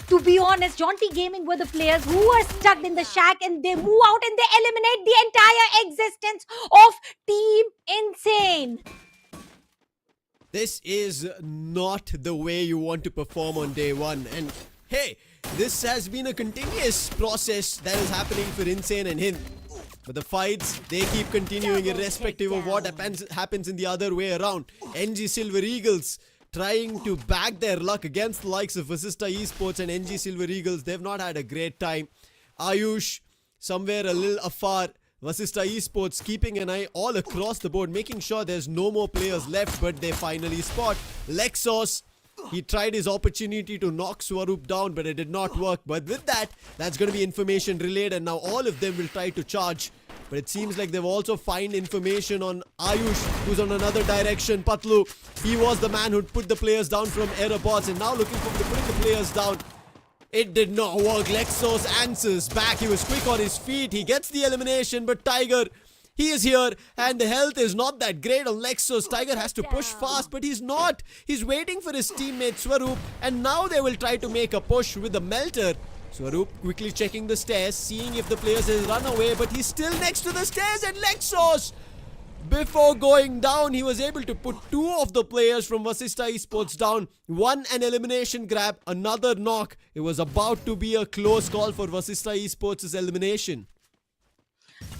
To be honest, Jaunty Gaming were the players who were stuck in the shack, and they move out and they eliminate the entire existence of Team Insane. This is not the way you want to perform on day 1. And hey, this has been a continuous process that is happening for Insane and him. But the fights, they keep continuing irrespective of what happens in the other way around. NG Silver Eagles trying to back their luck against the likes of Assista Esports and NG Silver Eagles. They've not had a great time. Ayush, somewhere a little afar. Assista Esports keeping an eye all across the board, making sure there's no more players left, but they finally spot Lexos. He tried his opportunity to knock Swaroop down, but it did not work. But with that, that's going to be information relayed, and now all of them will try to charge But it seems like they've also found information on Ayush, who's on another direction. Patlu, he was the man who'd put the players down from error bots, and now looking for putting the players down. It did not work. Lexos answers back. He was quick on his feet. He gets the elimination, but Tiger, he is here, and the health is not that great on Lexos. Tiger has to push fast, but he's not. He's waiting for his teammate Swaroop, and now they will try to make a push with the Melter. Swaroop quickly checking the stairs, seeing if the players has run away, but he's still next to the stairs, and Lexos, before going down, he was able to put 2 of the players from Vasista Esports down. One an elimination grab, another knock. It was about to be a close call for Vasista Esports' elimination.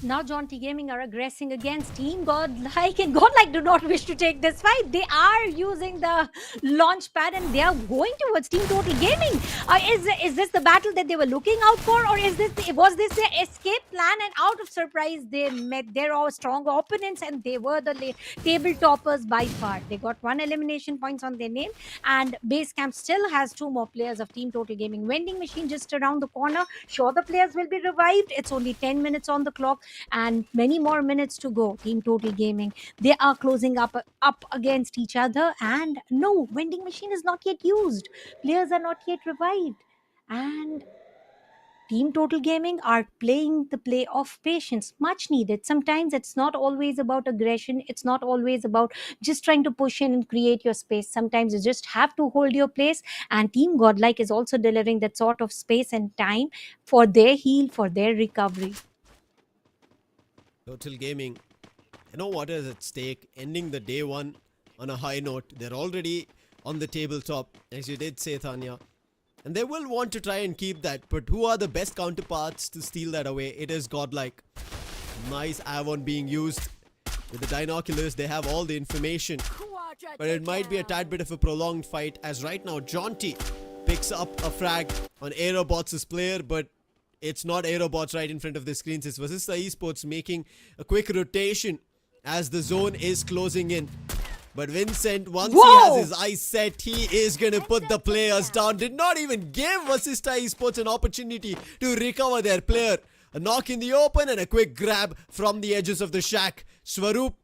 Now Jaunty Gaming are aggressing against Team Godlike, and Godlike do not wish to take this fight. They are using the launch pad and they are going towards Team Total Gaming. Is this the battle that they were looking out for, or was this their escape plan? And out of surprise, they met their strong opponents and they were the table toppers by far. They got 1 elimination points on their name, and Basecamp still has 2 more players of Team Total Gaming. Vending machine just around the corner. Sure, the players will be revived. It's only 10 minutes on the clock and many more minutes to go. Team Total Gaming, they are closing up against each other, and no, vending machine is not yet used. Players are not yet revived, and Team Total Gaming are playing the play of patience, much needed. Sometimes it's not always about aggression. It's not always about just trying to push in and create your space. Sometimes you just have to hold your place, and Team Godlike is also delivering that sort of space and time for their heal, for their recovery. Total Gaming, you know what is at stake, ending the day 1 on a high note. They're already on the tabletop, as you did say, Thanya, and they will want to try and keep that, but who are the best counterparts to steal that away? It is Godlike. Nice Avon being used. With the Dinoculars, they have all the information, but it might be a tad bit of a prolonged fight, as right now Jaunty picks up a frag on Aerobots' player, but it's not Aerobots right in front of the screens. It's Vasista Esports making a quick rotation as the zone is closing in. But Vincent, once he has his eyes set, he is going to put the players down. Did not even give Vasista Esports an opportunity to recover their player. A knock in the open and a quick grab from the edges of the shack. Swaroop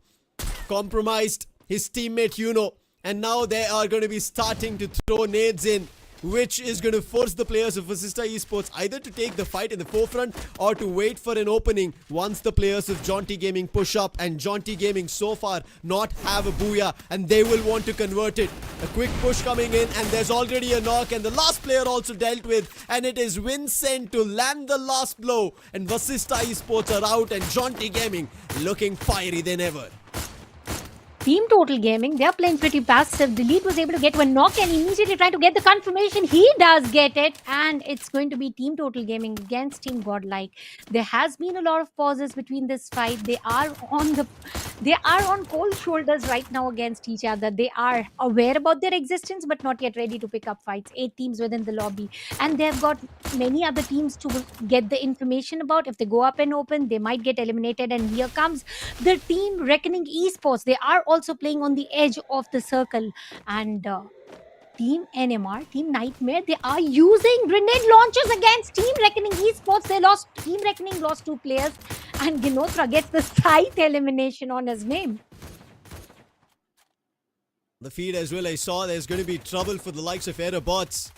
compromised his teammate Yuno, and now they are going to be starting to throw nades in, which is going to force the players of Vasista Esports either to take the fight in the forefront or to wait for an opening once the players of Jaunty Gaming push up. And Jaunty Gaming so far not have a booyah, and they will want to convert it. A quick push coming in, and there's already a knock, and the last player also dealt with, and it is Vincent to land the last blow. And Vasista Esports are out, and Jaunty Gaming looking fiery than ever. Team Total Gaming, they're playing pretty passive. Delete was able to get one knock and immediately trying to get the confirmation. He does get it, and it's going to be Team Total Gaming against Team Godlike. There has been a lot of pauses between this fight. They are on cold shoulders right now against each other. They are aware about their existence but not yet ready to pick up fights. 8 teams within the lobby, and they've got many other teams to get the information about. If they go up and open, they might get eliminated. And here comes the Team Reckoning Esports. They are also playing on the edge of the circle, and Team NMR, Team Nightmare, they are using grenade launchers against Team Reckoning Esports. Team Reckoning lost 2 players, and Ginotra gets the slight elimination on his name. The feed as well, I saw there's going to be trouble for the likes of Aerobots.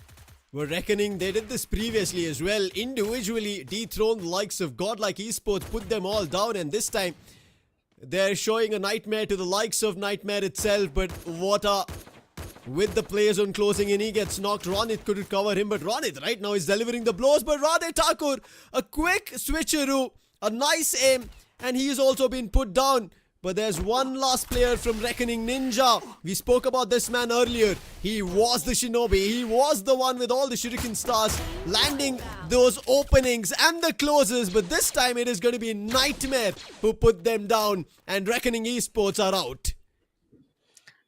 We're Reckoning, they did this previously as well, individually dethroned the likes of Godlike Esports, put them all down, and this time they're showing a Nightmare to the likes of Nightmare itself. But Water with the play zone closing in, he gets knocked. Ronit couldn't cover him, but Ronit right now is delivering the blows. But Radhe Thakur, a quick switcheroo, a nice aim, and he's also been put down. But there's one last player from Reckoning, Ninja. We spoke about this man earlier. He was the Shinobi. He was the one with all the Shuriken stars, landing those openings and the closes. But this time it is going to be Nightmare who put them down, and Reckoning Esports are out.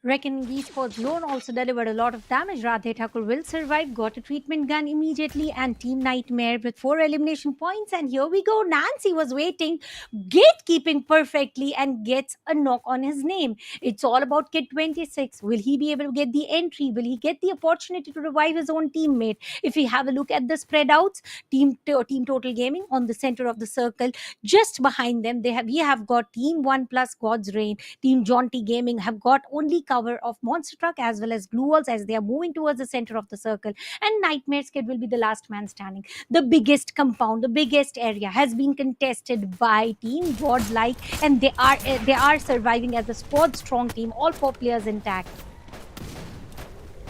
Reckoning Esports lone also delivered a lot of damage. Radhe Thakur will survive, got a treatment gun immediately, and Team Nightmare with 4 elimination points. And here we go. Nancy was waiting, gatekeeping perfectly, and gets a knock on his name. It's all about Kid 26. Will he be able to get the entry? Will he get the opportunity to revive his own teammate? If we have a look at the spread outs, Team Total Gaming on the center of the circle. Just behind them, we have got Team 1 plus God's Reign. Team Jaunty Gaming have got only cover of Monster Truck as well as Glue Walls as they are moving towards the center of the circle. And Nightmare's Kid will be the last man standing. The biggest compound, the biggest area has been contested by Team Godlike, and they are surviving as a squad strong team. All 4 players intact.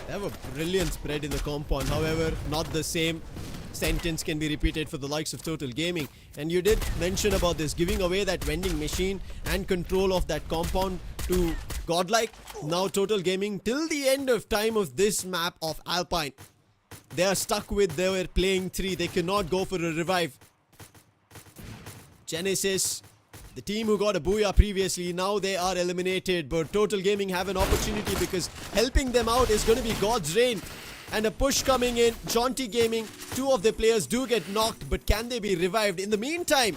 They have a brilliant spread in the compound. However, not the same sentence can be repeated for the likes of Total Gaming. And you did mention about this, giving away that vending machine and control of that compound to Godlike. Now Total Gaming, till the end of time of this map of Alpine, they are stuck with their playing 3. They cannot go for a revive. Genesis, the team who got a booyah previously, now they are eliminated. But Total Gaming have an opportunity because helping them out is going to be God's Reign. And a push coming in. Jaunty Gaming, 2 of their players do get knocked, but can they be revived? In the meantime,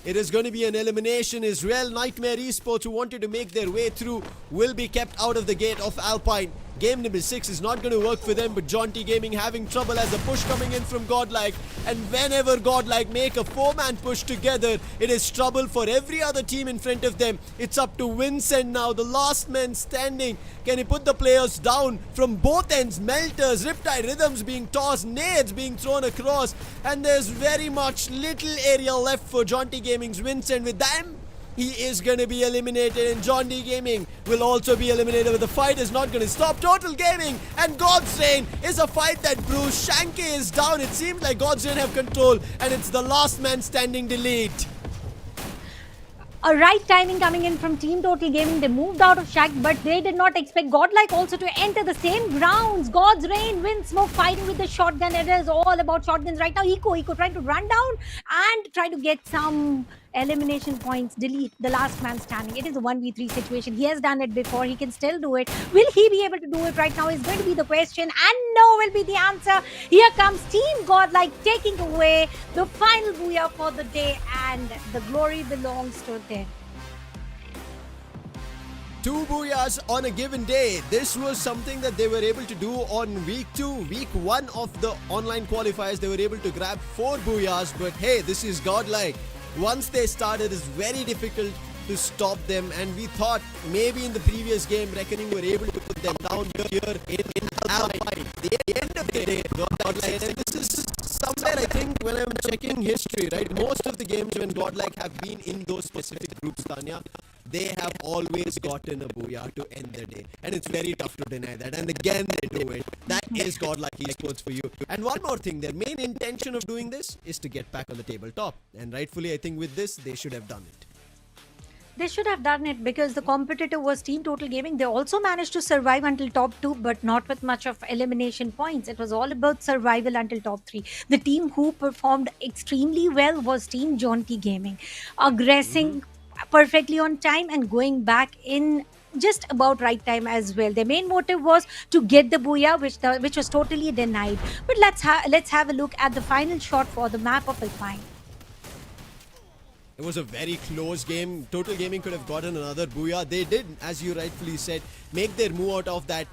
it is going to be an elimination as well. Nightmare Esports, who wanted to make their way through, will be kept out of the gate of Alpine. Game number 6 is not going to work for them, but Jaunty Gaming having trouble as a push coming in from Godlike. And whenever Godlike make a 4-man push together, it is trouble for every other team in front of them. It's up to Vincent now, the last man standing. Can he put the players down from both ends? Melters, Riptide Rhythms being tossed, nades being thrown across. And there's very much little area left for Jaunty Gaming's Vincent. With them, he is going to be eliminated, and Jaunty Gaming will also be eliminated, but the fight is not going to stop. Total Gaming and God's Reign is a fight that brews. Shanky is down. It seems like God's Reign have control, and it's the last man standing delete. A right timing coming in from Team Total Gaming. They moved out of Shack, but they did not expect Godlike also to enter the same grounds. God's Reign, Windsmoke fighting with the shotgun. It is all about shotguns right now. Eco trying to run down and try to get some elimination points. Delete the last man standing. It is a 1v3 situation. He has done it before. He can still do it. Will he be able to do it right now is going to be the question, and no will be the answer. Here comes Team Godlike taking away the final booyah for the day, and the glory belongs to them. 2 booyahs on a given day. This was something that they were able to do on week 2. Week 1 of the online qualifiers, they were able to grab 4 booyahs. But hey, this is Godlike. Once they started, it's very difficult to stop them. And we thought maybe in the previous game, Reckoning were able to put them down here in Alpine. The end of the day, Godlike, and this is somewhere, I think, when I'm checking history, right? Most of the games when Godlike have been in those specific groups, Tanya, they have always gotten a booyah to end the day. And it's very tough to deny that. And again, they do it. That is Godlike Esports for you. And one more thing, their main intention of doing this is to get back on the tabletop. And rightfully, I think with this, they should have done it. They should have done it because the competitor was Team Total Gaming. They also managed to survive until top 2, but not with much of elimination points. It was all about survival until top 3. The team who performed extremely well was Team Jaunty Gaming. Aggressing perfectly on time and going back in just about right time as well. Their main motive was to get the booyah, which was totally denied. But let's have a look at the final shot for the map of Alpine. It was a very close game. Total Gaming could have gotten another booyah. They did, as you rightfully said, make their move out of that.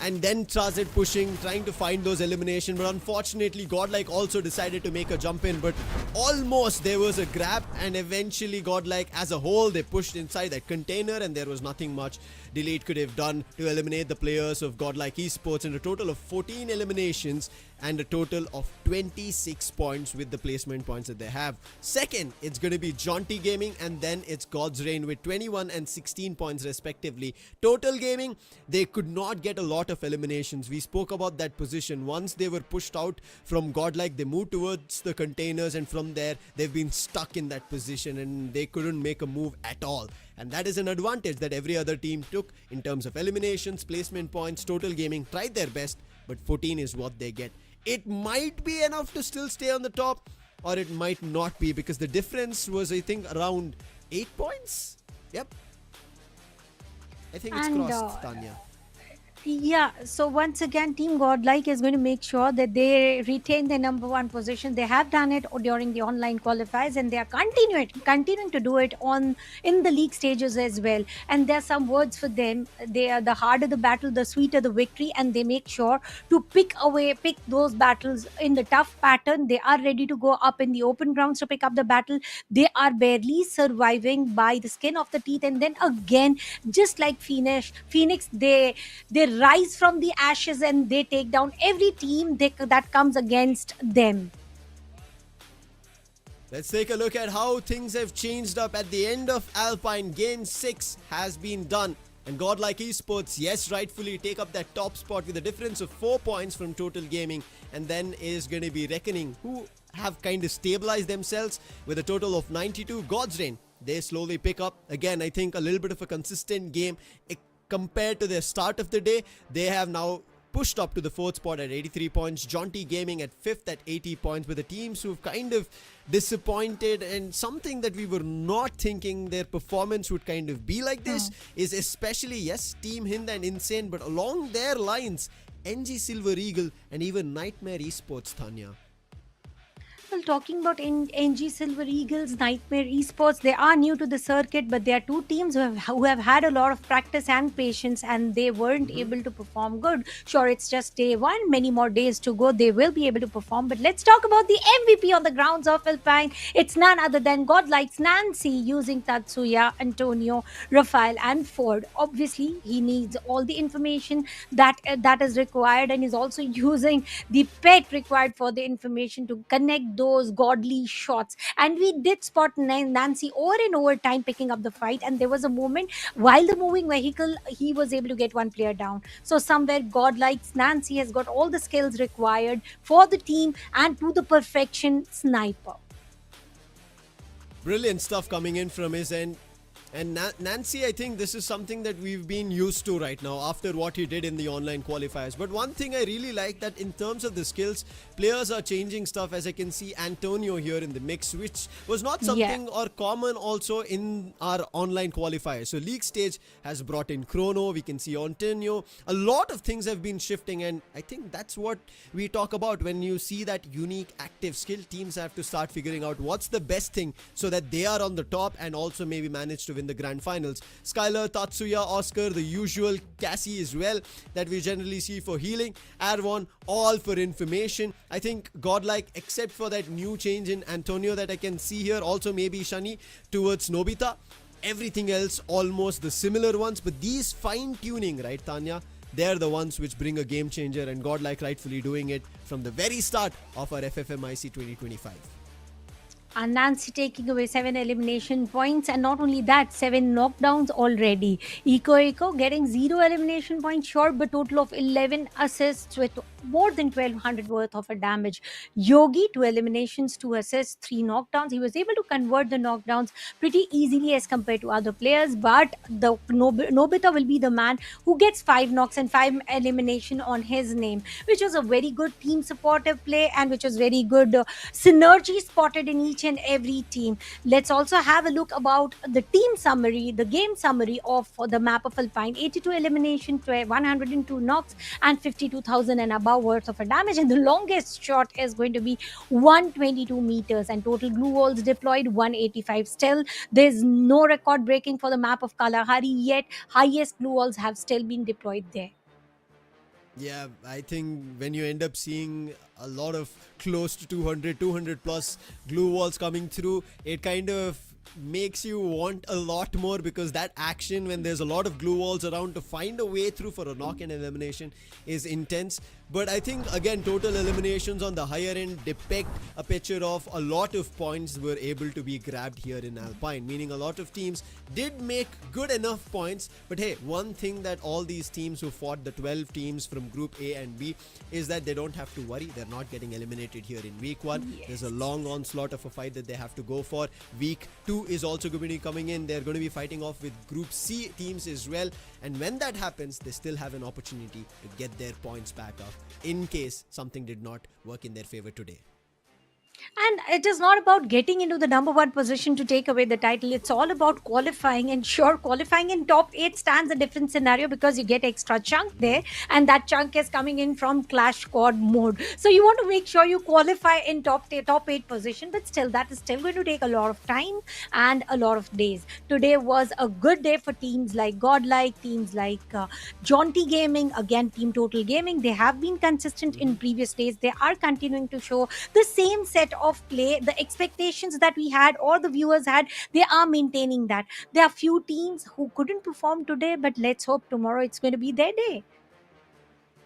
And then started pushing, trying to find those eliminations. But unfortunately, Godlike also decided to make a jump in. But almost there was a grab. And eventually, Godlike as a whole, they pushed inside that container. And there was nothing much Delete could have done to eliminate the players of Godlike Esports. In a total of 14 eliminations and a total of 26 points with the placement points that they have. Second, it's going to be Jaunty Gaming, and then it's God's Reign with 21 and 16 points respectively. Total Gaming, they could not get a lot of eliminations. We spoke about that position. Once they were pushed out from Godlike, they moved towards the containers, and from there they've been stuck in that position and they couldn't make a move at all. And that is an advantage that every other team took in terms of eliminations, placement points. Total Gaming tried their best, but 14 is what they get. It might be enough to still stay on the top, or it might not be, because the difference was, I think, around 8 points. Yep. I think it's And crossed, Tanya. yeah, so once again, Team Godlike is going to make sure that they retain their number one position. They have done it during the online qualifiers, and they are continuing to do it on in the league stages as well. And there are some words for them. They are the harder the battle, the sweeter the victory, and they make sure to pick those battles in the tough pattern. They are ready to go up in the open grounds to pick up the battle. They are barely surviving by the skin of the teeth, and then again, just like Phoenix, they rise from the ashes and they take down every team that comes against them. Let's take a look at how things have changed up at the end of Alpine. Game 6 has been done. And Godlike Esports, yes, rightfully take up that top spot with a difference of 4 points from Total Gaming. And then is going to be reckoning who have kind of stabilized themselves with a total of 92. God's Reign, they slowly pick up. Again, I think a little bit of a consistent game. Compared to their start of the day, they have now pushed up to the 4th spot at 83 points. Jaunty Gaming at 5th at 80 points, with the teams who've kind of disappointed, and something that we were not thinking their performance would kind of be like this is especially, yes, Team Hind and Insane, but along their lines, NG Silver Eagle and even Nightmare Esports, Tanya. Well, talking about NG Silver Eagles, Nightmare Esports, they are new to the circuit, but they are two teams who have had a lot of practice and patience, and they weren't able to perform good. Sure, it's just day one, many more days to go. They will be able to perform, but let's talk about the MVP on the grounds of Alpine. It's none other than Godlike's Nancy, using Tatsuya, Antonio, Rafael, and Ford. Obviously, he needs all the information that is required, and is also using the pet required for the information to connect those godly shots. And we did spot Nancy over and over time picking up the fight, and there was a moment while the moving vehicle he was able to get one player down. So somewhere Godlike Nancy has got all the skills required for the team and to the perfection sniper. Brilliant stuff coming in from his end. And Nancy, I think this is something that we've been used to right now after what he did in the online qualifiers. But one thing I really like, that in terms of the skills, players are changing stuff, as I can see Antonio here in the mix, which was not something or common also in our online qualifiers. So league stage has brought in Chrono, we can see Antonio. A lot of things have been shifting, and I think that's what we talk about when you see that unique active skill. Teams have to start figuring out what's the best thing so that they are on the top and also maybe manage to win the grand finals. Skylar, Tatsuya, Oscar, the usual, Cassie as well that we generally see for healing, Arvon, all for information. I think Godlike, except for that new change in Antonio that I can see here, also maybe Shani towards Nobita, everything else almost the similar ones, but these fine tuning, right Tanya, they're the ones which bring a game changer, and Godlike rightfully doing it from the very start of our FFMIC 2025. And Nancy taking away 7 elimination points, and not only that, 7 knockdowns already. Eco getting 0 elimination points, sure, but total of 11 assists with more than 1200 worth of a damage. Yogi, 2 eliminations, 2 assists, 3 knockdowns. He was able to convert the knockdowns pretty easily as compared to other players, but the Nobita will be the man who gets 5 knocks and 5 elimination on his name, which was a very good team supportive play, and which was very good synergy spotted in each and every team. Let's also have a look about the team summary, the game summary of the map of Alpine. 82 elimination, 102 knocks, and 52,000 and above worth of a damage, and the longest shot is going to be 122 meters, and total glue walls deployed 185. Still, there's no record breaking for the map of Kalahari yet. Highest glue walls have still been deployed there. Yeah, I think when you end up seeing a lot of close to 200 plus glue walls coming through, it kind of makes you want a lot more, because that action when there's a lot of glue walls around to find a way through for a knock and elimination is intense. But I think again, total eliminations on the higher end depict a picture of a lot of points were able to be grabbed here in Alpine, meaning a lot of teams did make good enough points. But hey, one thing that all these teams who fought, the 12 teams from Group A and B, is that they don't have to worry. They're not getting eliminated here in week 1. Yes. There's a long onslaught of a fight that they have to go for. Week 2 is also going to be coming in. They're going to be fighting off with Group C teams as well. And when that happens, they still have an opportunity to get their points back up in case something did not work in their favor today. And it is not about getting into the number one position to take away the title. It's all about qualifying. And sure, qualifying in top 8 stands a different scenario because you get extra chunk there, and that chunk is coming in from Clash Squad mode. So you want to make sure you qualify in top 8 position, but still, that is still going to take a lot of time and a lot of days. Today was a good day for teams like Godlike, teams like Jaunty Gaming, again, Team Total Gaming. They have been consistent in previous days. They are continuing to show the same set of play, the expectations that we had or the viewers had. They are maintaining that. There are few teams who couldn't perform today, but let's hope tomorrow it's going to be their day.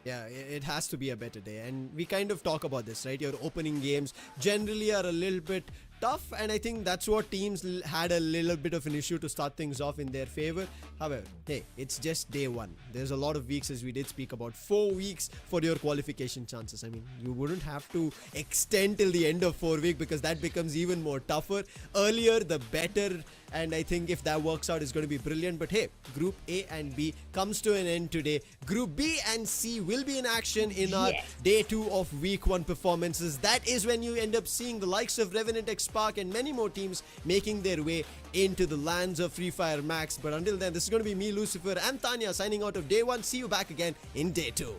Yeah, it has to be a better day. And we kind of talk about this, right? Your opening games generally are a little bit tough, and I think that's what teams had a little bit of an issue to start things off in their favor. However, hey, it's just day one. There's a lot of weeks, as we did speak about, 4 weeks for your qualification chances. I mean, you wouldn't have to extend till the end of 4 weeks because that becomes even more tougher. Earlier, the better. And I think if that works out, it's going to be brilliant. But hey, Group A and B comes to an end today. Group B and C will be in action in our day 2 of week 1 performances. That is when you end up seeing the likes of Revenant X Spark and many more teams making their way into the lands of Free Fire Max. But until then, this is going to be me, Lucifer, and Tanya signing out of day 1. See you back again in day 2.